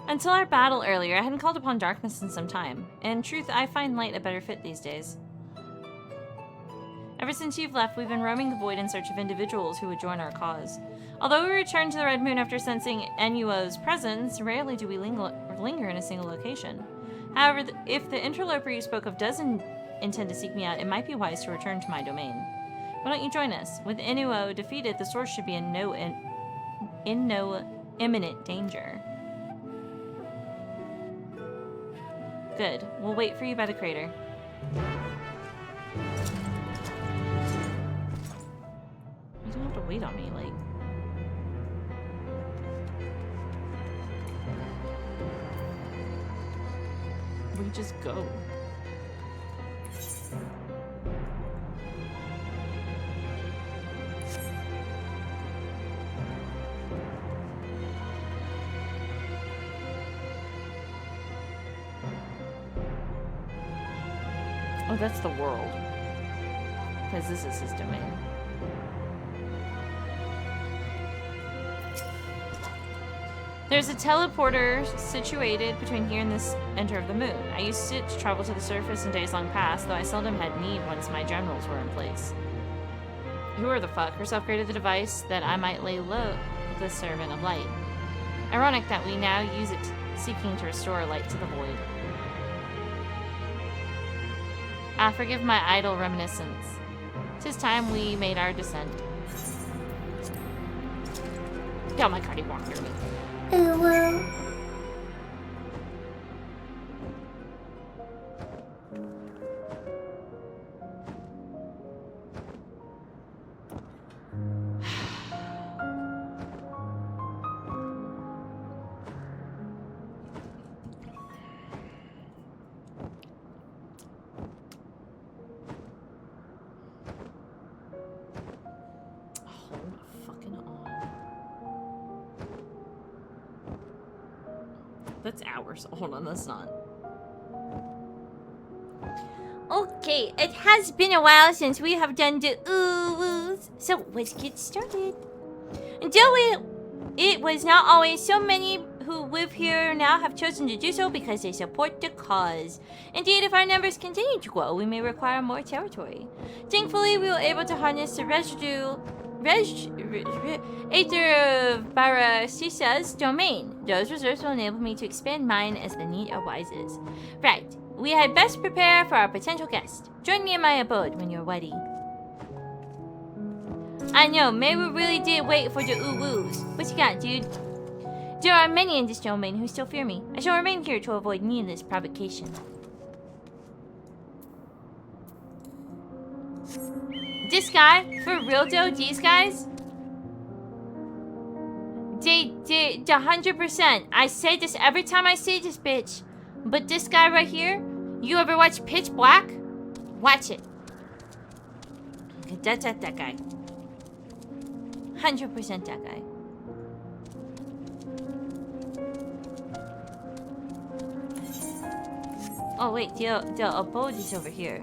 Until our battle earlier, I hadn't called upon darkness in some time. In truth, I find light a better fit these days. Ever since you've left, we've been roaming the void in search of individuals who would join our cause. Although we returned to the Red Moon after sensing Enuo's presence, rarely do we linger in a single location. However, if the interloper you spoke of does intend to seek me out, it might be wise to return to my domain. Why don't you join us? With Enuo defeated, the source should be in no imminent danger. Good. We'll wait for you by the crater. You don't have to wait on me, like... We just go. Oh, that's the world. Because this is his domain. There's a teleporter situated between here and this enter of the moon. I used it to travel to the surface in days long past, though I seldom had need once my generals were in place. Who are the fuck? Herself created the device that I might lay low with the servant of light. Ironic that we now use it seeking to restore light to the void. Ah, forgive my idle reminiscence. 'Tis time we made our descent. Get on my card, you won't hear me. That's hours. Hold on, that's not. Okay, it has been a while since we have done the ooh-woos, so let's get started. Though it was not always, so many who live here now have chosen to do so because they support the cause. Indeed, if our numbers continue to grow, we may require more territory. Thankfully, we were able to harness the Aether of Barasisa's domain. Those reserves will enable me to expand mine as the need arises. Right, we had best prepare for our potential guest. Join me in my abode when you're ready. I know, Mayru really did wait for the ooh-woos. What you got, dude? There are many in this domain who still fear me. I shall remain here to avoid needless provocation. This guy? For real though, these guys? They 100%. I say this every time I say this, bitch. But this guy right here, you ever watch Pitch Black? Watch it. Okay, that's that guy. 100% that guy. Oh wait, the abode is over here.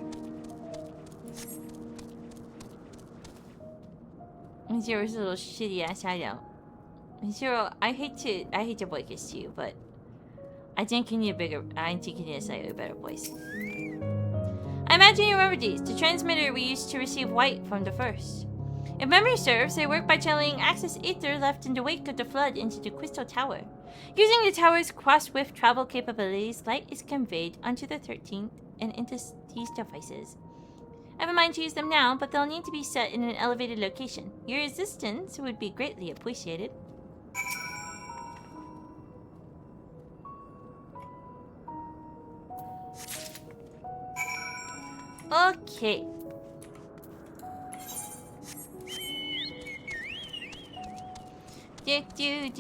Zero's a little shitty ass hideout. Zero, I hate to break this to you, but I think you need a slightly better place. I imagine you remember these, the transmitter we used to receive light from the first. If memory serves, they work by channeling excess ether left in the wake of the flood into the crystal tower. Using the tower's cross-wift travel capabilities, light is conveyed onto the 13th and into these devices. I have a mind to use them now, but they'll need to be set in an elevated location. Your assistance would be greatly appreciated. Okay. Do.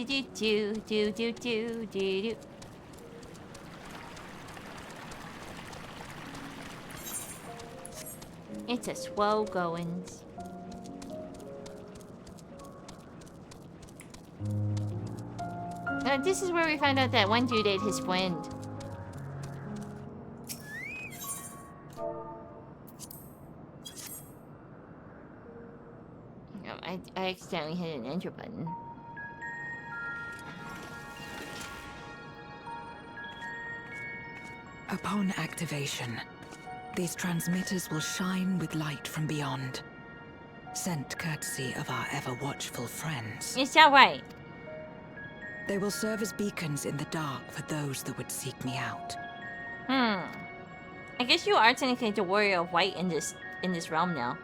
It's a swell goings. This is where we found out that one dude ate his friend. I accidentally hit an enter button. Upon activation, these transmitters will shine with light from beyond. Sent courtesy of our ever-watchful friends. Is that right? They will serve as beacons in the dark for those that would seek me out. I guess you are technically the warrior of white in this realm now.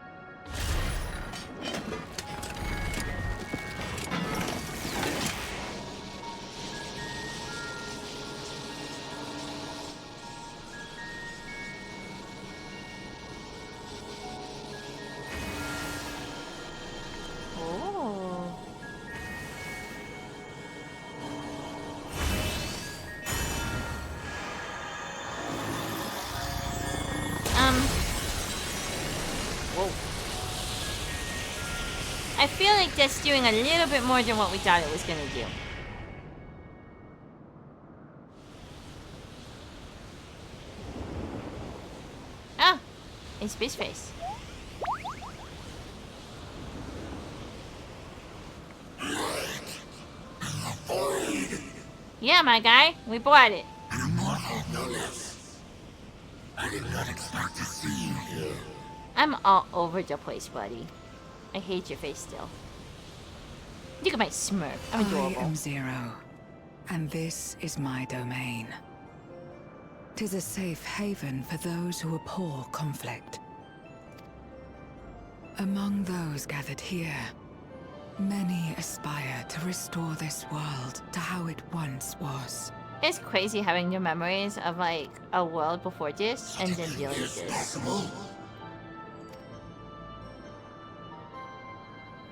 I feel like that's doing a little bit more than what we thought it was gonna do. Ah! It's Space Face. Yeah, my guy. We bought it. I did not expect to see you here. I'm all over the place, buddy. I hate your face still. Look at my smirk. I'm adorable. I am Zero, and this is my domain. 'Tis a safe haven for those who abhor conflict. Among those gathered here, many aspire to restore this world to how it once was. It's crazy having new memories of like a world before this and then dealing with this.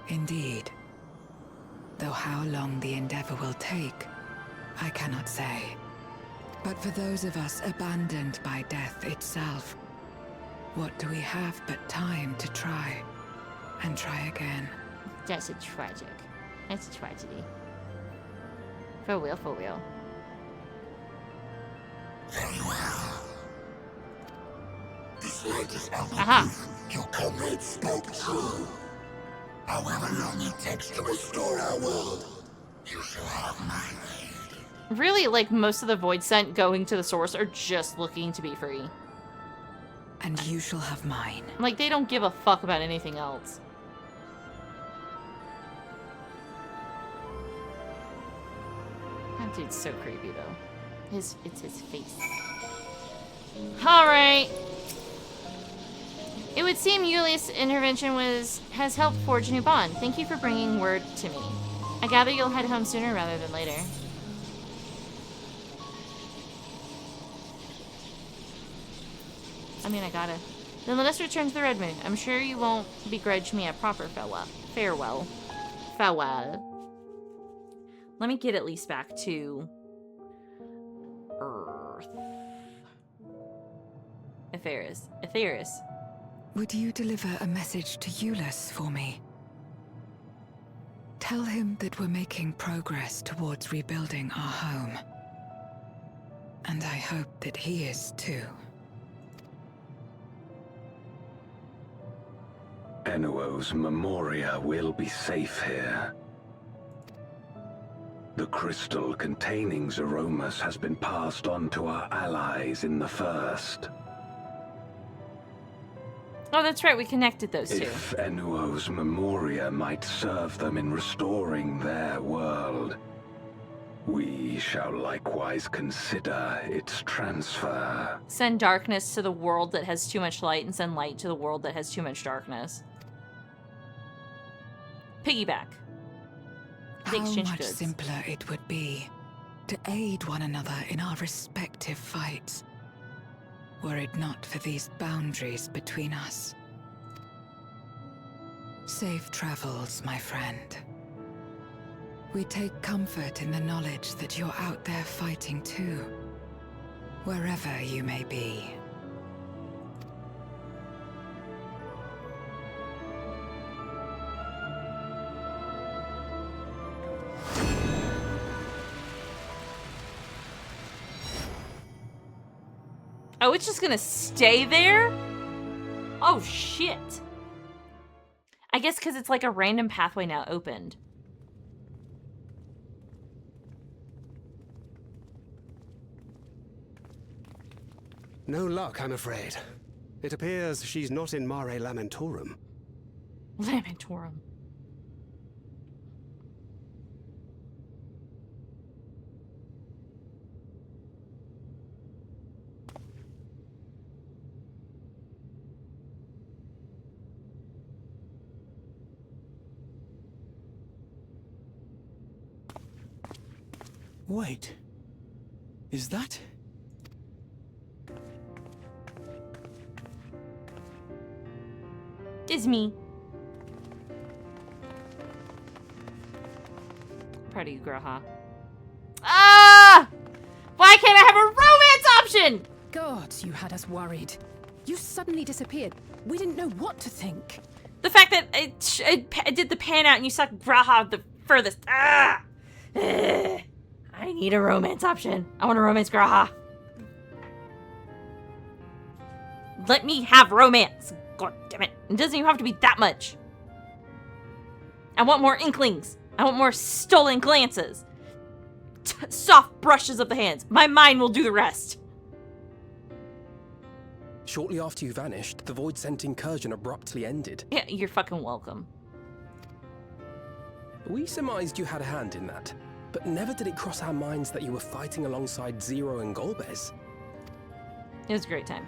Indeed. Though how long the endeavor will take, I cannot say. But for those of us abandoned by death itself, what do we have but time to try, and try again? That's a tragic. That's a tragedy. For real, for real. Very well. This latest Aha. application your comrade spoke true. However long it takes to restore our world, you shall have my aid. Really, like, most of the Void Scent going to the source are just looking to be free. And you shall have mine. Like, they don't give a fuck about anything else. That dude's so creepy, though. It's his face. Alright. It would seem Yuli's intervention has helped forge a new bond. Thank you for bringing word to me. I gather you'll head home sooner rather than later. I mean, I gotta. Then let us return to the Red Moon. I'm sure you won't begrudge me a proper farewell. Let me get at least back to Earth. Aetheris. Would you deliver a message to Euless for me? Tell him that we're making progress towards rebuilding our home. And I hope that he is too. Enuo's Memoria will be safe here. The crystal containing Zeromus has been passed on to our allies in the First. Oh, that's right, we connected those two. If Enuo's Memoria might serve them in restoring their world, we shall likewise consider its transfer. Send darkness to the world that has too much light, and send light to the world that has too much darkness. Piggyback. How much simpler it would be to aid one another in our respective fights, were it not for these boundaries between us. Safe travels, my friend. We take comfort in the knowledge that you're out there fighting too, wherever you may be. Oh, it's just gonna stay there? Oh, shit. I guess because it's like a random pathway now opened. No luck, I'm afraid. It appears she's not in Mare Lamentorum. Lamentorum. Wait. Is that? It's me. Proud of you, girl, huh? Ah! Why can't I have a romance option? God, you had us worried. You suddenly disappeared. We didn't know what to think. The fact that I did the pan out and you sucked Graha the furthest. Ah! I need a romance option. I want to romance Graha. Let me have romance. God damn it. It doesn't even have to be that much. I want more inklings. I want more stolen glances. Soft brushes of the hands. My mind will do the rest. Shortly after you vanished, the Void Scent incursion abruptly ended. Yeah, you're fucking welcome. We surmised you had a hand in that, but never did it cross our minds that you were fighting alongside Zero and Golbez. It was a great time.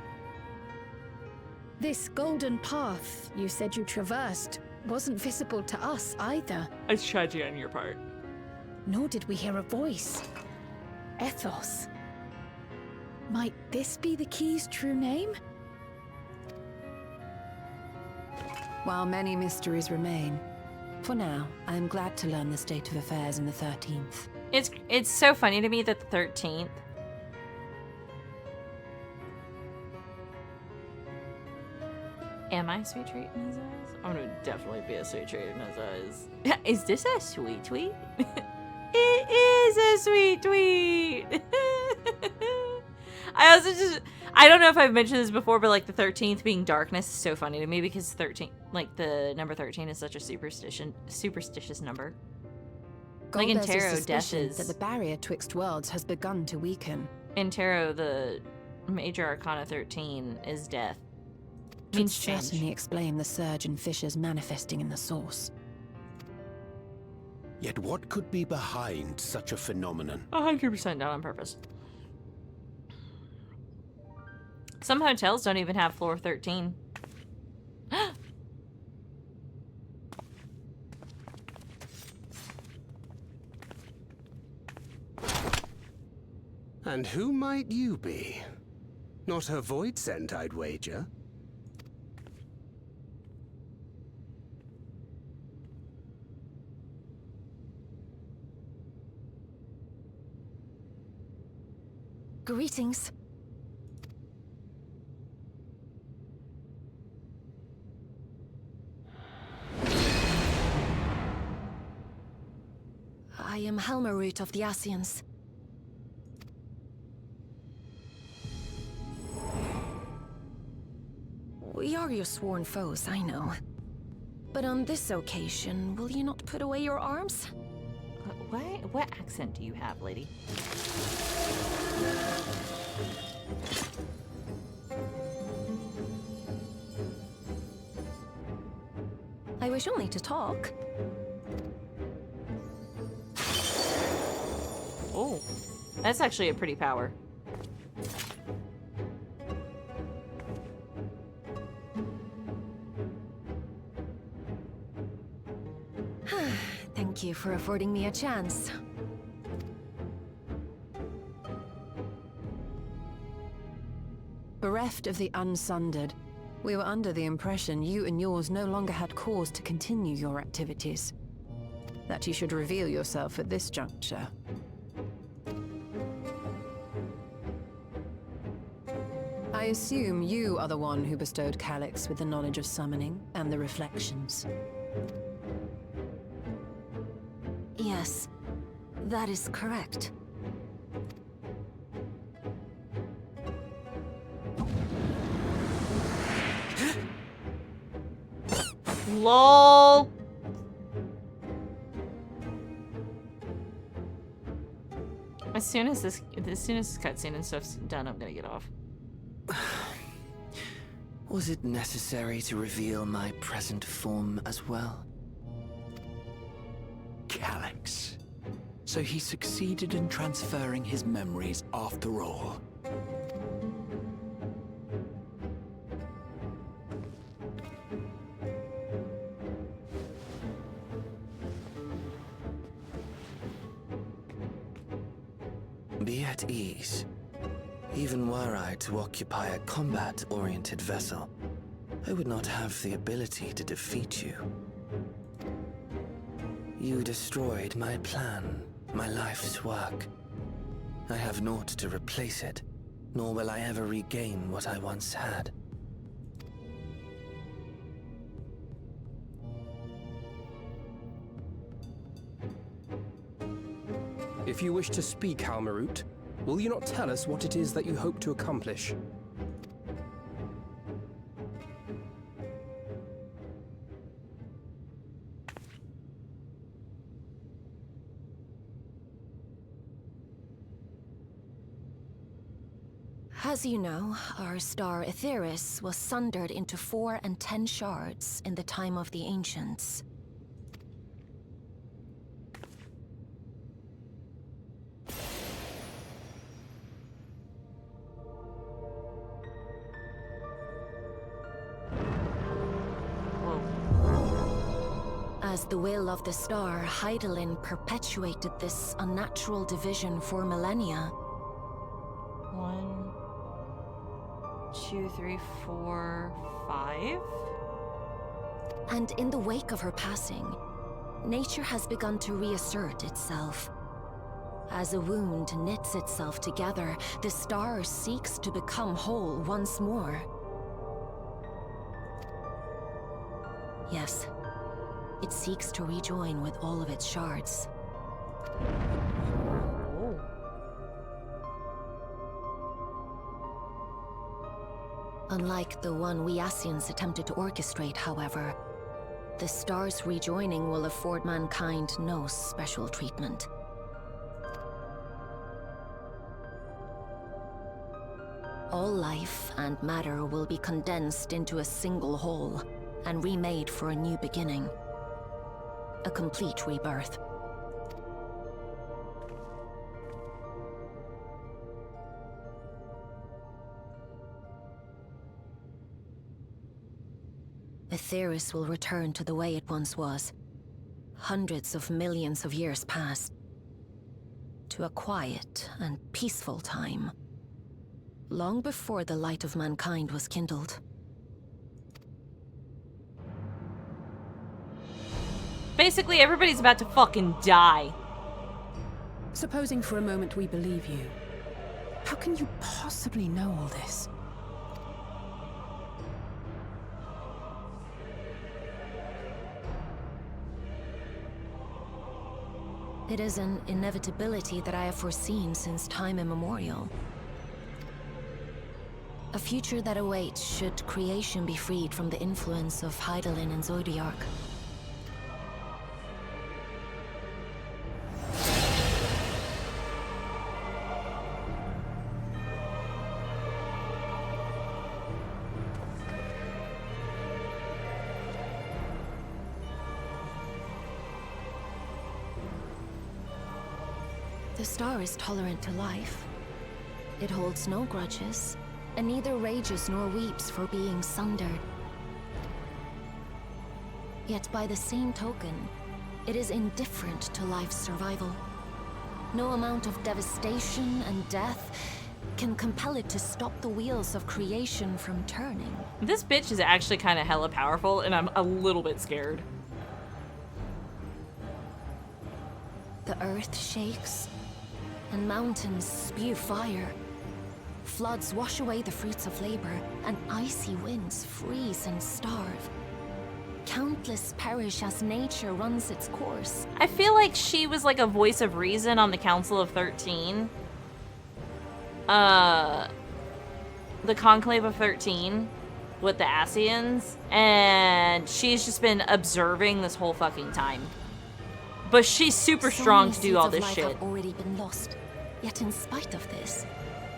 This golden path you said you traversed wasn't visible to us either. It's tragic on your part. Nor did we hear a voice. Ethos. Might this be the key's true name? While many mysteries remain, for now, I am glad to learn the state of affairs in the 13th. It's so funny to me that the 13th. Am I a sweet treat in his eyes? I'm gonna definitely be a sweet treat in his eyes. Is this a sweet tweet? It is a sweet tweet! I don't know if I've mentioned this before, but like the 13th being darkness is so funny to me because 13, like the number 13 is such a superstitious number. Like in tarot, death is that the barrier twixt worlds has begun to weaken. In tarot, the major arcana 13 is death. Would certainly explain the surge in fissures manifesting in the source. Yet what could be behind such a phenomenon? 100% done on purpose. Some hotels don't even have floor 13. And who might you be? Not her void scent, I'd wager. Greetings. I am Helmarut of the Asians. We are your sworn foes, I know. But on this occasion, will you not put away your arms? What accent do you have, lady? I wish only to talk. Oh, that's actually a pretty power. Thank you for affording me a chance. Bereft of the Unsundered, we were under the impression you and yours no longer had cause to continue your activities. That you should reveal yourself at this juncture. I assume you are the one who bestowed Calyx with the knowledge of summoning and the reflections. Yes, that is correct. LOL. As soon as this cutscene and stuff's done, I'm gonna get off. Was it necessary to reveal my present form as well? Calyx. So he succeeded in transferring his memories after all. Be at ease. Even were I to occupy a combat-oriented vessel, I would not have the ability to defeat you. You destroyed my plan, my life's work. I have naught to replace it, nor will I ever regain what I once had. If you wish to speak, Helmarut, will you not tell us what it is that you hope to accomplish? As you know, our star Aetheris was sundered into 4 and 10 shards in the time of the Ancients. As the will of the star, Hydaelyn perpetuated this unnatural division for millennia. 1, 2, 3, 4, 5? And in the wake of her passing, nature has begun to reassert itself. As a wound knits itself together, the star seeks to become whole once more. Yes. It seeks to rejoin with all of its shards. Unlike the one we Ascians attempted to orchestrate, however, the stars rejoining will afford mankind no special treatment. All life and matter will be condensed into a single whole and remade for a new beginning. A complete rebirth. Aetheris will return to the way it once was. Hundreds of millions of years past. To a quiet and peaceful time. Long before the light of mankind was kindled. Basically, everybody's about to fucking die. Supposing for a moment we believe you, how can you possibly know all this? It is an inevitability that I have foreseen since time immemorial. A future that awaits should creation be freed from the influence of Hydaelyn and Zodiac. The star is tolerant to life. It holds no grudges, and neither rages nor weeps for being sundered. Yet by the same token, it is indifferent to life's survival. No amount of devastation and death can compel it to stop the wheels of creation from turning. This bitch is actually kind of hella powerful, and I'm a little bit scared. The earth shakes, and mountains spew fire. Floods wash away the fruits of labor, and icy winds freeze and starve. Countless perish as nature runs its course. I feel like she was like a voice of reason on the Council of 13. The Conclave of 13 with the Ascians, and she's just been observing this whole fucking time. But she's super strong to do all this shit. Have already been lost. Yet in spite of this,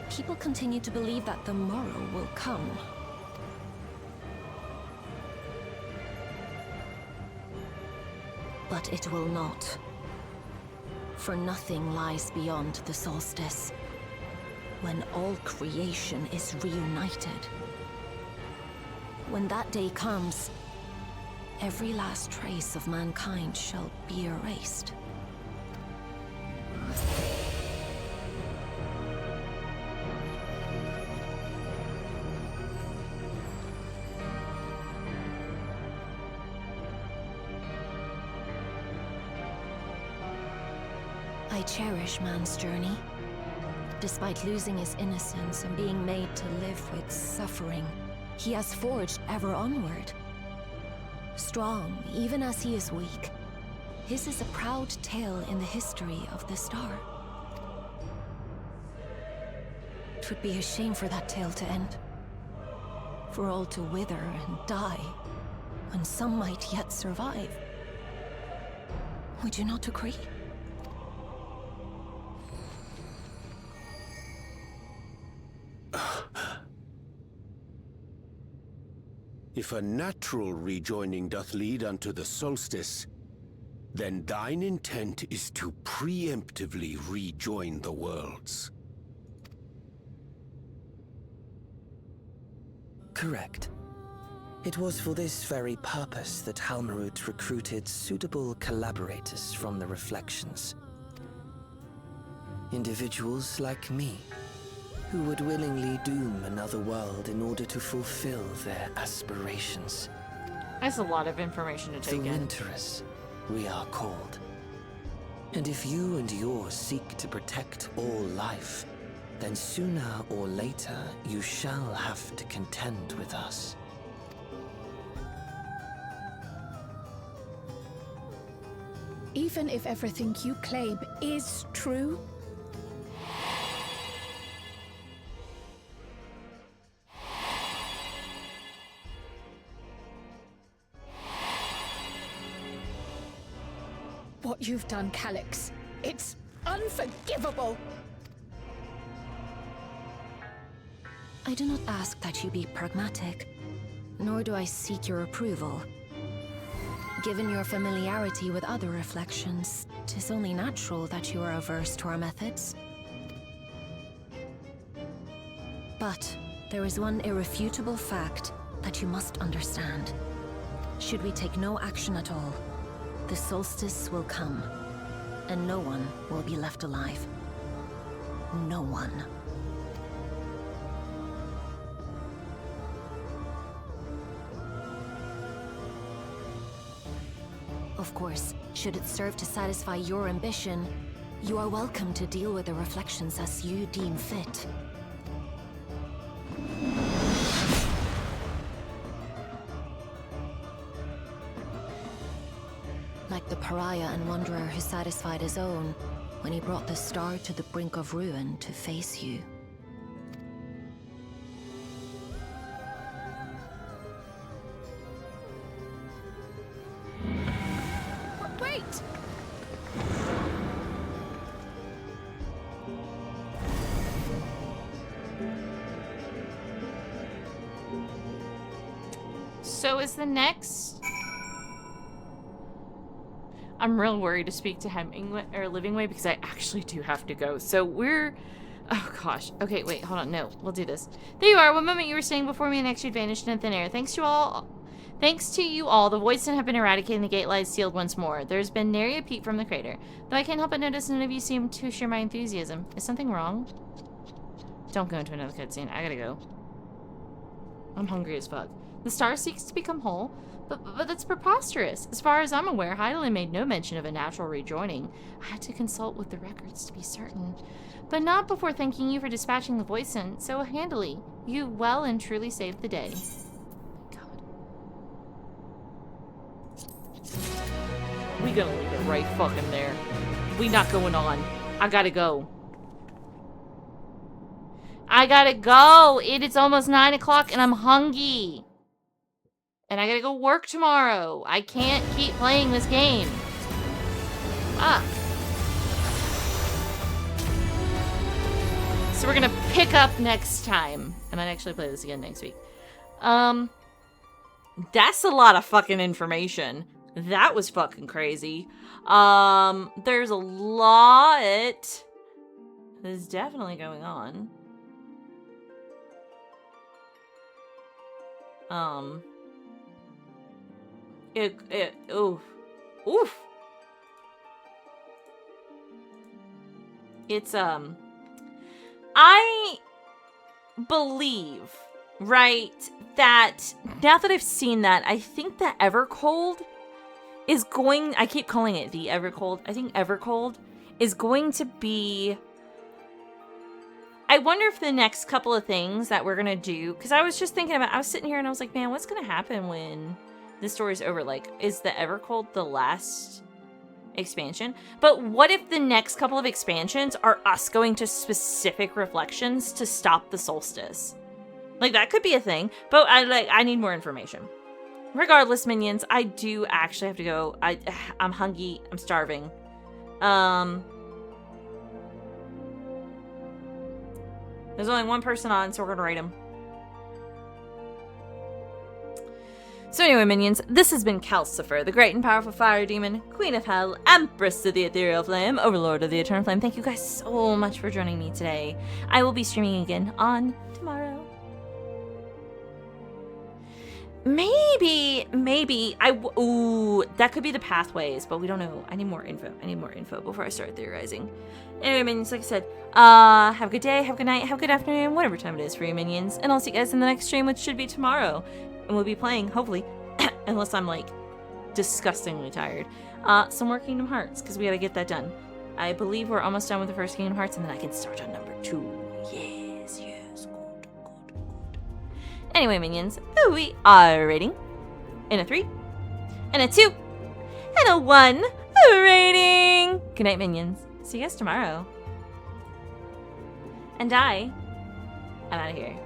people continue to believe that the morrow will come. But it will not. For nothing lies beyond the solstice, when all creation is reunited. When that day comes, every last trace of mankind shall be erased. I cherish man's journey. Despite losing his innocence and being made to live with suffering, he has forged ever onward. Strong, even as he is weak, his is a proud tale in the history of the star. It would be a shame for that tale to end. For all to wither and die, when some might yet survive. Would you not agree? If a natural rejoining doth lead unto the solstice, then thine intent is to preemptively rejoin the worlds. Correct. It was for this very purpose that Halmarut recruited suitable collaborators from the Reflections. Individuals like me, who would willingly doom another world in order to fulfill their aspirations. That's a lot of information to take in. The Winterers, we are called. And if you and yours seek to protect all life, then sooner or later you shall have to contend with us. Even if everything you claim is true, what you've done, Calix. It's unforgivable! I do not ask that you be pragmatic, nor do I seek your approval. Given your familiarity with other reflections, 'tis only natural that you are averse to our methods. But there is one irrefutable fact that you must understand. Should we take no action at all, the solstice will come, and no one will be left alive. No one. Of course, should it serve to satisfy your ambition, you are welcome to deal with the reflections as you deem fit. Like the pariah and wanderer who satisfied his own when he brought the star to the brink of ruin to face you. Wait! So is the next... I'm real worried to speak to Hemingway or Livingway because I actually do have to go. So we're... Oh gosh. Okay, wait, hold on. No, we'll do this. There you are. One moment you were standing before me and next you'd vanished in thin air. Thanks to you all, the voids have been eradicated and the gate lies sealed once more. There's been nary a peep from the crater. Though I can't help but notice none of you seem to share my enthusiasm. Is something wrong? Don't go into another cutscene. I gotta go. I'm hungry as fuck. The star seeks to become whole, but that's preposterous. As far as I'm aware, Heidelin made no mention of a natural rejoining. I had to consult with the records to be certain. But not before thanking you for dispatching the voice sent so handily. You well and truly saved the day. God. We gonna leave it right fucking there. We not going on. I gotta go. I gotta go! It is almost 9 o'clock and I'm hungry. And I gotta go work tomorrow. I can't keep playing this game. Fuck. So we're gonna pick up next time. I might actually play this again next week. That's a lot of fucking information. That was fucking crazy. There's a lot that's definitely going on. Oof. It's, I believe, right, that now that I've seen that, I think that Evercold is going, I keep calling it the Evercold. I think Evercold is going to be, I wonder if the next couple of things that we're going to do, because I was just thinking about, I was sitting here and I was like, man, what's going to happen when this story's over? Like, is the Evercold the last expansion? But what if the next couple of expansions are us going to specific reflections to stop the solstice? Like, that could be a thing, but I need more information. Regardless, minions, I do actually have to go. I'm hungry. I'm starving. There's only one person on, so we're gonna rate him. So anyway, minions, this has been Kalcifer, the great and powerful fire demon, Queen of Hell, Empress of the Ethereal Flame, Overlord of the Eternal Flame. Thank you guys so much for joining me today. I will be streaming again on tomorrow. Maybe, ooh, that could be the pathways, but we don't know. I need more info before I start theorizing. Anyway, minions, like I said, have a good day, have a good night, have a good afternoon, whatever time it is for you, minions. And I'll see you guys in the next stream, which should be tomorrow. And we'll be playing, hopefully, unless I'm, like, disgustingly tired, some more Kingdom Hearts, because we gotta get that done. I believe we're almost done with the first Kingdom Hearts, and then I can start on number 2. Yes, good. Anyway, minions, we are rating in a 3, and a 2, and a 1 rating. Good night, minions. See you guys tomorrow. And I'm out of here.